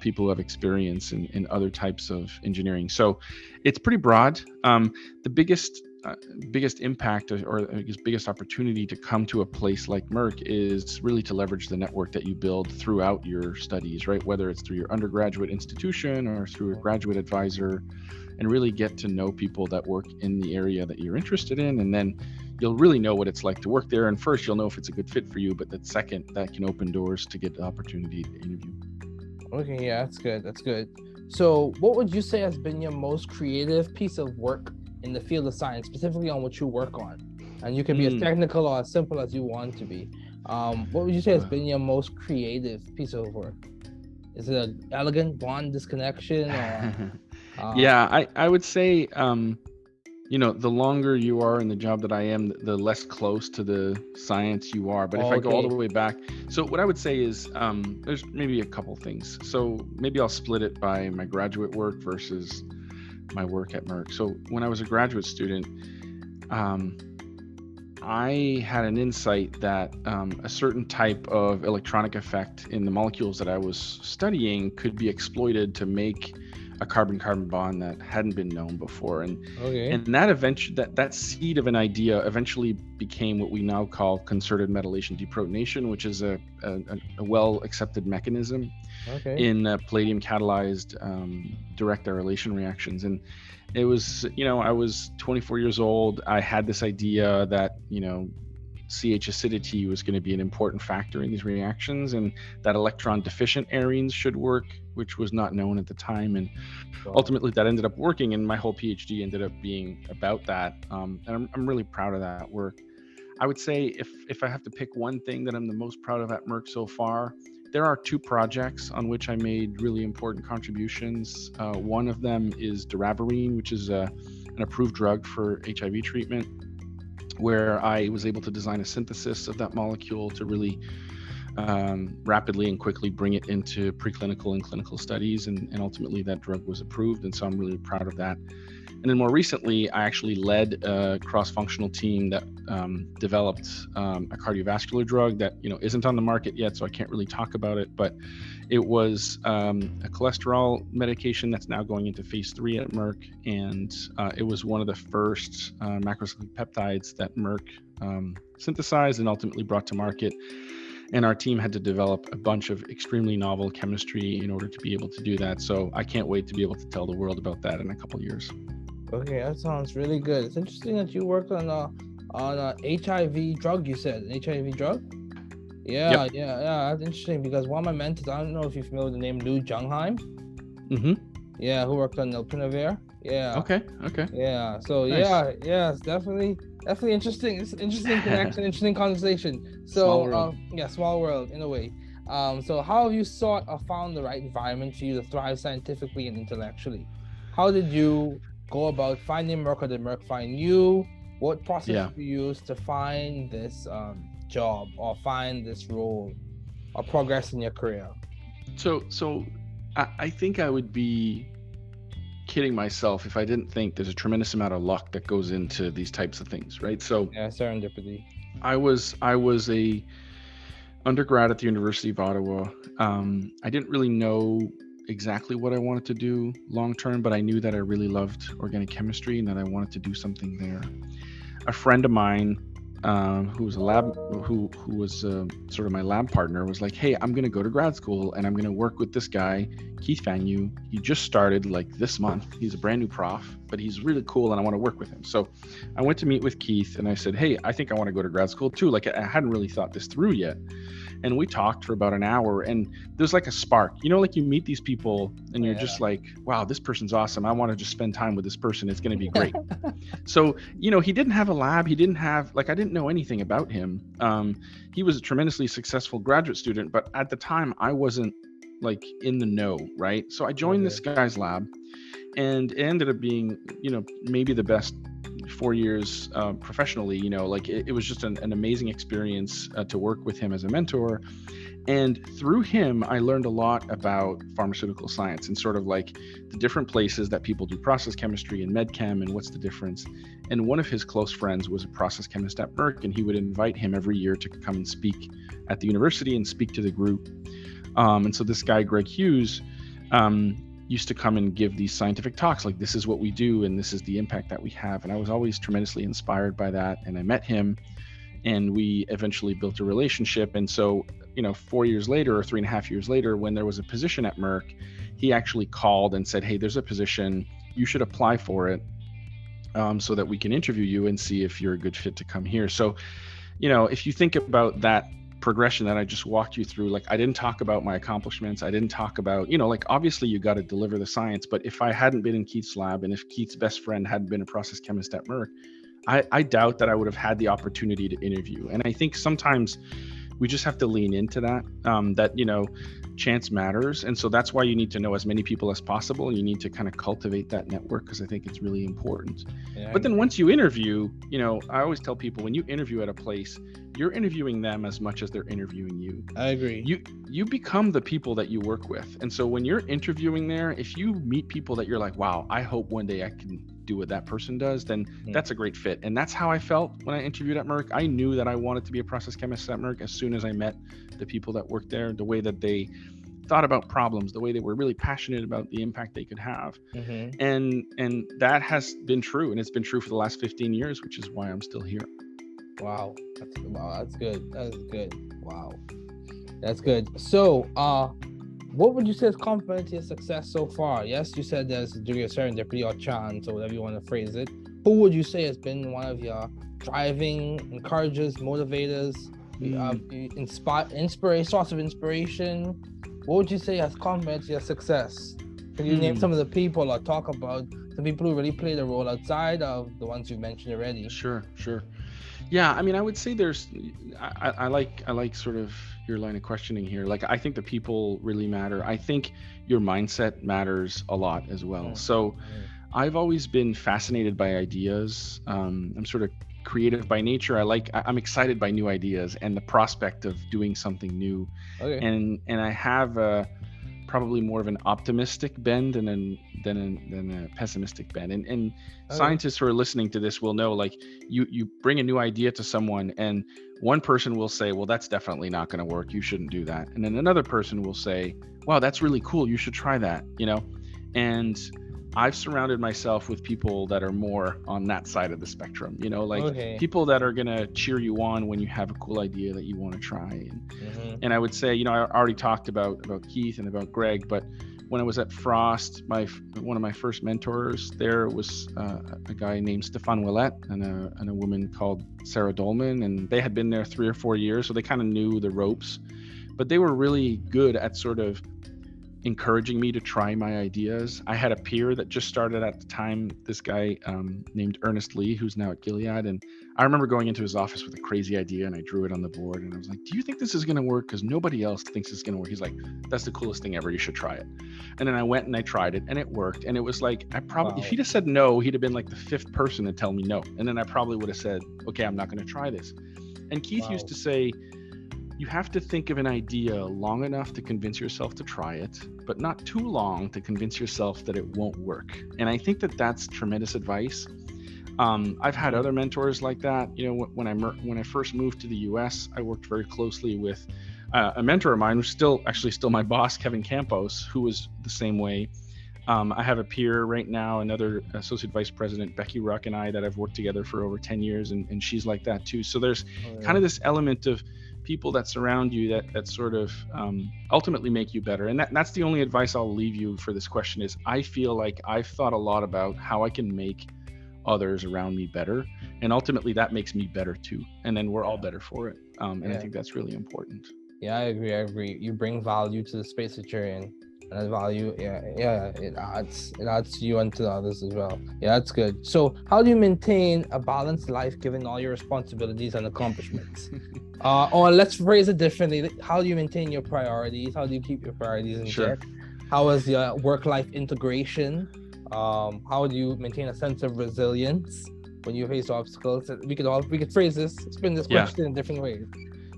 people who have experience in other types of engineering. So it's pretty broad. The biggest impact or biggest opportunity to come to a place like Merck is really to leverage the network that you build throughout your studies, right? Whether it's through your undergraduate institution or through a graduate advisor, and really get to know people that work in the area that you're interested in. And then you'll really know what it's like to work there. And first, you'll know if it's a good fit for you, but that second, that can open doors to get the opportunity to interview. Okay, yeah, that's good. That's good. So what would you say has been your most creative piece of work in the field of science, specifically on what you work on? And you can be as technical or as simple as you want to be. What would you say has been your most creative piece of work? Is it an elegant bond disconnection? Or, yeah, I would say, the longer you are in the job that I am, the less close to the science you are. But if I go all the way back, so what I would say is there's maybe a couple things. So maybe I'll split it by my graduate work versus my work at Merck. So when I was a graduate student, I had an insight that a certain type of electronic effect in the molecules that I was studying could be exploited to make a carbon-carbon bond that hadn't been known before, and that seed of an idea eventually became what we now call concerted metallation deprotonation, which is a well-accepted mechanism in palladium catalyzed direct arylation reactions. And it was, I was 24 years old. I had this idea that CH acidity was going to be an important factor in these reactions, and that electron deficient arenes should work, which was not known at the time. And ultimately that ended up working, and my whole PhD ended up being about that. And I'm really proud of that work. I would say if I have to pick one thing that I'm the most proud of at Merck so far, there are two projects on which I made really important contributions. One of them is doravirine, which is an approved drug for HIV treatment, where I was able to design a synthesis of that molecule to really rapidly and quickly bring it into preclinical and clinical studies, and ultimately that drug was approved, and so I'm really proud of that. And then more recently, I actually led a cross-functional team that developed a cardiovascular drug that isn't on the market yet, so I can't really talk about it, but it was a cholesterol medication that's now going into phase 3 at Merck, and it was one of the first macrocyclic peptides that Merck synthesized and ultimately brought to market. And our team had to develop a bunch of extremely novel chemistry in order to be able to do that. So I can't wait to be able to tell the world about that in a couple of years. Okay, that sounds really good. It's interesting that you worked on a HIV drug. You said an HIV drug. Yeah, yeah. That's interesting because one of my mentors, I don't know if you're familiar with the name Lou Jungham. Yeah, who worked on Nelpinavir. Yeah. Okay. Yeah. So Nice. it's definitely interesting. It's interesting connection, interesting conversation. So Small world. small world in a way. So how have you sought or found the right environment for you to thrive scientifically and intellectually? How did you go about finding Merck, or did Merck find you? What process did you use to find this job or find this role or progress in your career? So I think I would be kidding myself if I didn't think there's a tremendous amount of luck that goes into these types of things, right? So yeah, serendipity. I was a undergrad at the University of Ottawa. I didn't really know exactly what I wanted to do long term, but I knew that I really loved organic chemistry and that I wanted to do something there. A friend of mine who was sort of my lab partner was like, hey, I'm going to go to grad school and I'm going to work with this guy, Keith Fanyu. He just started like this month. He's a brand new prof, but he's really cool and I want to work with him. So I went to meet with Keith and I said, hey, I think I want to go to grad school too. Like I hadn't really thought this through yet. And we talked for about an hour and there's like a spark, like you meet these people and you're just like, wow, this person's awesome. I want to just spend time with this person. It's going to be great. So, he didn't have a lab. He didn't have, I didn't know anything about him. He was a tremendously successful graduate student, but at the time I wasn't in the know, right? So I joined this guy's lab and it ended up being, maybe the best 4 years professionally. It was just an amazing experience to work with him as a mentor. And through him, I learned a lot about pharmaceutical science and sort of the different places that people do process chemistry and med chem and what's the difference. And one of his close friends was a process chemist at Merck, and he would invite him every year to come and speak at the university and speak to the group. And so this guy, Greg Hughes, used to come and give these scientific talks, like this is what we do and this is the impact that we have. And I was always tremendously inspired by that. And I met him and we eventually built a relationship. And so, 4 years later or 3.5 years later, when there was a position at Merck, he actually called and said, hey, there's a position, you should apply for it so that we can interview you and see if you're a good fit to come here. So, if you think about that progression that I just walked you through, I didn't talk about my accomplishments. I didn't talk about, obviously you got to deliver the science, but if I hadn't been in Keith's lab and if Keith's best friend hadn't been a process chemist at Merck, I doubt that I would have had the opportunity to interview. And I think sometimes we just have to lean into that, chance matters. And so that's why you need to know as many people as possible. And you need to kind of cultivate that network because I think it's really important. Yeah, but then once you interview, I always tell people when you interview at a place, you're interviewing them as much as they're interviewing you. I agree. You become the people that you work with. And so when you're interviewing there, if you meet people that you're like, wow, I hope one day I can do what that person does, then that's a great fit. And that's how I felt when I interviewed at Merck. I knew that I wanted to be a process chemist at Merck as soon as I met the people that worked there, the way that they thought about problems, the way they were really passionate about the impact they could have. And that has been true. And it's been true for the last 15 years, which is why I'm still here. Wow. That's good. That's good. Wow. That's good. So, what would you say has contributed to your success so far? Yes, you said there's a degree of serendipity or chance or whatever you want to phrase it. Who would you say has been one of your driving, encouragers, motivators, source of inspiration? What would you say has contributed to your success? Can you name some of the people or talk about the people who really played a role outside of the ones you've mentioned already? Sure. Yeah, I mean, I would say there's, I like sort of your line of questioning here. I think the people really matter. I think your mindset matters a lot as well. So I've always been fascinated by ideas. I'm sort of creative by nature. I'm excited by new ideas and the prospect of doing something new. Okay. And I have probably more of an optimistic bend than a pessimistic bend. And scientists who are listening to this will know, you bring a new idea to someone and one person will say, well, that's definitely not going to work. You shouldn't do that. And then another person will say, wow, that's really cool. You should try that, and I've surrounded myself with people that are more on that side of the spectrum, people that are going to cheer you on when you have a cool idea that you want to try. And I would say, I already talked about Keith and about Greg, but when I was at Frost, one of my first mentors there was a guy named Stéphane Ouellette and a woman called Sarah Dolman, and they had been there 3 or 4 years, so they kind of knew the ropes, but they were really good at sort of encouraging me to try my ideas. I had a peer that just started at the time, this guy named Ernest Lee, who's now at Gilead. And I remember going into his office with a crazy idea, and I drew it on the board, and I was like, do you think this is going to work? Because nobody else thinks it's going to work. He's like, that's the coolest thing ever. You should try it. And then I went and I tried it, and it worked. And it was like, if he'd have said no, he'd have been like the fifth person to tell me no. And then I probably would have said, okay, I'm not going to try this. And Keith used to say, you have to think of an idea long enough to convince yourself to try it, but not too long to convince yourself that it won't work. And I think that that's tremendous advice. I've had other mentors like that. You know, when I first moved to the US, I worked very closely with a mentor of mine, who's still my boss, Kevin Campeau, who was the same way. I have a peer right now, another associate vice president, Becky Ruck, and I, that I've worked together for over 10 years, and she's like that too. So there's kind of this element of people that surround you that sort of ultimately make you better. And that's the only advice I'll leave you for this question is, I feel like I've thought a lot about how I can make others around me better. And ultimately that makes me better too. And then we're all better for it. And I think that's really important. Yeah, I agree. You bring value to the space that you're in. And that value, it adds to you and to others as well. Yeah, that's good. So how do you maintain a balanced life given all your responsibilities and accomplishments? Or let's phrase it differently. How do you maintain your priorities? How do you keep your priorities in check? How is your work-life integration? How do you maintain a sense of resilience when you face obstacles? We could phrase this, spin this question in different ways.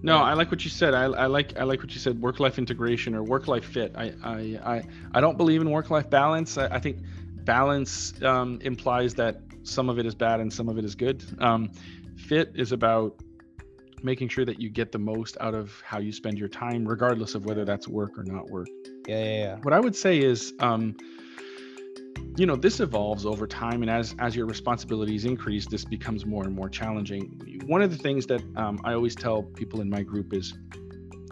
No, I like what you said. I like what you said, work-life integration or work-life fit. I don't believe in work-life balance. I think balance implies that some of it is bad and some of it is good. Fit is about making sure that you get the most out of how you spend your time, regardless of whether that's work or not work. Yeah. What I would say is, this evolves over time, and as your responsibilities increase, this becomes more and more challenging. One of the things that I always tell people in my group is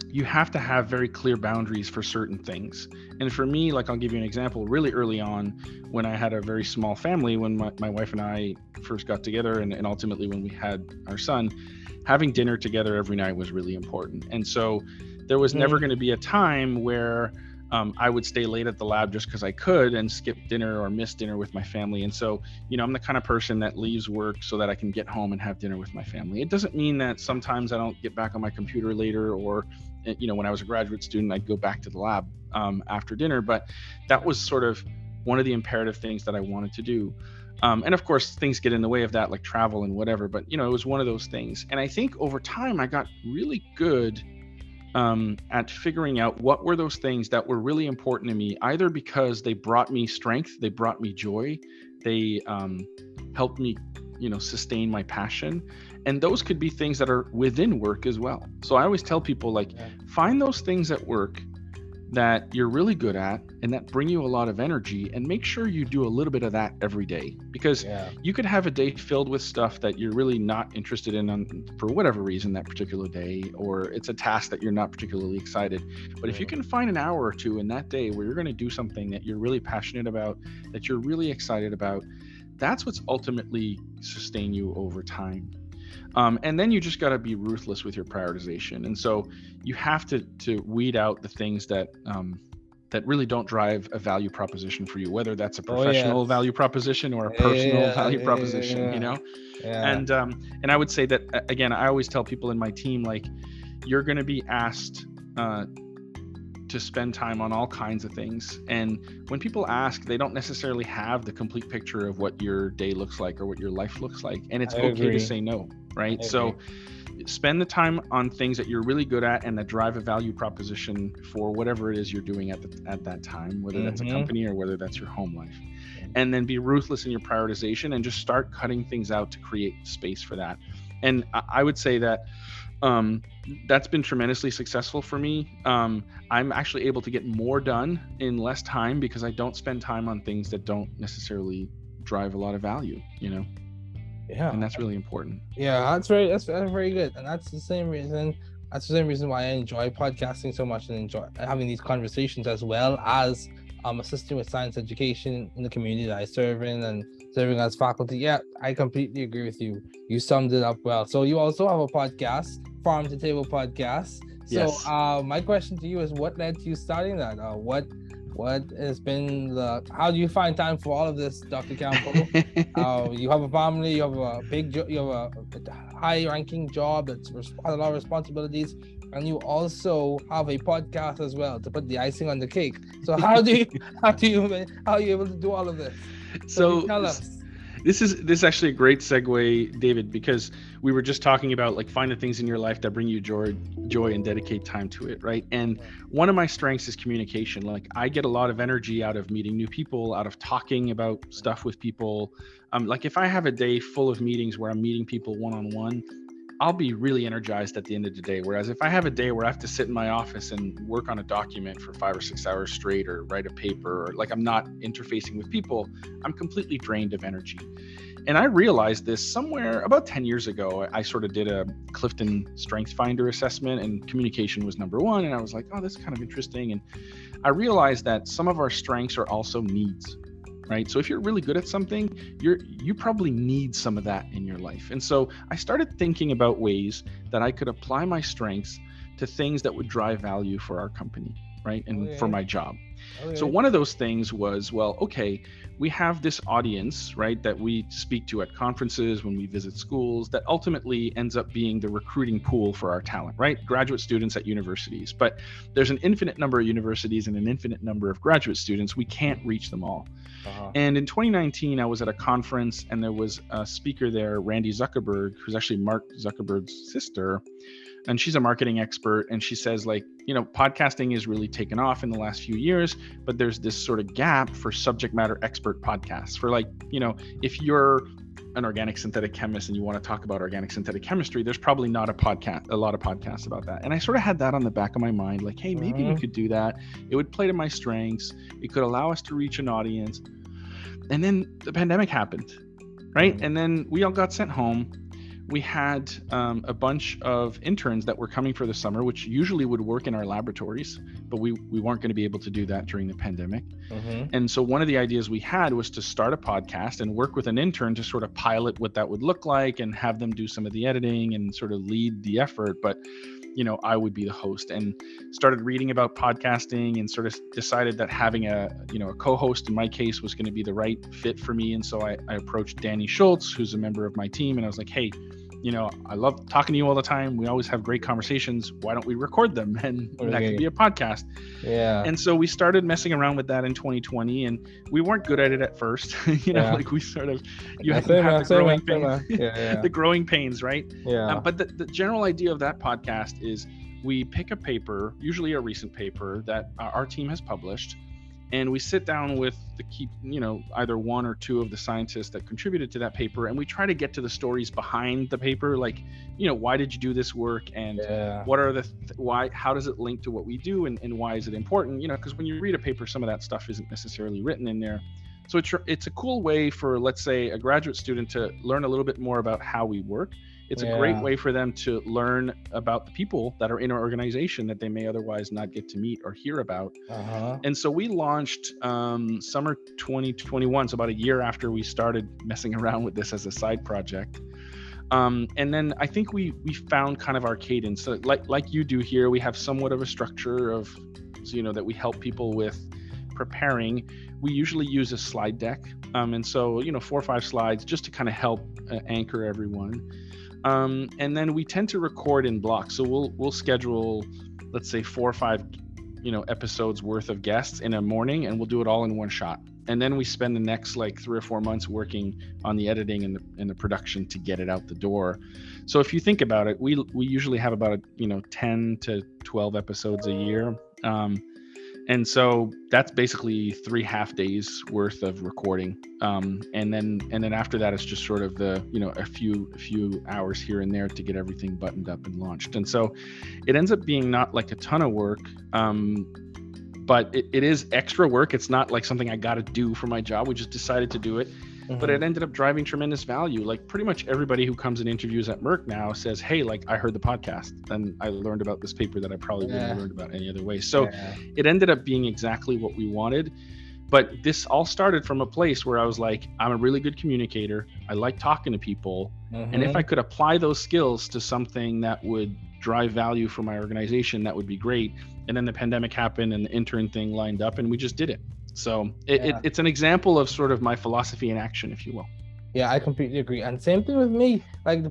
you have to have very clear boundaries for certain things. And for me, like, I'll give you an example. Really early on, when I had a very small family, when my wife and I first got together, and ultimately when we had our son, having dinner together every night was really important. And so there was never going to be a time where I would stay late at the lab just because I could and skip dinner or miss dinner with my family. And so, I'm the kind of person that leaves work so that I can get home and have dinner with my family. It doesn't mean that sometimes I don't get back on my computer later, or, when I was a graduate student, I'd go back to the lab after dinner. But that was sort of one of the imperative things that I wanted to do. And of course, things get in the way of that, like travel and whatever. But, it was one of those things. And I think over time, I got really good at figuring out what were those things that were really important to me, either because they brought me strength, they brought me joy, they helped me, sustain my passion. And those could be things that are within work as well. So I always tell people, find those things at work that you're really good at and that bring you a lot of energy, and make sure you do a little bit of that every day, because you could have a day filled with stuff that you're really not interested in for whatever reason that particular day, or it's a task that you're not particularly excited. But if you can find an hour or two in that day where you're going to do something that you're really passionate about, that you're really excited about, that's what's ultimately sustain you over time. And then you just got to be ruthless with your prioritization. And so you have to weed out the things that really don't drive a value proposition for you, whether that's a professional value proposition or a personal value proposition, And I would say that, again, I always tell people in my team, you're going to be asked to spend time on all kinds of things. And when people ask, they don't necessarily have the complete picture of what your day looks like or what your life looks like. And it's okay to say no, right? So spend the time on things that you're really good at and that drive a value proposition for whatever it is you're doing at that time, whether that's a company or whether that's your home life. And then be ruthless in your prioritization and just start cutting things out to create space for that. And I would say that that's been tremendously successful for me. I'm actually able to get more done in less time because I don't spend time on things that don't necessarily drive a lot of value, Yeah. And that's really important. Yeah, that's very good. And that's the same reason why I enjoy podcasting so much and enjoy having these conversations, as well as assisting with science education in the community that I serve in and serving as faculty. Yeah, I completely agree with you. You summed it up well. So you also have a podcast, Farm to Table Podcast. So yes. My question to you is, what led to you starting that? how do you find time for all of this, Dr. Campeau? You have a family, you have a high-ranking job that's a lot of responsibilities, and you also have a podcast as well to put the icing on the cake. So how are you able to do all of this? So tell us. This is actually a great segue, David, because we were just talking about like find the things in your life that bring you joy and dedicate time to it, right? And one of my strengths is communication. Like I get a lot of energy out of meeting new people, out of talking about stuff with people. Like if I have a day full of meetings where I'm meeting people one-on-one, I'll be really energized at the end of the day. Whereas if I have a day where I have to sit in my office and work on a document for 5 or 6 hours straight, or write a paper, or like I'm not interfacing with people, I'm completely drained of energy. And I realized this somewhere about 10 years ago. I sort of did a Clifton Strengths Finder assessment, and communication was number one. And I was like, oh, this is kind of interesting. And I realized that some of our strengths are also needs. Right? So if you're really good at something, you probably need some of that in your life. And so I started thinking about ways that I could apply my strengths to things that would drive value for our company, right? And for my job. So one of those things was, well, okay, we have this audience, right, that we speak to at conferences, when we visit schools, that ultimately ends up being the recruiting pool for our talent, right? Graduate students at universities. But there's an infinite number of universities and an infinite number of graduate students. We can't reach them all. And in 2019, I was at a conference, and there was a speaker there, Randy Zuckerberg, who's actually Mark Zuckerberg's sister. And she's a marketing expert. And she says, like, podcasting is really taken off in the last few years, but there's this sort of gap for subject matter expert podcasts for, like, if you're an organic synthetic chemist and you want to talk about organic synthetic chemistry, there's probably not a lot of podcasts about that. And I sort of had that on the back of my mind, like, hey, maybe we could do that. It would play to my strengths. It could allow us to reach an audience. And then the pandemic happened, right? And then we all got sent home. We had a bunch of interns that were coming for the summer, which usually would work in our laboratories, but we weren't going to be able to do that during the pandemic. And so one of the ideas we had was to start a podcast and work with an intern to sort of pilot what that would look like and have them do some of the editing and sort of lead the effort. But I would be the host, and started reading about podcasting and sort of decided that having a co-host in my case was going to be the right fit for me. And so I approached Danny Schultz, who's a member of my team, and I was like, hey, I love talking to you all the time. We always have great conversations. Why don't we record them? And that could be a podcast. And so we started messing around with that in 2020, and we weren't good at it at first. Like we sort of, have the growing pains, the growing pains, right? But the general idea of that podcast is we pick a paper, usually a recent paper that our team has published, and we sit down with the key, either one or two of the scientists that contributed to that paper, and we try to get to the stories behind the paper, like, why did you do this work, and what are how does it link to what we do, and why is it important? Because when you read a paper, some of that stuff isn't necessarily written in there. So it's a cool way for, let's say, a graduate student to learn a little bit more about how we work. It's a great way for them to learn about the people that are in our organization that they may otherwise not get to meet or hear about. And so we launched summer 2021, so about a year after we started messing around with this as a side project. And then I think we found kind of our cadence. So like you do here, we have somewhat of a structure of, that we help people with preparing. We usually use a slide deck. And so, 4 or 5 slides just to kind of help anchor everyone. And then we tend to record in blocks. So we'll schedule, let's say 4 or 5, episodes worth of guests in a morning, and we'll do it all in one shot. And then we spend the next 3 or 4 months working on the editing and the production to get it out the door. So if you think about it, we usually have about 10 to 12 episodes a year. And so that's basically 3 half days worth of recording. And then after that, it's just sort of a few hours here and there to get everything buttoned up and launched. And so it ends up being not like a ton of work, but it is extra work. It's not like something I got to do for my job. We just decided to do it. But it ended up driving tremendous value. Like pretty much everybody who comes and interviews at Merck now says, hey, I heard the podcast and I learned about this paper that I probably wouldn't have learned about any other way. So it ended up being exactly what we wanted. But this all started from a place where I was like, I'm a really good communicator. I like talking to people. And if I could apply those skills to something that would drive value for my organization, that would be great. And then the pandemic happened and the intern thing lined up and we just did it. So it's an example of sort of my philosophy in action, if you will. Yeah, I completely agree. And same thing with me. Like my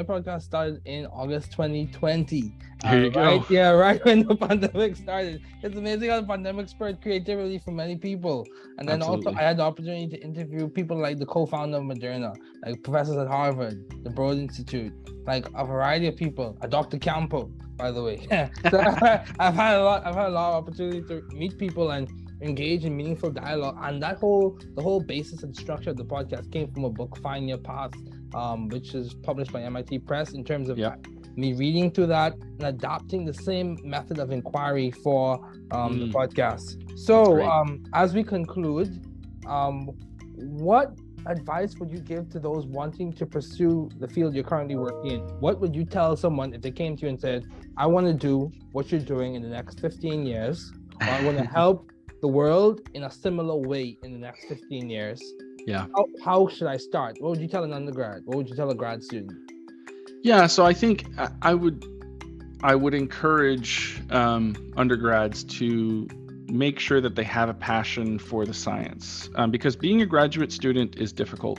podcast started in August 2020. Here you go. Yeah, right when the pandemic started. It's amazing how the pandemic spurred creativity for many people. And then also I had the opportunity to interview people like the co-founder of Moderna, like professors at Harvard, the Broad Institute, like a variety of people, Dr. Campeau, by the way. So I've had a lot of opportunity to meet people and engage in meaningful dialogue, and the whole basis and structure of the podcast came from a book, Find Your Path, which is published by MIT Press, in terms of me reading through that and adopting the same method of inquiry for the podcast. So as we conclude, what advice would you give to those wanting to pursue the field you're currently working in? What would you tell someone if they came to you and said, I want to do what you're doing in the next 15 years, or I want to help the world in a similar way in the next 15 years? Yeah. How should I start? What would you tell an undergrad? What would you tell a grad student? Yeah, so I think I would encourage undergrads to make sure that they have a passion for the science, because being a graduate student is difficult,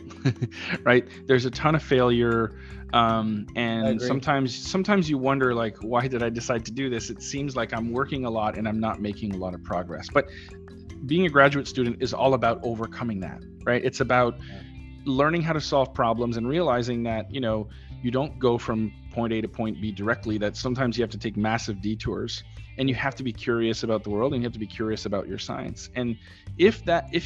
right? There's a ton of failure, and sometimes you wonder, like, why did I decide to do this? It seems like I'm working a lot and I'm not making a lot of progress. But being a graduate student is all about overcoming that, right? It's about learning how to solve problems and realizing that, you don't go from point A to point B directly, that sometimes you have to take massive detours, and you have to be curious about the world, and you have to be curious about your science. And if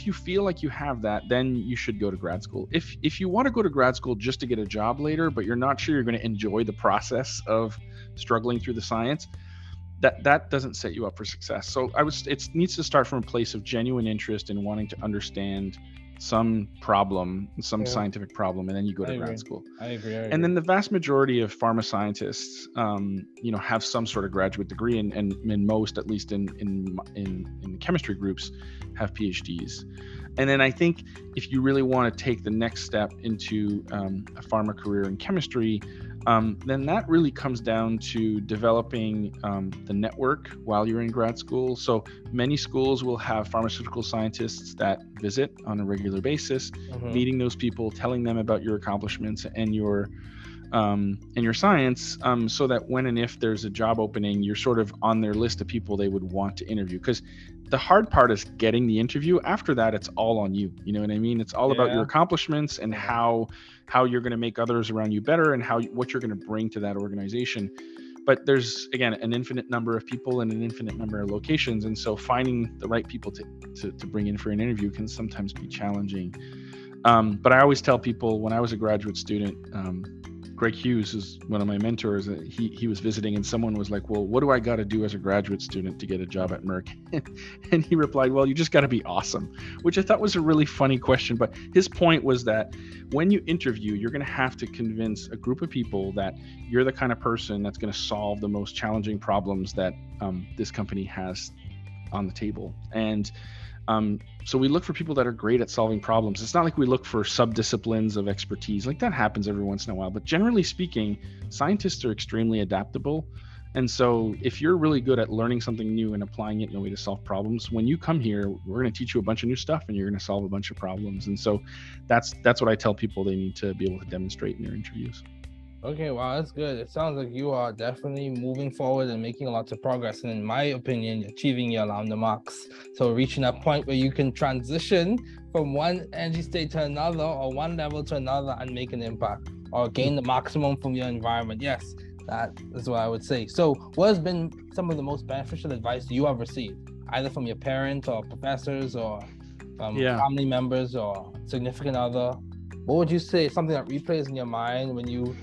you feel like you have that, then you should go to grad school. If you want to go to grad school just to get a job later, but you're not sure you're going to enjoy the process of struggling through the science, that doesn't set you up for success. So it needs to start from a place of genuine interest in wanting to understand some problem, scientific problem, and then you go to grad school. I agree. And then the vast majority of pharma scientists, have some sort of graduate degree, and most, at least in the chemistry groups, have PhDs. And then I think if you really want to take the next step into a pharma career in chemistry, then that really comes down to developing the network while you're in grad school. So many schools will have pharmaceutical scientists that visit on a regular basis, meeting those people, telling them about your accomplishments and your science, so that when and if there's a job opening, you're sort of on their list of people they would want to interview. Because the hard part is getting the interview. After that, it's all on you. You know what I mean? It's all about your accomplishments and how you're going to make others around you better, and what you're going to bring to that organization. But there's, again, an infinite number of people and an infinite number of locations. And so finding the right people to bring in for an interview can sometimes be challenging. But I always tell people, when I was a graduate student, Greg Hughes is one of my mentors. He was visiting, and someone was like, well, what do I got to do as a graduate student to get a job at Merck? And he replied, well, you just got to be awesome, which I thought was a really funny question. But his point was that when you interview, you're going to have to convince a group of people that you're the kind of person that's going to solve the most challenging problems that this company has on the table. And so we look for people that are great at solving problems. It's not like we look for sub-disciplines of expertise. Like, that happens every once in a while. But generally speaking, scientists are extremely adaptable. And so if you're really good at learning something new and applying it in a way to solve problems, when you come here, we're going to teach you a bunch of new stuff and you're going to solve a bunch of problems. And so that's what I tell people they need to be able to demonstrate in their interviews. Okay, wow, that's good. It sounds like you are definitely moving forward and making lots of progress, and in my opinion, achieving your lambda marks. So reaching that point where you can transition from one energy state to another, or one level to another, and make an impact, or gain the maximum from your environment. Yes, that is what I would say. So what has been some of the most beneficial advice you have received, either from your parents or professors, or from family members or significant other? What would you say, something that replays in your mind when you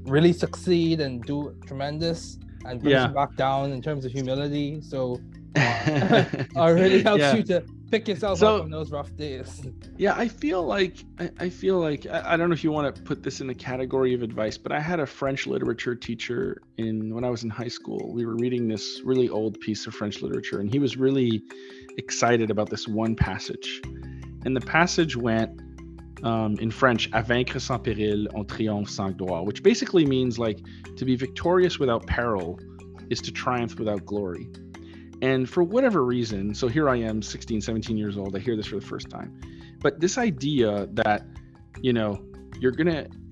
really succeed and do tremendous and brings you back down in terms of humility? So or really helps you to pick yourself up on those rough days. Yeah, I feel like I don't know if you want to put this in the category of advice, but I had a French literature teacher when I was in high school. We were reading this really old piece of French literature, and he was really excited about this one passage. And the passage went, in French, à vaincre sans péril, on triomphe sans gloire, which basically means, like, to be victorious without peril is to triumph without glory. And for whatever reason, so here I am, 16, 17 years old, I hear this for the first time. But this idea that,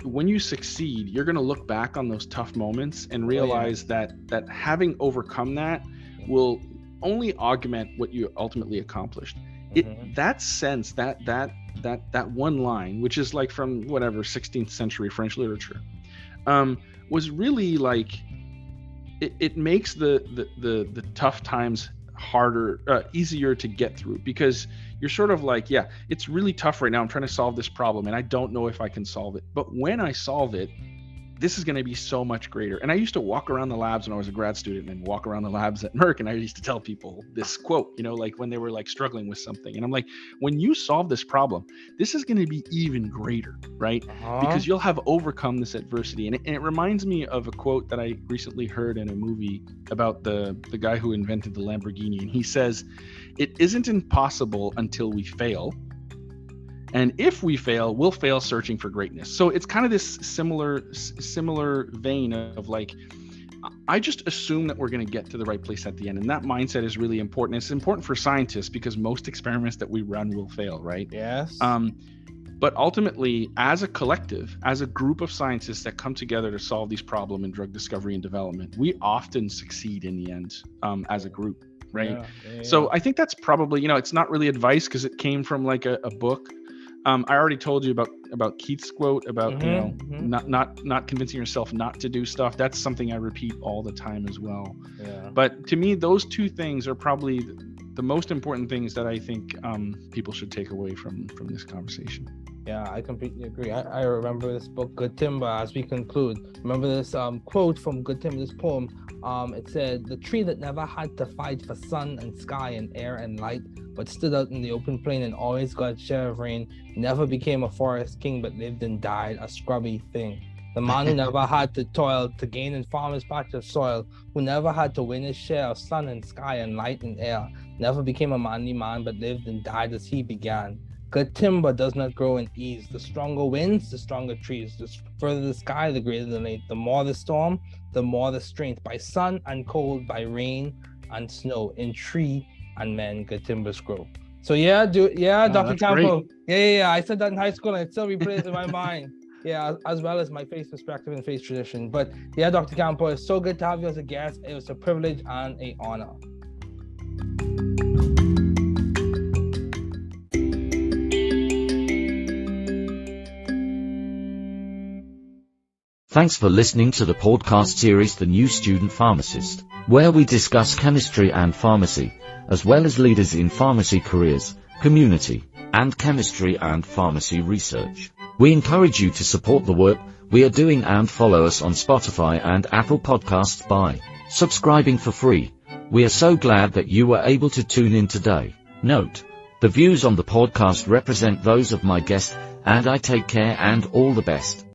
when you succeed, you're going to look back on those tough moments and realize that having overcome that will only augment what you ultimately accomplished. That sense, that one line, which is like from 16th century French literature, was really like, it makes the tough times harder, easier to get through, because you're sort of like, yeah, it's really tough right now. I'm trying to solve this problem and I don't know if I can solve it. But when I solve it, this is going to be so much greater. And I used to walk around the labs when I was a grad student and walk around the labs at Merck. And I used to tell people this quote, like when they were like struggling with something. And I'm like, when you solve this problem, this is going to be even greater, right? Because you'll have overcome this adversity. And it reminds me of a quote that I recently heard in a movie about the guy who invented the Lamborghini. And he says, "It isn't impossible until we fail. And if we fail, we'll fail searching for greatness." So it's kind of this similar vein of like, I just assume that we're going to get to the right place at the end. And that mindset is really important. It's important for scientists because most experiments that we run will fail, right? Yes. But ultimately, as a collective, as a group of scientists that come together to solve these problems in drug discovery and development, we often succeed in the end, as a group, right? Yeah. So I think that's probably, it's not really advice because it came from like a book. I already told you about Keith's quote about not convincing yourself not to do stuff. That's something I repeat all the time as well. Yeah. But to me, those two things are probably the most important things that I think people should take away from this conversation. Yeah, I completely agree. I remember this book, Good Timber, as we conclude. Remember this quote from Good Timber, this poem. It said, "The tree that never had to fight for sun and sky and air and light, but stood out in the open plain and always got a share of rain, never became a forest king, but lived and died a scrubby thing. The man who never had to toil to gain in farmer's patch of soil, who never had to win his share of sun and sky and light and air, never became a manly man, but lived and died as he began. Good timber does not grow in ease. The stronger winds, the stronger trees. The further the sky, the greater the light. The more the storm, the more the strength. By sun and cold, by rain and snow, in tree and men, good timbers grow." So Dr. Campeau. Yeah. I said that in high school and it still replays in my mind. Yeah, as well as my faith perspective and faith tradition. But yeah, Dr. Campeau, it's so good to have you as a guest. It was a privilege and an honor. Thanks for listening to the podcast series, The New Student Pharmacist, where we discuss chemistry and pharmacy, as well as leaders in pharmacy careers, community, and chemistry and pharmacy research. We encourage you to support the work we are doing and follow us on Spotify and Apple Podcasts by subscribing for free. We are so glad that you were able to tune in today. Note, the views on the podcast represent those of my guest, and I take care and all the best.